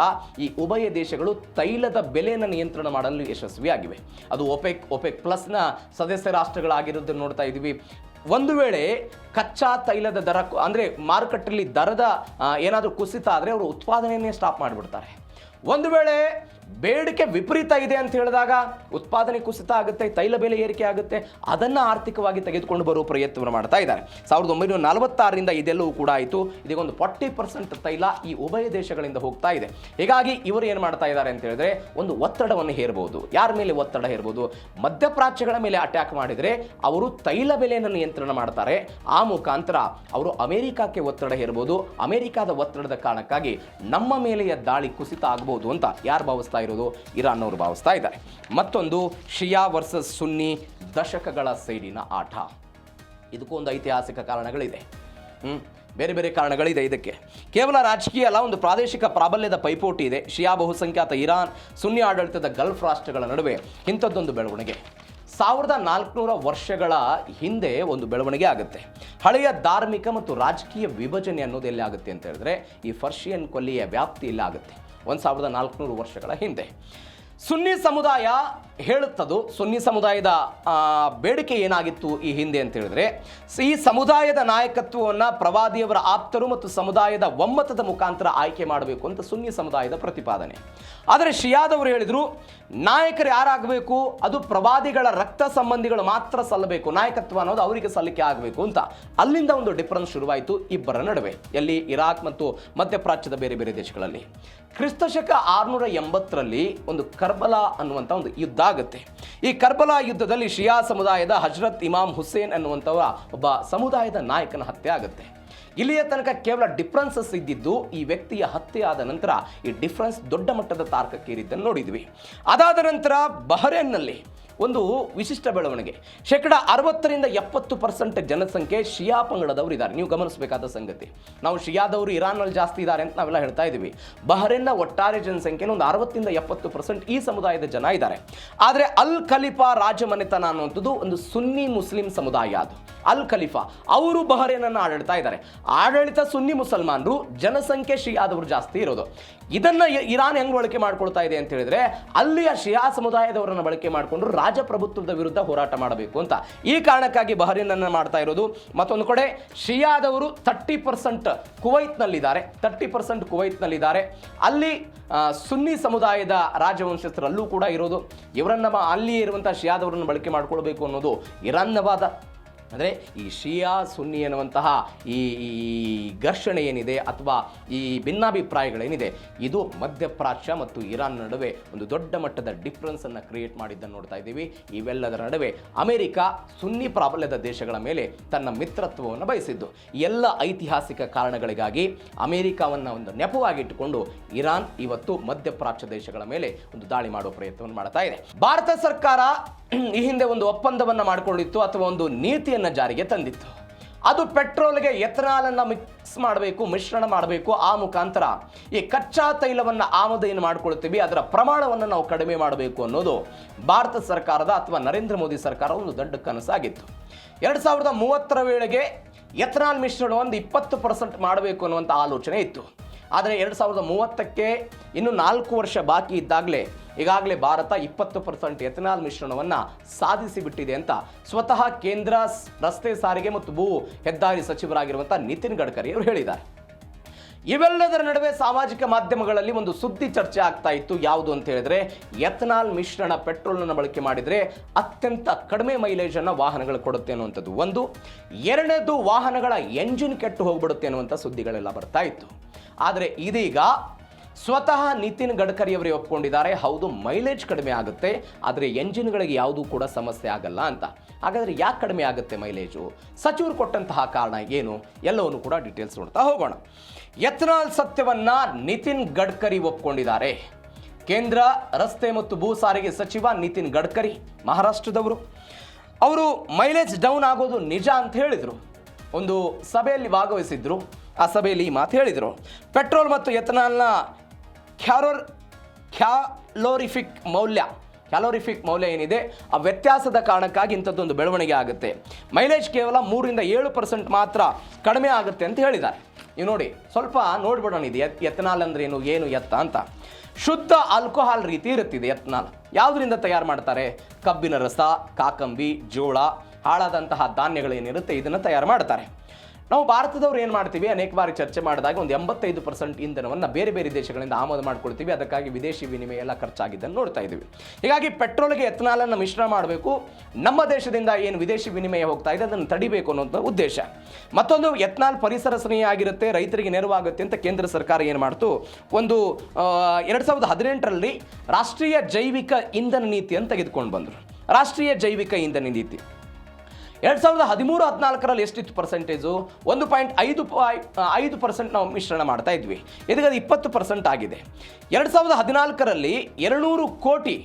ಈ ಉಭಯ ದೇಶಗಳು ತೈಲದ ಬೆಲೆಯನ್ನು ನಿಯಂತ್ರಣ ಮಾಡಲು ಯಶಸ್ವಿಯಾಗಿವೆ. ಅದು ಒಪೆಕ್ ಪ್ಲಸ್ನ ಸದಸ್ಯ ರಾಷ್ಟ್ರಗಳಾಗಿರೋದನ್ನು ನೋಡ್ತಾ ಇದ್ದೀವಿ. ಒಂದು ವೇಳೆ ಕಚ್ಚಾ ತೈಲದ ದರ ಅಂದರೆ ಮಾರುಕಟ್ಟೆಯಲ್ಲಿ ದರದ ಏನಾದರೂ ಕುಸಿತ ಆದರೆ ಅವರು ಉತ್ಪಾದನೆಯನ್ನೇ ಸ್ಟಾಪ್ ಮಾಡಿಬಿಡ್ತಾರೆ. ಒಂದು ವೇಳೆ ಬೇಡಿಕೆ ವಿಪರೀತ ಇದೆ ಅಂತ ಹೇಳಿದಾಗ ಉತ್ಪಾದನೆ ಕುಸಿತ ಆಗುತ್ತೆ, ತೈಲ ಬೆಲೆ ಏರಿಕೆ ಆಗುತ್ತೆ. ಅದನ್ನು ಆರ್ಥಿಕವಾಗಿ ತೆಗೆದುಕೊಂಡು ಬರುವ ಪ್ರಯತ್ನವನ್ನು ಮಾಡ್ತಾ ಇದ್ದಾರೆ. 1946ರಿಂದ ಇದೆಲ್ಲವೂ ಕೂಡ ಆಯಿತು. ಇದೀಗ ಒಂದು 40% ತೈಲ ಈ ಉಭಯ ದೇಶಗಳಿಂದ ಹೋಗ್ತಾ ಇದೆ. ಹೀಗಾಗಿ ಇವರು ಏನು ಮಾಡ್ತಾ ಇದ್ದಾರೆ ಅಂತ ಹೇಳಿದ್ರೆ ಒಂದು ಒತ್ತಡವನ್ನು ಹೇರಬಹುದು. ಯಾರ ಮೇಲೆ ಒತ್ತಡ ಹೇರಬಹುದು? ಮಧ್ಯಪ್ರಾಚ್ಯಗಳ ಮೇಲೆ ಅಟ್ಯಾಕ್ ಮಾಡಿದರೆ ಅವರು ತೈಲ ಬೆಲೆಯನ್ನು ನಿಯಂತ್ರಣ ಮಾಡ್ತಾರೆ. ಆ ಮುಖಾಂತರ ಅವರು ಅಮೆರಿಕಕ್ಕೆ ಒತ್ತಡ ಹೇರಬಹುದು. ಅಮೆರಿಕದ ಒತ್ತಡದ ಕಾರಣಕ್ಕಾಗಿ ನಮ್ಮ ಮೇಲೆಯ ದಾಳಿ ಕುಸಿತ ಆಗಬಹುದು ಅಂತ ಯಾರು ಭಾವಿಸ್ತಾ ಇರೋದು? ಇರಾನ್ ಅವರು ಭಾವಿಸ್ತಾ ಇದ್ದಾರೆ. ಮತ್ತೊಂದು ಶಿಯಾ ವರ್ಸಸ್ ಸುನ್ನಿ ದಶಕಗಳ ಸೇಡಿನ ಆಟ. ಇದಕ್ಕೂ ಒಂದು ಐತಿಹಾಸಿಕ ಕಾರಣಗಳಿದೆ. ಬೇರೆ ಬೇರೆ ಕಾರಣಗಳಿದೆ. ಇದಕ್ಕೆ ಕೇವಲ ರಾಜಕೀಯ ಅಲ್ಲ, ಒಂದು ಪ್ರಾದೇಶಿಕ ಪ್ರಾಬಲ್ಯದ ಪೈಪೋಟಿ ಇದೆ. ಶಿಯಾ ಬಹುಸಂಖ್ಯಾತ ಇರಾನ್, ಸುನ್ನಿ ಆಡಳಿತದ ಗಲ್ಫ್ ರಾಷ್ಟ್ರಗಳ ನಡುವೆ ಇಂಥದ್ದೊಂದು ಬೆಳವಣಿಗೆ 1400 ವರ್ಷಗಳ ಹಿಂದೆ ಒಂದು ಬೆಳವಣಿಗೆ ಆಗುತ್ತೆ. ಹಳೆಯ ಧಾರ್ಮಿಕ ಮತ್ತು ರಾಜಕೀಯ ವಿಭಜನೆ ಅನ್ನೋದು ಎಲ್ಲಿ ಆಗುತ್ತೆ ಅಂತ ಹೇಳಿದ್ರೆ ಈ ಪರ್ಷಿಯನ್ ಕೊಲ್ಲಿಯ ವ್ಯಾಪ್ತಿ ಇಲ್ಲ ಆಗುತ್ತೆ 1400 ವರ್ಷಗಳ ಹಿಂದೆ. ಸುನ್ನಿ ಸಮುದಾಯ ಹೇಳುತ್ತದು, ಸುನ್ನಿ ಸಮುದಾಯದ ಬೇಡಿಕೆ ಏನಾಗಿತ್ತು ಈ ಹಿಂದೆ ಅಂತ ಹೇಳಿದ್ರೆ ಈ ಸಮುದಾಯದ ನಾಯಕತ್ವವನ್ನು ಪ್ರವಾದಿಯವರ ಆಪ್ತರು ಮತ್ತು ಸಮುದಾಯದ ಒಮ್ಮತದ ಮುಖಾಂತರ ಆಯ್ಕೆ ಮಾಡಬೇಕು ಅಂತ ಸುನ್ನಿ ಸಮುದಾಯದ ಪ್ರತಿಪಾದನೆ. ಆದರೆ ಶಿಯಾದವರು ಹೇಳಿದರು ನಾಯಕರು ಯಾರಾಗಬೇಕು, ಅದು ಪ್ರವಾದಿಗಳ ರಕ್ತ ಸಂಬಂಧಿಗಳು ಮಾತ್ರ ಸಲ್ಲಬೇಕು, ನಾಯಕತ್ವ ಅನ್ನೋದು ಅವರಿಗೆ ಸಲ್ಲಿಕೆ ಆಗಬೇಕು ಅಂತ. ಅಲ್ಲಿಂದ ಒಂದು ಡಿಫರೆನ್ಸ್ ಶುರುವಾಯಿತು ಇಬ್ಬರ ನಡುವೆ, ಎಲ್ಲಿ ಇರಾಕ್ ಮತ್ತು ಮಧ್ಯಪ್ರಾಚ್ಯದ ಬೇರೆ ಬೇರೆ ದೇಶಗಳಲ್ಲಿ. ಕ್ರಿಸ್ತಶಕ 680ರಲ್ಲಿ ಒಂದು ಕರ್ಬಲಾ ಅನ್ನುವಂಥ ಒಂದು ಯುದ್ಧ ಆಗುತ್ತೆ. ಈ ಕರ್ಬಲಾ ಯುದ್ಧದಲ್ಲಿ ಶಿಯಾ ಸಮುದಾಯದ ಹಜರತ್ ಇಮಾಮ್ ಹುಸೇನ್ ಅನ್ನುವಂಥವರ ಒಬ್ಬ ಸಮುದಾಯದ ನಾಯಕನ ಹತ್ಯೆ ಆಗುತ್ತೆ. ಇಲ್ಲಿಯ ತನಕ ಕೇವಲ ಡಿಫ್ರೆನ್ಸಸ್ ಇದ್ದಿದ್ದು, ಈ ವ್ಯಕ್ತಿಯ ಹತ್ಯೆ ಆದ ನಂತರ ಈ ಡಿಫ್ರೆನ್ಸ್ ದೊಡ್ಡ ಮಟ್ಟದ ತಾರಕಕ್ಕೇರಿದ್ದನ್ನು ನೋಡಿದ್ವಿ. ಅದಾದ ನಂತರ ಬಹರೇನ್ನಲ್ಲಿ ಒಂದು ವಿಶಿಷ್ಟ ಬೆಳವಣಿಗೆ. 60ರಿಂದ 70% ಜನಸಂಖ್ಯೆ ಶಿಯಾ ಪಂಗಡದವರು ಇದ್ದಾರೆ. ನೀವು ಗಮನಿಸಬೇಕಾದ ಸಂಗತಿ, ನಾವು ಶಿಯಾದವರು ಇರಾನ್ನಲ್ಲಿ ಜಾಸ್ತಿ ಇದ್ದಾರೆ ಅಂತ ನಾವೆಲ್ಲ ಹೇಳ್ತಾ ಇದ್ದೀವಿ. ಬಹರೇನ್ನ ಒಟ್ಟಾರೆ ಜನಸಂಖ್ಯೆ ಒಂದು 60ರಿಂದ 70% ಈ ಸಮುದಾಯದ ಜನ ಇದ್ದಾರೆ. ಆದರೆ ಅಲ್ ಖಲೀಫಾ ರಾಜಮನೆತನ ಅನ್ನುವಂಥದ್ದು ಒಂದು ಸುನ್ನಿ ಮುಸ್ಲಿಂ ಸಮುದಾಯ. ಅದು ಅಲ್ ಖಲೀಫಾ ಅವರು ಬಹರೇನನ್ನು ಆಡಳಿತಾ ಇದ್ದಾರೆ. ಆಡಳಿತ ಸುನ್ನಿ ಮುಸಲ್ಮಾನರು, ಜನಸಂಖ್ಯೆ ಶಿಯಾದವರು ಜಾಸ್ತಿ ಇರೋದು. ಇದನ್ನ ಇರಾನ್ ಹೆಂಗ್ ಬಳಕೆ ಮಾಡ್ಕೊಳ್ತಾ ಇದೆ ಅಂತ ಹೇಳಿದ್ರೆ ಅಲ್ಲಿಯ ಶಿಯಾ ಸಮುದಾಯದವರನ್ನು ಬಳಕೆ ಮಾಡಿಕೊಂಡು ರಾಜಪ್ರಭುತ್ವದ ವಿರುದ್ಧ ಹೋರಾಟ ಮಾಡಬೇಕು ಅಂತ. ಈ ಕಾರಣಕ್ಕಾಗಿ ಬಹರೇನನ್ನು ಮಾಡ್ತಾ ಇರೋದು. ಮತ್ತೊಂದು ಕಡೆ ಶಿಯಾದವರು 30% ಕುವೈತ್ನಲ್ಲಿದ್ದಾರೆ, 30% ಕುವೈತ್ನಲ್ಲಿದ್ದಾರೆ. ಅಲ್ಲಿ ಸುನ್ನಿ ಸಮುದಾಯದ ರಾಜವಂಶಸ್ಥರಲ್ಲೂ ಕೂಡ ಇರೋದು. ಇವರನ್ನ ಅಲ್ಲಿ ಇರುವಂಥ ಶಿಯಾದವರನ್ನು ಬಳಕೆ ಮಾಡ್ಕೊಳ್ಬೇಕು ಅನ್ನೋದು ಇರಾನ್ನ ವಾದ. ಅಂದರೆ ಈ ಶಿಯಾ ಸುನ್ನಿ ಎನ್ನುವಂತಹ ಈ ಘರ್ಷಣೆ ಏನಿದೆ ಅಥವಾ ಈ ಭಿನ್ನಾಭಿಪ್ರಾಯಗಳೇನಿದೆ ಇದು ಮಧ್ಯಪ್ರಾಚ್ಯ ಮತ್ತು ಇರಾನ್ ನಡುವೆ ಒಂದು ದೊಡ್ಡ ಮಟ್ಟದ ಡಿಫ್ರೆನ್ಸನ್ನು ಕ್ರಿಯೇಟ್ ಮಾಡಿದ್ದನ್ನು ನೋಡ್ತಾ ಇದ್ದೀವಿ. ಇವೆಲ್ಲದರ ನಡುವೆ ಅಮೆರಿಕ ಸುನ್ನಿ ಪ್ರಾಬಲ್ಯದ ದೇಶಗಳ ಮೇಲೆ ತನ್ನ ಮಿತ್ರತ್ವವನ್ನು ಬಯಸಿದ್ದು. ಎಲ್ಲ ಐತಿಹಾಸಿಕ ಕಾರಣಗಳಿಗಾಗಿ ಅಮೆರಿಕವನ್ನು ಒಂದು ನೆಪವಾಗಿಟ್ಟುಕೊಂಡು ಇರಾನ್ ಇವತ್ತು ಮಧ್ಯಪ್ರಾಚ್ಯ ದೇಶಗಳ ಮೇಲೆ ಒಂದು ದಾಳಿ ಮಾಡುವ ಪ್ರಯತ್ನವನ್ನು ಮಾಡ್ತಾ ಇದೆ. ಭಾರತ ಸರ್ಕಾರ ಈ ಹಿಂದೆ ಒಂದು ಒಪ್ಪಂದವನ್ನು ಮಾಡಿಕೊಂಡಿತ್ತು ಅಥವಾ ಒಂದು ನೀತಿಯನ್ನು ಜಾರಿಗೆ ತಂದಿತ್ತು. ಅದು ಪೆಟ್ರೋಲ್ಗೆ ಎಥನಾಲನ್ನು ಮಿಕ್ಸ್ ಮಾಡಬೇಕು, ಮಿಶ್ರಣ ಮಾಡಬೇಕು. ಆ ಮುಖಾಂತರ ಈ ಕಚ್ಚಾ ತೈಲವನ್ನು ಆಮದು ಮಾಡ್ಕೊಳ್ತೀವಿ ಅದರ ಪ್ರಮಾಣವನ್ನು ನಾವು ಕಡಿಮೆ ಮಾಡಬೇಕು ಅನ್ನೋದು ಭಾರತ ಸರ್ಕಾರದ ಅಥವಾ ನರೇಂದ್ರ ಮೋದಿ ಸರ್ಕಾರ ಒಂದು ದೊಡ್ಡ ಕನಸಾಗಿತ್ತು. 2030ರ ವೇಳೆಗೆ ಎಥನಾಲ್ ಮಿಶ್ರಣವನ್ನು 20% ಮಾಡಬೇಕು ಅನ್ನುವಂಥ ಆಲೋಚನೆ ಇತ್ತು. ಆದರೆ 2030ಕ್ಕೆ ಇನ್ನು 4 ವರ್ಷ ಬಾಕಿ ಇದ್ದಾಗಲೇ ಈಗಾಗಲೇ ಭಾರತ 20% ಎಥನಾಲ್ ಮಿಶ್ರಣವನ್ನು ಸಾಧಿಸಿಬಿಟ್ಟಿದೆ ಅಂತ ಸ್ವತಃ ಕೇಂದ್ರ ರಸ್ತೆ ಸಾರಿಗೆ ಮತ್ತು ಭೂ ಹೆದ್ದಾರಿ ಸಚಿವರಾಗಿರುವಂಥ ನಿತಿನ್ ಗಡ್ಕರಿ ಅವರು ಹೇಳಿದ್ದಾರೆ. ಇವೆಲ್ಲದರ ನಡುವೆ ಸಾಮಾಜಿಕ ಮಾಧ್ಯಮಗಳಲ್ಲಿ ಒಂದು ಸುದ್ದಿ ಚರ್ಚೆ ಆಗ್ತಾ ಇತ್ತು. ಯಾವುದು ಅಂತ ಹೇಳಿದ್ರೆ ಎಥನಾಲ್ ಮಿಶ್ರಣ ಪೆಟ್ರೋಲ್ನ ಬಳಕೆ ಮಾಡಿದರೆ ಅತ್ಯಂತ ಕಡಿಮೆ ಮೈಲೇಜನ್ನು ವಾಹನಗಳು ಕೊಡುತ್ತೆ ಅನ್ನುವಂಥದ್ದು ಒಂದು. ಎರಡನೇದು ವಾಹನಗಳ ಎಂಜಿನ್ ಕೆಟ್ಟು ಹೋಗ್ಬಿಡುತ್ತೆ ಅನ್ನುವಂಥ ಸುದ್ದಿಗಳೆಲ್ಲ ಬರ್ತಾ ಇತ್ತು. ಆದರೆ ಇದೀಗ ಸ್ವತಃ ನಿತಿನ್ ಗಡ್ಕರಿ ಅವರೇ ಒಪ್ಕೊಂಡಿದ್ದಾರೆ, ಹೌದು ಮೈಲೇಜ್ ಕಡಿಮೆ ಆಗುತ್ತೆ ಆದರೆ ಎಂಜಿನ್ಗಳಿಗೆ ಯಾವುದೂ ಕೂಡ ಸಮಸ್ಯೆ ಆಗಲ್ಲ ಅಂತ. ಹಾಗಾದರೆ ಯಾಕೆ ಕಡಿಮೆ ಆಗುತ್ತೆ ಮೈಲೇಜು? ಸಚಿವರು ಕೊಟ್ಟಂತಹ ಕಾರಣ ಏನು? ಎಲ್ಲವನ್ನು ಕೂಡ ಡೀಟೇಲ್ಸ್ ನೋಡ್ತಾ ಹೋಗೋಣ. ಎಥನಾಲ್ ಸತ್ಯವನ್ನು ನಿತಿನ್ ಗಡ್ಕರಿ ಒಪ್ಕೊಂಡಿದ್ದಾರೆ. ಕೇಂದ್ರ ರಸ್ತೆ ಮತ್ತು ಭೂ ಸಾರಿಗೆ ಸಚಿವ ನಿತಿನ್ ಗಡ್ಕರಿ ಮಹಾರಾಷ್ಟ್ರದವರು, ಅವರು ಮೈಲೇಜ್ ಡೌನ್ ಆಗೋದು ನಿಜ ಅಂತ ಹೇಳಿದರು. ಒಂದು ಸಭೆಯಲ್ಲಿ ಭಾಗವಹಿಸಿದ್ರು. ಆ ಸಭೆಯಲ್ಲಿ ಈ ಮಾತು ಹೇಳಿದರು. ಪೆಟ್ರೋಲ್ ಮತ್ತು ಎಥನಾಲ್ನ ಕ್ಯಾಲೋರಿಫಿಕ್ ಮೌಲ್ಯ ಏನಿದೆ ಆ ವ್ಯತ್ಯಾಸದ ಕಾರಣಕ್ಕಾಗಿ ಇಂಥದ್ದೊಂದು ಬೆಳವಣಿಗೆ ಆಗುತ್ತೆ. ಮೈಲೇಜ್ ಕೇವಲ 3ರಿಂದ 7% ಮಾತ್ರ ಕಡಿಮೆ ಆಗುತ್ತೆ ಅಂತ ಹೇಳಿದ್ದಾರೆ. ನೀವು ನೋಡಿ, ಸ್ವಲ್ಪ ನೋಡ್ಬಿಡೋಣ ಇದು ಎಥನಾಲ್ ಅಂದ್ರೆ ಏನು ಎತ್ತ ಅಂತ. ಶುದ್ಧ ಆಲ್ಕೋಹಾಲ್ ರೀತಿ ಇರುತ್ತಿದೆ ಎಥನಾಲ್. ಯಾವುದರಿಂದ ತಯಾರು ಮಾಡ್ತಾರೆ? ಕಬ್ಬಿನ ರಸ, ಕಾಕಂಬಿ, ಜೋಳ, ಹಾಳಾದಂತಹ ಧಾನ್ಯಗಳೇನಿರುತ್ತೆ ಇದನ್ನು ತಯಾರು ಮಾಡ್ತಾರೆ. ನಾವು ಭಾರತದವ್ರು ಏನು ಮಾಡ್ತೀವಿ, ಅನೇಕ ಬಾರಿ ಚರ್ಚೆ ಮಾಡಿದಾಗ ಒಂದು 85% ಇಂಧನವನ್ನು ಬೇರೆ ಬೇರೆ ದೇಶಗಳಿಂದ ಆಮದು ಮಾಡ್ಕೊಳ್ತೀವಿ. ಅದಕ್ಕಾಗಿ ವಿದೇಶಿ ವಿನಿಮಯ ಎಲ್ಲ ಖರ್ಚಾಗಿದ್ದನ್ನು ನೋಡ್ತಾ ಇದ್ದೀವಿ. ಹೀಗಾಗಿ ಪೆಟ್ರೋಲ್ಗೆ ಎಥನಾಲನ್ನು ಮಿಶ್ರಣ ಮಾಡಬೇಕು, ನಮ್ಮ ದೇಶದಿಂದ ಏನು ವಿದೇಶಿ ವಿನಿಮಯ ಹೋಗ್ತಾ ಇದೆ ಅದನ್ನು ತಡಿಬೇಕು ಅನ್ನೋಂಥ ಉದ್ದೇಶ. ಮತ್ತೊಂದು, ಎಥನಾಲ್ ಪರಿಸರ ಸ್ನೇಹಿ ಆಗಿರುತ್ತೆ, ರೈತರಿಗೆ ನೆರವಾಗುತ್ತೆ ಅಂತ ಕೇಂದ್ರ ಸರ್ಕಾರ ಏನು ಮಾಡ್ತು, ಒಂದು 2018ರಲ್ಲಿ ರಾಷ್ಟ್ರೀಯ ಜೈವಿಕ ಇಂಧನ ನೀತಿಯನ್ನು ತೆಗೆದುಕೊಂಡು ಬಂದರು. ರಾಷ್ಟ್ರೀಯ ಜೈವಿಕ ಇಂಧನ ನೀತಿ 2013-14ರಲ್ಲಿ ಎಷ್ಟಿತ್ತು ಪರ್ಸೆಂಟೇಜು? 1.5% ನಾವು ಮಿಶ್ರಣ ಮಾಡ್ತಾ ಇದ್ವಿ. ಇದೀಗ 20% ಆಗಿದೆ. 2014ರಲ್ಲಿ 200 ಕೋಟಿ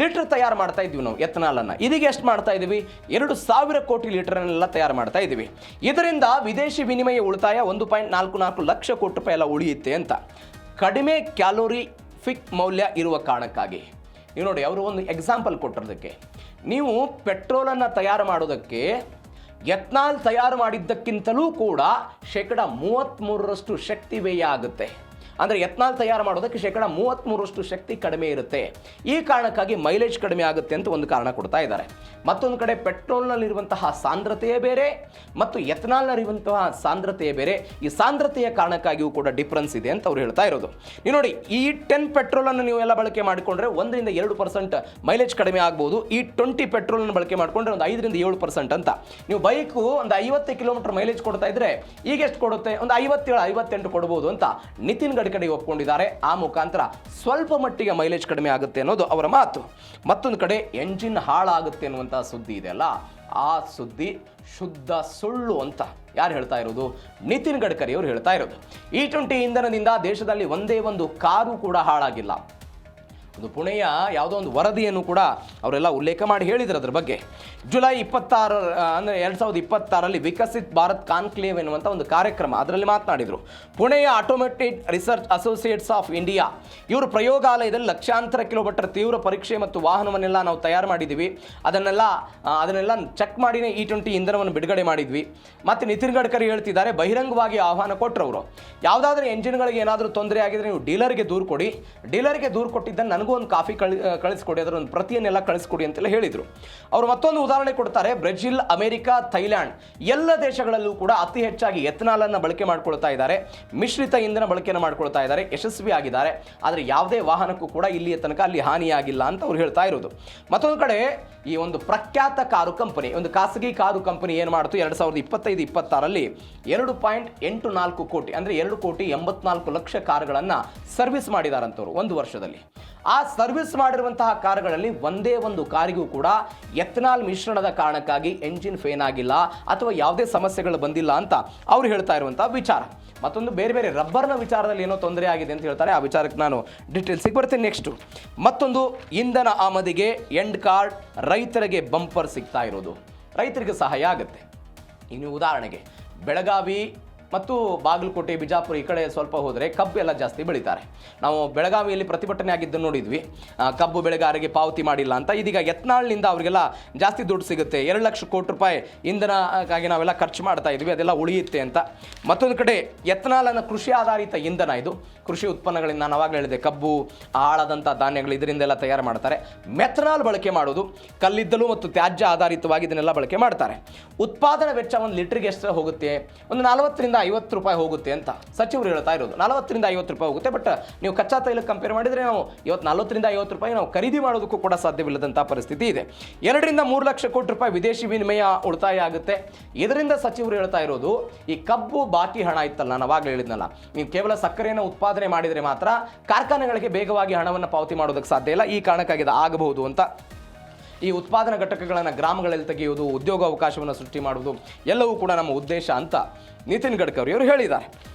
ಲೀಟರ್ ತಯಾರು ಮಾಡ್ತಾ ಇದ್ವಿ ನಾವು ಎಥನಾಲನ್ನು. ಇದೀಗ ಎಷ್ಟು ಮಾಡ್ತಾ ಇದ್ದೀವಿ? 2,000 ಕೋಟಿ ಲೀಟರ್ನೆಲ್ಲ ತಯಾರು ಮಾಡ್ತಾ ಇದ್ದೀವಿ. ಇದರಿಂದ ವಿದೇಶಿ ವಿನಿಮಯ ಉಳಿತಾಯ 1.44 ಲಕ್ಷ ಕೋಟಿ ರೂಪಾಯಿ ಎಲ್ಲ ಉಳಿಯುತ್ತೆ ಅಂತ. ಕಡಿಮೆ ಕ್ಯಾಲೋರಿಫಿಕ್ ಮೌಲ್ಯ ಇರುವ ಕಾರಣಕ್ಕಾಗಿ ನೀವು ನೋಡಿ, ಅವರು ಒಂದು ಎಕ್ಸಾಂಪಲ್ ಕೊಟ್ಟಿರೋದಕ್ಕೆ, ನೀವು ಪೆಟ್ರೋಲನ್ನು ತಯಾರು ಮಾಡೋದಕ್ಕೆ ಎಥನಾಲ್ ತಯಾರು ಮಾಡಿದ್ದಕ್ಕಿಂತಲೂ ಕೂಡ 33% ಶಕ್ತಿ ವ್ಯಯ ಆಗುತ್ತೆ. ಅಂದರೆ ಎಥನಾಲ್ ತಯಾರು ಮಾಡೋದಕ್ಕೆ 33% ಶಕ್ತಿ ಕಡಿಮೆ ಇರುತ್ತೆ. ಈ ಕಾರಣಕ್ಕಾಗಿ ಮೈಲೇಜ್ ಕಡಿಮೆ ಆಗುತ್ತೆ ಅಂತ ಒಂದು ಕಾರಣ ಕೊಡ್ತಾ ಇದ್ದಾರೆ. ಮತ್ತೊಂದು ಕಡೆ ಪೆಟ್ರೋಲ್ನಲ್ಲಿರುವಂತಹ ಸಾಂದ್ರತೆಯೇ ಬೇರೆ ಮತ್ತು ಎಥನಾಲ್ನಲ್ಲಿರುವಂತಹ ಸಾಂದ್ರತೆಯೇ ಬೇರೆ. ಈ ಸಾಂದ್ರತೆಯ ಕಾರಣಕ್ಕಾಗಿಯೂ ಕೂಡ ಡಿಫ್ರೆನ್ಸ್ ಇದೆ ಅಂತ ಅವ್ರು ಹೇಳ್ತಾ ಇರೋದು. ನೀವು ನೋಡಿ, ಈ 10 ಪೆಟ್ರೋಲನ್ನು ನೀವು ಎಲ್ಲ ಬಳಕೆ ಮಾಡಿಕೊಂಡ್ರೆ 1-2% ಮೈಲೇಜ್ ಕಡಿಮೆ ಆಗ್ಬೋದು. ಈ 20 ಪೆಟ್ರೋಲನ್ನು ಬಳಕೆ ಮಾಡಿಕೊಂಡ್ರೆ ಒಂದು 5-7% ಅಂತ. ನೀವು ಬೈಕು ಒಂದು 50 ಕಿಲೋಮೀಟರ್ ಮೈಲೇಜ್ ಕೊಡ್ತಾ ಇದ್ರೆ ಈಗ ಎಷ್ಟು ಕೊಡುತ್ತೆ? ಒಂದು 57-58 ಕೊಡ್ಬೋದು ಅಂತ ನಿತಿನ್ ಗಡ್ಕರಿ ಒಪ್ಕೊಂಡಿದ್ದಾರೆ. ಆ ಮುಖಾಂತರ ಸ್ವಲ್ಪ ಮಟ್ಟಿಗೆ ಮೈಲೇಜ್ ಕಡಿಮೆ ಆಗುತ್ತೆ ಅನ್ನೋದು ಅವರ ಮಾತು. ಮತ್ತೊಂದು ಕಡೆ ಎಂಜಿನ್ ಹಾಳಾಗುತ್ತೆ ಅನ್ನುವಂಥ ಸುದ್ದಿ ಇದೆಯಲ್ಲ, ಆ ಸುದ್ದಿ ಶುದ್ಧ ಸುಳ್ಳು ಅಂತ ಯಾರು ಹೇಳ್ತಾ ಇರೋದು? ನಿತಿನ್ ಗಡ್ಕರಿ ಅವರು ಹೇಳ್ತಾ ಇರೋದು. E20 ಇಂಧನದಿಂದ ದೇಶದಲ್ಲಿ ಒಂದೇ ಒಂದು ಕಾರು ಕೂಡ ಹಾಳಾಗಿಲ್ಲ. ಒಂದು ಪುಣೆಯ ಯಾವುದೋ ಒಂದು ವರದಿಯನ್ನು ಕೂಡ ಅವರೆಲ್ಲ ಉಲ್ಲೇಖ ಮಾಡಿ ಹೇಳಿದ್ರು ಅದ್ರ ಬಗ್ಗೆ. ಜುಲೈ 26 ಅಂದರೆ 2026ರಲ್ಲಿ ವಿಕಸಿತ್ ಭಾರತ್ ಕಾನ್ಕ್ಲೇವ್ ಎನ್ನುವಂಥ ಒಂದು ಕಾರ್ಯಕ್ರಮ, ಅದರಲ್ಲಿ ಮಾತನಾಡಿದರು. ಪುಣೆಯ automated research associates of India ಇವರು ಪ್ರಯೋಗಾಲಯದಲ್ಲಿ ಲಕ್ಷಾಂತರ ಕಿಲೋಮೀಟರ್ ತೀವ್ರ ಪರೀಕ್ಷೆ ಮತ್ತು ವಾಹನವನ್ನೆಲ್ಲ ನಾವು ತಯಾರು ಮಾಡಿದ್ದೀವಿ. ಅದನ್ನೆಲ್ಲ ಚೆಕ್ ಮಾಡಿನೇ E20 ಇಂಧನವನ್ನು ಬಿಡುಗಡೆ ಮಾಡಿದ್ವಿ. ಮತ್ತು ನಿತಿನ್ ಗಡ್ಕರಿ ಹೇಳ್ತಿದ್ದಾರೆ, ಬಹಿರಂಗವಾಗಿ ಆಹ್ವಾನ ಕೊಟ್ಟರು ಅವರು, ಯಾವುದಾದ್ರೂ ಎಂಜಿನ್ಗಳಿಗೆ ಏನಾದರೂ ತೊಂದರೆ ಆಗಿದ್ರೆ ನೀವು ಡೀಲರ್ಗೆ ದೂರು ಕೊಡಿ, ಡೀಲರ್ಗೆ ದೂರು ಕೊಟ್ಟಿದ್ದನ್ನು ನನಗೂ ಒಂದು ಕಾಫಿ ಕಳಿಸ್ಕೊಡಿ, ಅದರ ಒಂದು ಪ್ರತಿಯನ್ನೆಲ್ಲ ಕಳಿಸ್ಕೊಡಿ ಅಂತೆಲ್ಲ ಹೇಳಿದರು. ಅವರು ಮತ್ತೊಂದು ಉದಾಹರಣೆ ಕೊಡ್ತಾರೆ. ಬ್ರೆಜಿಲ್, ಅಮೆರಿಕ, ಥೈಲ್ಯಾಂಡ್ ಎಲ್ಲ ದೇಶಗಳಲ್ಲೂ ಕೂಡ ಅತಿ ಹೆಚ್ಚಾಗಿ ಎಥನಾಲನ್ನು ಬಳಕೆ ಮಾಡ್ಕೊಳ್ತಾ ಇದ್ದಾರೆ, ಮಿಶ್ರಿತ ಇಂಧನ ಬಳಕೆಯನ್ನು ಮಾಡ್ಕೊಳ್ತಾ ಇದ್ದಾರೆ, ಯಶಸ್ವಿ ಆಗಿದ್ದಾರೆ. ಆದರೆ ಯಾವುದೇ ವಾಹನಕ್ಕೂ ಕೂಡ ಇಲ್ಲಿಯ ತನಕ ಅಲ್ಲಿ ಹಾನಿಯಾಗಿಲ್ಲ ಅಂತ ಅವ್ರು ಹೇಳ್ತಾ ಇರೋದು. ಮತ್ತೊಂದು ಕಡೆ ಈ ಒಂದು ಪ್ರಖ್ಯಾತ ಕಾರು ಕಂಪನಿ, ಒಂದು ಖಾಸಗಿ ಕಾರು ಕಂಪನಿ ಏನು ಮಾಡ್ತು, 2025-26ರಲ್ಲಿ 2.84 ಕೋಟಿ ಅಂದರೆ 2,84 ಲಕ್ಷ ಕಾರುಗಳನ್ನು ಸರ್ವಿಸ್ ಮಾಡಿದಾರಂತವ್ರು ಒಂದು ವರ್ಷದಲ್ಲಿ. ಆ ಸರ್ವಿಸ್ ಮಾಡಿರುವಂತಹ ಕಾರುಗಳಲ್ಲಿ ಒಂದೇ ಒಂದು ಕಾರಿಗೂ ಕೂಡ ಎಥನಾಲ್ ಮಿಶ್ರಣದ ಕಾರಣಕ್ಕಾಗಿ ಎಂಜಿನ್ ಫೇನ್ ಆಗಿಲ್ಲ ಅಥವಾ ಯಾವುದೇ ಸಮಸ್ಯೆಗಳು ಬಂದಿಲ್ಲ ಅಂತ ಅವ್ರು ಹೇಳ್ತಾ ಇರುವಂತಹ ವಿಚಾರ. ಮತ್ತೊಂದು ಬೇರೆ ಬೇರೆ ರಬ್ಬರ್ನ ವಿಚಾರದಲ್ಲಿ ಏನೋ ತೊಂದರೆ ಆಗಿದೆ ಅಂತ ಹೇಳ್ತಾರೆ. ಆ ವಿಚಾರಕ್ಕೆ ನಾನು ಡೀಟೇಲ್ಸಿಗೆ ಬರ್ತೀನಿ. ನೆಕ್ಸ್ಟು ಮತ್ತೊಂದು, ಇಂಧನ ಆಮದಿಗೆ ಎಂಡ್ ಕಾರ್ಡ್ ರೈತರಿಗೆ ಬಂಪರ್ ಸಿಗ್ತಾ ಇರೋದು, ರೈತರಿಗೆ ಸಹಾಯ ಆಗುತ್ತೆ. ಇನ್ನು ಉದಾಹರಣೆಗೆ ಬೆಳಗಾವಿ ಮತ್ತು ಬಾಗಲಕೋಟೆ, ಬಿಜಾಪುರ ಈ ಕಡೆ ಸ್ವಲ್ಪ ಹೋದರೆ ಕಬ್ಬು ಎಲ್ಲ ಜಾಸ್ತಿ ಬೆಳೀತಾರೆ. ನಾವು ಬೆಳಗಾವಿಯಲ್ಲಿ ಪ್ರತಿಭಟನೆ ಆಗಿದ್ದನ್ನು ನೋಡಿದ್ವಿ, ಕಬ್ಬು ಬೆಳೆಗಾರರಿಗೆ ಪಾವತಿ ಮಾಡಿಲ್ಲ ಅಂತ. ಇದೀಗ ಎಥನಾಲ್ನಿಂದ ಅವರಿಗೆಲ್ಲ ಜಾಸ್ತಿ ದುಡ್ಡು ಸಿಗುತ್ತೆ. 2 ಲಕ್ಷ ಕೋಟಿ ರೂಪಾಯಿ ಇಂಧನಕ್ಕಾಗಿ ನಾವೆಲ್ಲ ಖರ್ಚು ಮಾಡ್ತಾ ಇದ್ವಿ, ಅದೆಲ್ಲ ಉಳಿಯುತ್ತೆ ಅಂತ. ಮತ್ತೊಂದು ಕಡೆ ಎಥನಾಲನ್ನು ಕೃಷಿ ಆಧಾರಿತ ಇಂಧನ, ಇದು ಕೃಷಿ ಉತ್ಪನ್ನಗಳಿಂದ ನಾನು ಆವಾಗಲೇ ಹೇಳಿದೆ, ಕಬ್ಬು, ಹಾಳಾದಂಥ ಧಾನ್ಯಗಳು ಇದರಿಂದೆಲ್ಲ ತಯಾರು ಮಾಡ್ತಾರೆ. ಮೆಥನಾಲ್ ಬಳಕೆ ಮಾಡೋದು, ಕಲ್ಲಿದ್ದಲು ಮತ್ತು ತ್ಯಾಜ್ಯ ಆಧಾರಿತವಾಗಿ ಇದನ್ನೆಲ್ಲ ಬಳಕೆ ಮಾಡ್ತಾರೆ. ಉತ್ಪಾದನಾ ವೆಚ್ಚ ಒಂದು ಲೀಟ್ರಿಗೆ ಎಷ್ಟು ಹೋಗುತ್ತೆ? ಒಂದು 40-50 ರೂಪಾಯಿ ಹೋಗುತ್ತೆ ಅಂತ ಸಚಿವರು ಹೇಳ್ತಾ ಇರೋದು. 40-50 ರೂಪಾಯಿ ಹೋಗುತ್ತೆ. ಬಟ್ ನೀವು ಕಚ್ಚಾ ತೈಲಕ್ಕೆ ಕಂಪೇರ್ ಮಾಡಿದರೆ ನಾವು ಇವತ್ತು 40-50 ರೂಪಾಯಿ ನಾವು ಖರೀದಿ ಮಾಡೋದಕ್ಕೂ ಕೂಡ ಸಾಧ್ಯವಿಲ್ಲದಂಥ ಪರಿಸ್ಥಿತಿ ಇದೆ. 2-3 ಲಕ್ಷ ಕೋಟಿ ರೂಪಾಯಿ ವಿದೇಶಿ ವಿನಿಮಯ ಉಳಿತಾಯ ಆಗುತ್ತೆ. ಇದರಿಂದ ಸಚಿವರು ಹೇಳ್ತಾ ಇರೋದು, ಈ ಕಬ್ಬು ಬಾಕಿ ಹಣ ಇತ್ತಲ್ಲ, ನಾನು ಅವಾಗಲೇ ಹೇಳಿದ್ನಲ್ಲ, ನೀವು ಕೇವಲ ಸಕ್ಕರೆಯನ್ನು ಉತ್ಪಾದನೆ ಮಾಡಿದರೆ ಮಾತ್ರ ಕಾರ್ಖಾನೆಗಳಿಗೆ ಬೇಗವಾಗಿ ಹಣವನ್ನು ಪಾವತಿ ಮಾಡೋದಕ್ಕೆ ಸಾಧ್ಯ ಇಲ್ಲ. ಈ ಕಾರಣಕ್ಕಾಗಿ ಇದು ಆಗಬಹುದು ಅಂತ. ಈ ಉತ್ಪಾದನಾ ಘಟಕಗಳನ್ನು ಗ್ರಾಮಗಳಲ್ಲಿ ತೆಗೆಯುವುದು, ಉದ್ಯೋಗ ಅವಕಾಶವನ್ನು ಸೃಷ್ಟಿ ಮಾಡುವುದು ಎಲ್ಲವೂ ಕೂಡ ನಮ್ಮ ಉದ್ದೇಶ ಅಂತ ನಿತಿನ್ ಗಡ್ಕರಿ ಅವರು ಹೇಳಿದ್ದಾರೆ.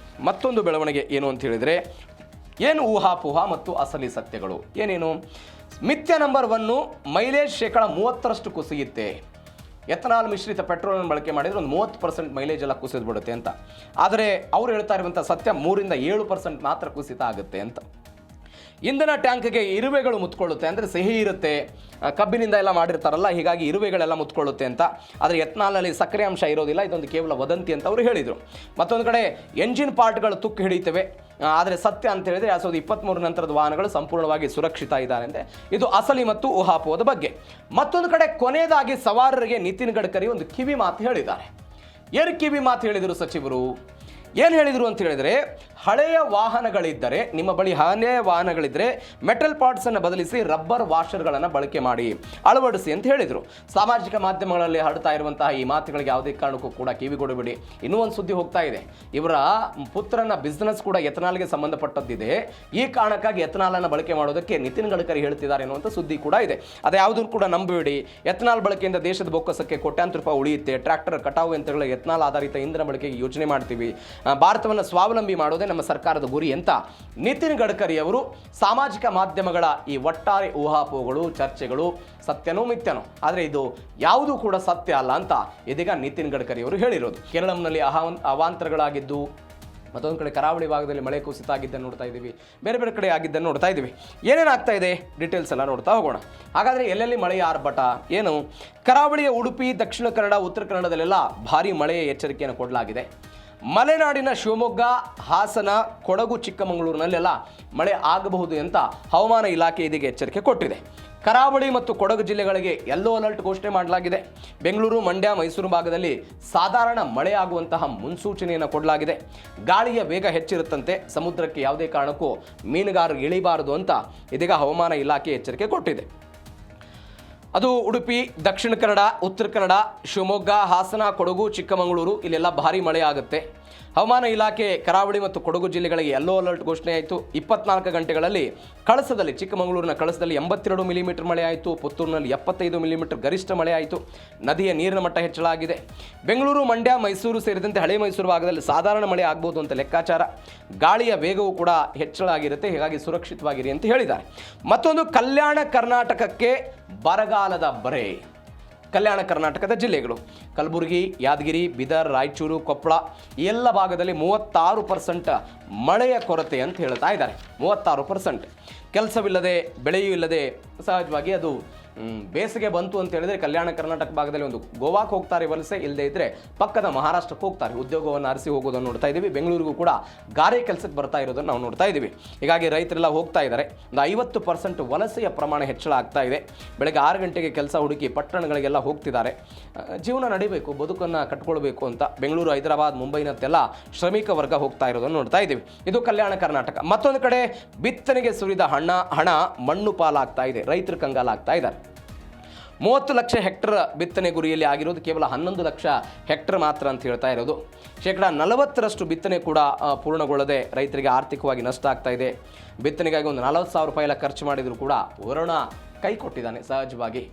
ಮತ್ತೊಂದು ಬೆಳವಣಿಗೆ ಏನು ಅಂತ ಹೇಳಿದರೆ, ಏನು ಊಹಾಪೋಹ ಮತ್ತು ಅಸಲಿ ಸತ್ಯಗಳು ಏನೇನು? ಮಿಥ್ಯ ನಂಬರ್ 1, ಮೈಲೇಜ್ 30% ಕುಸಿಯುತ್ತೆ. ಎಥನಾಲ್ ಮಿಶ್ರಿತ ಪೆಟ್ರೋಲನ್ನು ಬಳಕೆ ಮಾಡಿದರೆ ಒಂದು 30% ಮೈಲೇಜ್ ಎಲ್ಲ ಕುಸಿದು ಬಿಡುತ್ತೆ ಅಂತ. ಆದರೆ ಅವರು ಹೇಳ್ತಾ ಇರುವಂಥ ಸತ್ಯ 3-7% ಮಾತ್ರ ಕುಸಿತ ಆಗುತ್ತೆ ಅಂತ. ಇಂಧನ ಟ್ಯಾಂಕ್ಗೆ ಇರುವೆಗಳು ಮುತ್ಕೊಳ್ಳುತ್ತೆ, ಅಂದರೆ ಸಿಹಿ ಇರುತ್ತೆ, ಕಬ್ಬಿನಿಂದ ಎಲ್ಲ ಮಾಡಿರ್ತಾರಲ್ಲ, ಹೀಗಾಗಿ ಇರುವೆಗಳೆಲ್ಲ ಮುತ್ಕೊಳ್ಳುತ್ತೆ ಅಂತ. ಆದರೆ ಎಥನಾಲ್ನಲ್ಲಿ ಸಕ್ಕರೆ ಅಂಶ ಇರೋದಿಲ್ಲ, ಇದೊಂದು ಕೇವಲ ವದಂತಿ ಅಂತ ಅವರು ಹೇಳಿದರು. ಮತ್ತೊಂದು ಕಡೆ ಎಂಜಿನ್ ಪಾರ್ಟ್ಗಳು ತುಕ್ಕು ಹಿಡಿತವೆ, ಆದರೆ ಸತ್ಯ ಅಂತ ಹೇಳಿದರೆ 2023 ನಂತರದ ವಾಹನಗಳು ಸಂಪೂರ್ಣವಾಗಿ ಸುರಕ್ಷಿತ ಇದ್ದಾರೆ ಅಂತೆ. ಇದು ಅಸಲಿ ಮತ್ತು ಊಹಾಪೋಹದ ಬಗ್ಗೆ. ಮತ್ತೊಂದು ಕಡೆ ಕೊನೆಯದಾಗಿ ಸವಾರರಿಗೆ ನಿತಿನ್ ಗಡ್ಕರಿ ಒಂದು ಕಿವಿ ಮಾತು ಹೇಳಿದ್ದಾರೆ. ಏನು ಕಿವಿ ಮಾತು ಹೇಳಿದರು ಸಚಿವರು? ಏನು ಹೇಳಿದರು ಅಂತ ಹೇಳಿದರೆ, ಹಳೆಯ ವಾಹನಗಳಿದ್ದರೆ, ನಿಮ್ಮ ಬಳಿ ಹಳೆಯ ವಾಹನಗಳಿದ್ದರೆ ಮೆಟಲ್ ಪಾರ್ಟ್ಸನ್ನು ಬದಲಿಸಿ ರಬ್ಬರ್ ವಾಷರ್ಗಳನ್ನು ಬಳಕೆ ಮಾಡಿ, ಅಳವಡಿಸಿ ಅಂತ ಹೇಳಿದರು. ಸಾಮಾಜಿಕ ಮಾಧ್ಯಮಗಳಲ್ಲಿ ಹರಡ್ತಾ ಇರುವಂತಹ ಈ ಮಾತುಗಳಿಗೆ ಯಾವುದೇ ಕಾರಣಕ್ಕೂ ಕೂಡ ಕಿವಿಗೊಡಬೇಡಿ. ಇನ್ನೂ ಒಂದು ಸುದ್ದಿ ಹೋಗ್ತಾ ಇದೆ, ಇವರ ಪುತ್ರನ ಬಿಸ್ನೆಸ್ ಕೂಡ ಎಥನಾಲ್ಗೆ ಸಂಬಂಧಪಟ್ಟದ್ದಿದೆ. ಈ ಕಾರಣಕ್ಕಾಗಿ ಎಥನಾಲನ್ನು ಬಳಕೆ ಮಾಡೋದಕ್ಕೆ ನಿತಿನ್ ಗಡ್ಕರಿ ಹೇಳ್ತಿದ್ದಾರೆ ಅನ್ನುವಂಥ ಸುದ್ದಿ ಕೂಡ ಇದೆ. ಅದು ಯಾವುದೂ ಕೂಡ ನಂಬಬೇಡಿ. ಎಥನಾಲ್ ಬಳಕೆಯಿಂದ ದೇಶದ ಬೊಕ್ಕಸಕ್ಕೆ ಕೋಟ್ಯಾಂತರ ರೂಪಾಯಿ ಉಳಿಯುತ್ತೆ. ಟ್ರ್ಯಾಕ್ಟರ್ ಕಟಾವು ಯಂತ್ರಗಳ ಎಥನಾಲ್ ಆಧಾರಿತ ಇಂಧನ ಬಳಕೆಗೆ ಯೋಚನೆ ಮಾಡ್ತೀವಿ. ಭಾರತವನ್ನು ಸ್ವಾವಲಂಬಿ ಮಾಡೋದೇ ನಮ್ಮ ಸರ್ಕಾರದ ಗುರಿ ಅಂತ ನಿತಿನ್ ಗಡ್ಕರಿ ಅವರು ಸಾಮಾಜಿಕ ಮಾಧ್ಯಮಗಳ ಈ ಒಟ್ಟಾರೆ ಊಹಾಪೋಹಗಳು, ಚರ್ಚೆಗಳು ಸತ್ಯನೋ ಮಿಥ್ಯನೋ, ಆದರೆ ಇದು ಯಾವುದೂ ಕೂಡ ಸತ್ಯ ಅಲ್ಲ ಅಂತ ಇದೀಗ ನಿತಿನ್ ಗಡ್ಕರಿ ಅವರು ಹೇಳಿರೋದು. ಕೇರಳಂನಲ್ಲಿ ಅವಾಂತರಗಳಾಗಿದ್ದು, ಮತ್ತೊಂದು ಕಡೆ ಕರಾವಳಿ ಭಾಗದಲ್ಲಿ ಮಳೆ ಕುಸಿತ ಆಗಿದ್ದನ್ನು ನೋಡ್ತಾ ಇದ್ದೀವಿ, ಬೇರೆ ಬೇರೆ ಕಡೆ ಆಗಿದ್ದನ್ನು ನೋಡ್ತಾ ಇದ್ದೀವಿ. ಏನೇನಾಗ್ತಾ ಇದೆ ಡೀಟೇಲ್ಸ್ ಎಲ್ಲ ನೋಡ್ತಾ ಹೋಗೋಣ. ಹಾಗಾದರೆ ಎಲ್ಲೆಲ್ಲಿ ಮಳೆಯ ಆರ್ಭಟ ಏನು? ಕರಾವಳಿಯ ಉಡುಪಿ, ದಕ್ಷಿಣ ಕನ್ನಡ, ಉತ್ತರ ಕನ್ನಡದಲ್ಲೆಲ್ಲ ಭಾರೀ ಮಳೆಯ ಎಚ್ಚರಿಕೆಯನ್ನು ಕೊಡಲಾಗಿದೆ. ಮಲೆನಾಡಿನ ಶಿವಮೊಗ್ಗ, ಹಾಸನ, ಕೊಡಗು, ಚಿಕ್ಕಮಗಳೂರಿನಲ್ಲೆಲ್ಲ ಮಳೆ ಆಗಬಹುದು ಅಂತ ಹವಾಮಾನ ಇಲಾಖೆ ಇದೀಗ ಎಚ್ಚರಿಕೆ ಕೊಟ್ಟಿದೆ. ಕರಾವಳಿ ಮತ್ತು ಕೊಡಗು ಜಿಲ್ಲೆಗಳಿಗೆ ಯೆಲ್ಲೋ ಅಲರ್ಟ್ ಘೋಷಣೆ ಮಾಡಲಾಗಿದೆ. ಬೆಂಗಳೂರು, ಮಂಡ್ಯ, ಮೈಸೂರು ಭಾಗದಲ್ಲಿ ಸಾಧಾರಣ ಮಳೆಯಾಗುವಂತಹ ಮುನ್ಸೂಚನೆಯನ್ನು ಕೊಡಲಾಗಿದೆ. ಗಾಳಿಯ ವೇಗ ಹೆಚ್ಚಿರುತ್ತಂತೆ, ಸಮುದ್ರಕ್ಕೆ ಯಾವುದೇ ಕಾರಣಕ್ಕೂ ಮೀನುಗಾರರು ಇಳಿಬಾರದು ಅಂತ ಇದೀಗ ಹವಾಮಾನ ಇಲಾಖೆ ಎಚ್ಚರಿಕೆ ಕೊಟ್ಟಿದೆ. ಅದು ಉಡುಪಿ, ದಕ್ಷಿಣ ಕನ್ನಡ, ಉತ್ತರ ಕನ್ನಡ, ಶಿವಮೊಗ್ಗ, ಹಾಸನ, ಕೊಡಗು, ಚಿಕ್ಕಮಗಳೂರು ಇಲ್ಲೆಲ್ಲ ಭಾರೀ ಮಳೆ ಆಗುತ್ತೆ. ಹವಾಮಾನ ಇಲಾಖೆ ಕರಾವಳಿ ಮತ್ತು ಕೊಡಗು ಜಿಲ್ಲೆಗಳಿಗೆ ಯೆಲ್ಲೋ ಅಲರ್ಟ್ ಘೋಷಣೆ ಆಯಿತು. 24 ಗಂಟೆಗಳಲ್ಲಿ ಕಳಸದಲ್ಲಿ, ಚಿಕ್ಕಮಗಳೂರಿನ ಕಳಸದಲ್ಲಿ 82 ಮಿಲಿಮೀಟರ್ ಮಳೆ ಆಯಿತು. ಪುತ್ತೂರಿನಲ್ಲಿ 75 ಮಿಲಿಮೀಟರ್ ಗರಿಷ್ಠ ಮಳೆ ಆಯಿತು. ನದಿಯ ನೀರಿನ ಮಟ್ಟ ಹೆಚ್ಚಳ ಆಗಿದೆ. ಬೆಂಗಳೂರು, ಮಂಡ್ಯ, ಮೈಸೂರು ಸೇರಿದಂತೆ ಹಳೆ ಮೈಸೂರು ಭಾಗದಲ್ಲಿ ಸಾಧಾರಣ ಮಳೆ ಆಗ್ಬೋದು ಅಂತ ಲೆಕ್ಕಾಚಾರ. ಗಾಳಿಯ ವೇಗವೂ ಕೂಡ ಹೆಚ್ಚಳ ಆಗಿರುತ್ತೆ, ಹೀಗಾಗಿ ಸುರಕ್ಷಿತವಾಗಿರಿ ಅಂತ ಹೇಳಿದ್ದಾರೆ. ಮತ್ತೊಂದು, ಕಲ್ಯಾಣ ಕರ್ನಾಟಕಕ್ಕೆ ಬರಗಾಲದ ಬರೆ. ಕಲ್ಯಾಣ ಕರ್ನಾಟಕದ ಜಿಲ್ಲೆಗಳು ಕಲಬುರಗಿ, ಯಾದಗಿರಿ, ಬೀದರ್, ರಾಯಚೂರು, ಕೊಪ್ಪಳ ಈ ಎಲ್ಲ ಭಾಗದಲ್ಲಿ 36% ಮಳೆಯ ಕೊರತೆ ಅಂತ ಹೇಳ್ತಾ ಇದ್ದಾರೆ. 36%. ಕೆಲಸವಿಲ್ಲದೆ, ಬೆಳೆಯೂ ಇಲ್ಲದೆ, ಸಹಜವಾಗಿ ಅದು ಬೇಸಿಗೆ ಬಂತು ಅಂತ ಹೇಳಿದ್ರೆ ಕಲ್ಯಾಣ ಕರ್ನಾಟಕ ಭಾಗದಲ್ಲಿ ಒಂದು ಗೋವಾಕ್ಕೆ ಹೋಗ್ತಾರೆ ವಲಸೆ, ಇಲ್ಲದೆ ಇದ್ದರೆ ಪಕ್ಕದ ಮಹಾರಾಷ್ಟ್ರಕ್ಕೆ ಹೋಗ್ತಾರೆ, ಉದ್ಯೋಗವನ್ನು ಅರಸಿ ಹೋಗೋದನ್ನು ನೋಡ್ತಾ ಇದ್ದೀವಿ. ಬೆಂಗಳೂರಿಗೂ ಕೂಡ ಗಾರೆ ಕೆಲಸಕ್ಕೆ ಬರ್ತಾ ಇರೋದನ್ನು ನಾವು ನೋಡ್ತಾ ಇದ್ದೀವಿ. ಹೀಗಾಗಿ ರೈತರೆಲ್ಲ ಹೋಗ್ತಾ ಇದ್ದಾರೆ. ಒಂದು 50% ವಲಸೆಯ ಪ್ರಮಾಣ ಹೆಚ್ಚಳ ಆಗ್ತಾ ಇದೆ. ಬೆಳಗ್ಗೆ 6 ಗಂಟೆಗೆ ಕೆಲಸ ಹುಡುಕಿ ಪಟ್ಟಣಗಳಿಗೆಲ್ಲ ಹೋಗ್ತಿದ್ದಾರೆ. ಜೀವನ ನಡಿಬೇಕು, ಬದುಕನ್ನು ಕಟ್ಕೊಳ್ಬೇಕು ಅಂತ ಬೆಂಗಳೂರು, ಹೈದರಾಬಾದ್, ಮುಂಬೈನಂತೆಲ್ಲ ಶ್ರಮಿಕ ವರ್ಗ ಹೋಗ್ತಾ ಇರೋದನ್ನು ನೋಡ್ತಾ ಇದ್ದೀವಿ. ಇದು ಕಲ್ಯಾಣ ಕರ್ನಾಟಕ. ಮತ್ತೊಂದು ಕಡೆ ಬಿತ್ತನೆಗೆ ಸುರಿದ ಹಣ ಮಣ್ಣು ಪಾಲಾಗ್ತಾ ಇದೆ, ರೈತರು ಕಂಗಾಲಾಗ್ತಾ ಇದ್ದಾರೆ. 30 ಲಕ್ಷ ಹೆಕ್ಟರ್ ಬಿತ್ತನೆ ಗುರಿಯಲ್ಲಿ ಆಗಿರೋದು ಕೇವಲ 11 ಲಕ್ಷ ಹೆಕ್ಟರ್ ಮಾತ್ರ ಅಂತ ಹೇಳ್ತಾ ಇರೋದು. ಶೇಕಡ 40% ಬಿತ್ತನೆ ಕೂಡ ಪೂರ್ಣಗೊಳ್ಳದೆ ರೈತರಿಗೆ ಆರ್ಥಿಕವಾಗಿ ನಷ್ಟ ಆಗ್ತಾ ಇದೆ. ಬಿತ್ತನೆಗಾಗಿ ಒಂದು 40,000 ರೂಪಾಯಿ ಎಲ್ಲ ಖರ್ಚು ಮಾಡಿದರೂ ಕೂಡ ವರುಣ ಕೈ ಕೊಟ್ಟಿದ್ದಾನೆ ಸಹಜವಾಗಿ.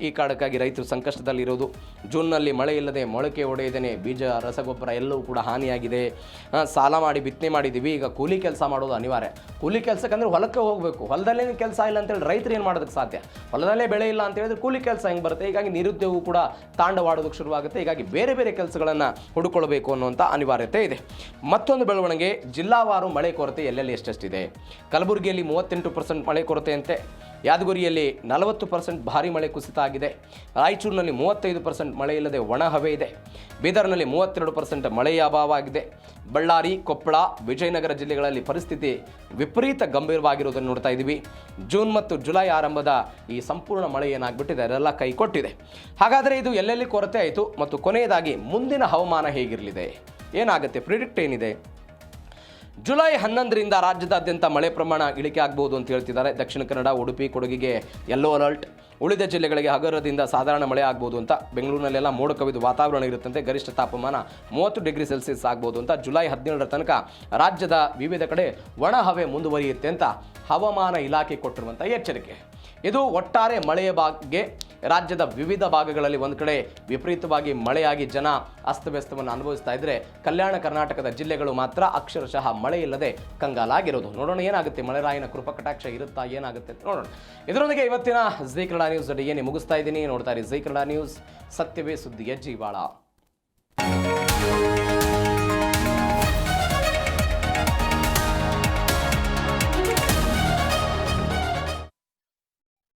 ಈ ಕಾರಣಕ್ಕಾಗಿ ರೈತರು ಸಂಕಷ್ಟದಲ್ಲಿರೋದು. ಜೂನ್ನಲ್ಲಿ ಮಳೆ ಇಲ್ಲದೆ ಮೊಳಕೆ ಒಡೆಯದೇನೆ ಬೀಜ, ರಸಗೊಬ್ಬರ ಎಲ್ಲವೂ ಕೂಡ ಹಾನಿಯಾಗಿದೆ. ಸಾಲ ಮಾಡಿ ಬಿತ್ತನೆ ಮಾಡಿದ್ದೀವಿ, ಈಗ ಕೂಲಿ ಕೆಲಸ ಮಾಡೋದು ಅನಿವಾರ್ಯ. ಕೂಲಿ ಕೆಲಸಕ್ಕಂದ್ರೆ ಹೊಲಕ್ಕೆ ಹೋಗಬೇಕು, ಹೊಲದಲ್ಲೇ ಕೆಲಸ ಇಲ್ಲ ಅಂತೇಳಿ ರೈತರು ಏನು ಮಾಡೋದಕ್ಕೆ ಸಾಧ್ಯ? ಹೊಲದಲ್ಲೇ ಬೆಳೆ ಇಲ್ಲ ಅಂತ ಹೇಳಿದ್ರೆ ಕೂಲಿ ಕೆಲಸ ಹೆಂಗೆ ಬರುತ್ತೆ? ಹೀಗಾಗಿ ನಿರುದ್ಯೋಗ ಕೂಡ ತಾಂಡವಾಡೋದಕ್ಕೆ ಶುರುವಾಗುತ್ತೆ. ಹೀಗಾಗಿ ಬೇರೆ ಬೇರೆ ಕೆಲಸಗಳನ್ನು ಹುಡುಕೊಳ್ಬೇಕು ಅನ್ನುವಂಥ ಅನಿವಾರ್ಯತೆ ಇದೆ. ಮತ್ತೊಂದು ಬೆಳವಣಿಗೆ, ಜಿಲ್ಲಾವಾರು ಮಳೆ ಕೊರತೆ ಎಲ್ಲೆಲ್ಲಿ ಎಷ್ಟೆಷ್ಟಿದೆ. ಕಲಬುರಗಿಯಲ್ಲಿ 38% ಮಳೆ ಕೊರತೆ ಅಂತೆ. ಯಾದಗಿರಿಯಲ್ಲಿ 40% ಭಾರಿ ಮಳೆ ಕುಸಿತ ಆಗಿದೆ. ರಾಯಚೂರಿನಲ್ಲಿ 35% ಮಳೆ ಇಲ್ಲದೆ ಒಣ ಹವೆ ಇದೆ. ಬೀದರ್ನಲ್ಲಿ 32% ಮಳೆಯ ಅಭಾವ ಆಗಿದೆ. ಬಳ್ಳಾರಿ, ಕೊಪ್ಪಳ, ವಿಜಯನಗರ ಜಿಲ್ಲೆಗಳಲ್ಲಿ ಪರಿಸ್ಥಿತಿ ವಿಪರೀತ ಗಂಭೀರವಾಗಿರುವುದನ್ನು ನೋಡ್ತಾ ಇದ್ದೀವಿ. ಜೂನ್ ಮತ್ತು ಜುಲೈ ಆರಂಭದ ಈ ಸಂಪೂರ್ಣ ಮಳೆ ಏನಾಗ್ಬಿಟ್ಟಿದೆ ಅದೆಲ್ಲ ಕೈ ಕೊಟ್ಟಿದೆ. ಹಾಗಾದರೆ ಇದು ಎಲ್ಲೆಲ್ಲಿ ಕೊರತೆ ಆಯಿತು ಮತ್ತು ಕೊನೆಯದಾಗಿ ಮುಂದಿನ ಹವಾಮಾನ ಹೇಗಿರಲಿದೆ, ಏನಾಗುತ್ತೆ, ಪ್ರಿಡಿಕ್ಟ್ ಏನಿದೆ? ಜುಲೈ 11ರಿಂದ ರಾಜ್ಯದಾದ್ಯಂತ ಮಳೆ ಪ್ರಮಾಣ ಇಳಿಕೆ ಆಗಬಹುದು ಅಂತ ಹೇಳ್ತಿದ್ದಾರೆ. ದಕ್ಷಿಣ ಕನ್ನಡ, ಉಡುಪಿ, ಕೊಡಗಿಗೆ ಯೆಲ್ಲೋ ಅಲರ್ಟ್. ಉಳಿದ ಜಿಲ್ಲೆಗಳಿಗೆ ಹಗುರದಿಂದ ಸಾಧಾರಣ ಮಳೆ ಆಗ್ಬೋದು ಅಂತ. ಬೆಂಗಳೂರಿನಲ್ಲೆಲ್ಲ ಮೋಡ ಕವಿದು ವಾತಾವರಣ ಇರುತ್ತಂತೆ. ಗರಿಷ್ಠ ತಾಪಮಾನ 30 ಡಿಗ್ರಿ ಸೆಲ್ಸಿಯಸ್ ಆಗ್ಬೋದು ಅಂತ. ಜುಲೈ 17ರ ತನಕ ರಾಜ್ಯದ ವಿವಿಧ ಕಡೆ ಒಣ ಹವೆ ಮುಂದುವರಿಯುತ್ತೆ ಅಂತ ಹವಾಮಾನ ಇಲಾಖೆ ಕೊಟ್ಟಿರುವಂಥ ಎಚ್ಚರಿಕೆ. ಇದು ಒಟ್ಟಾರೆ ಮಳೆಯ ಬಗ್ಗೆ ರಾಜ್ಯದ ವಿವಿಧ ಭಾಗಗಳಲ್ಲಿ ಒಂದು ಕಡೆ ವಿಪರೀತವಾಗಿ ಮಳೆಯಾಗಿ ಜನ ಅಸ್ತವ್ಯಸ್ತವನ್ನು ಅನುಭವಿಸ್ತಾ ಇದ್ದರೆ, ಕಲ್ಯಾಣ ಕರ್ನಾಟಕದ ಜಿಲ್ಲೆಗಳು ಮಾತ್ರ ಅಕ್ಷರಶಃ ಮಳೆ ಇಲ್ಲದೆ ಕಂಗಾಲಾಗಿರೋದು. ನೋಡೋಣ ಏನಾಗುತ್ತೆ, ಮಳೆರಾಯನ ಕೃಪಾ ಕಟಾಕ್ಷ ಇರುತ್ತಾ, ಏನಾಗುತ್ತೆ ನೋಡೋಣ. ಇದರೊಂದಿಗೆ ಇವತ್ತಿನ ಜೀ ಕನ್ನಡ ನ್ಯೂಸ್ ಅಡಿಗೆ ಮುಗಿಸ್ತಾ ಇದ್ದೀನಿ. ನೋಡ್ತಾ ಇರಿ ಜೀ ಕನ್ನಡ ನ್ಯೂಸ್, ಸತ್ಯವೇ ಸುದ್ದಿಯ ಜೀವಾಳ.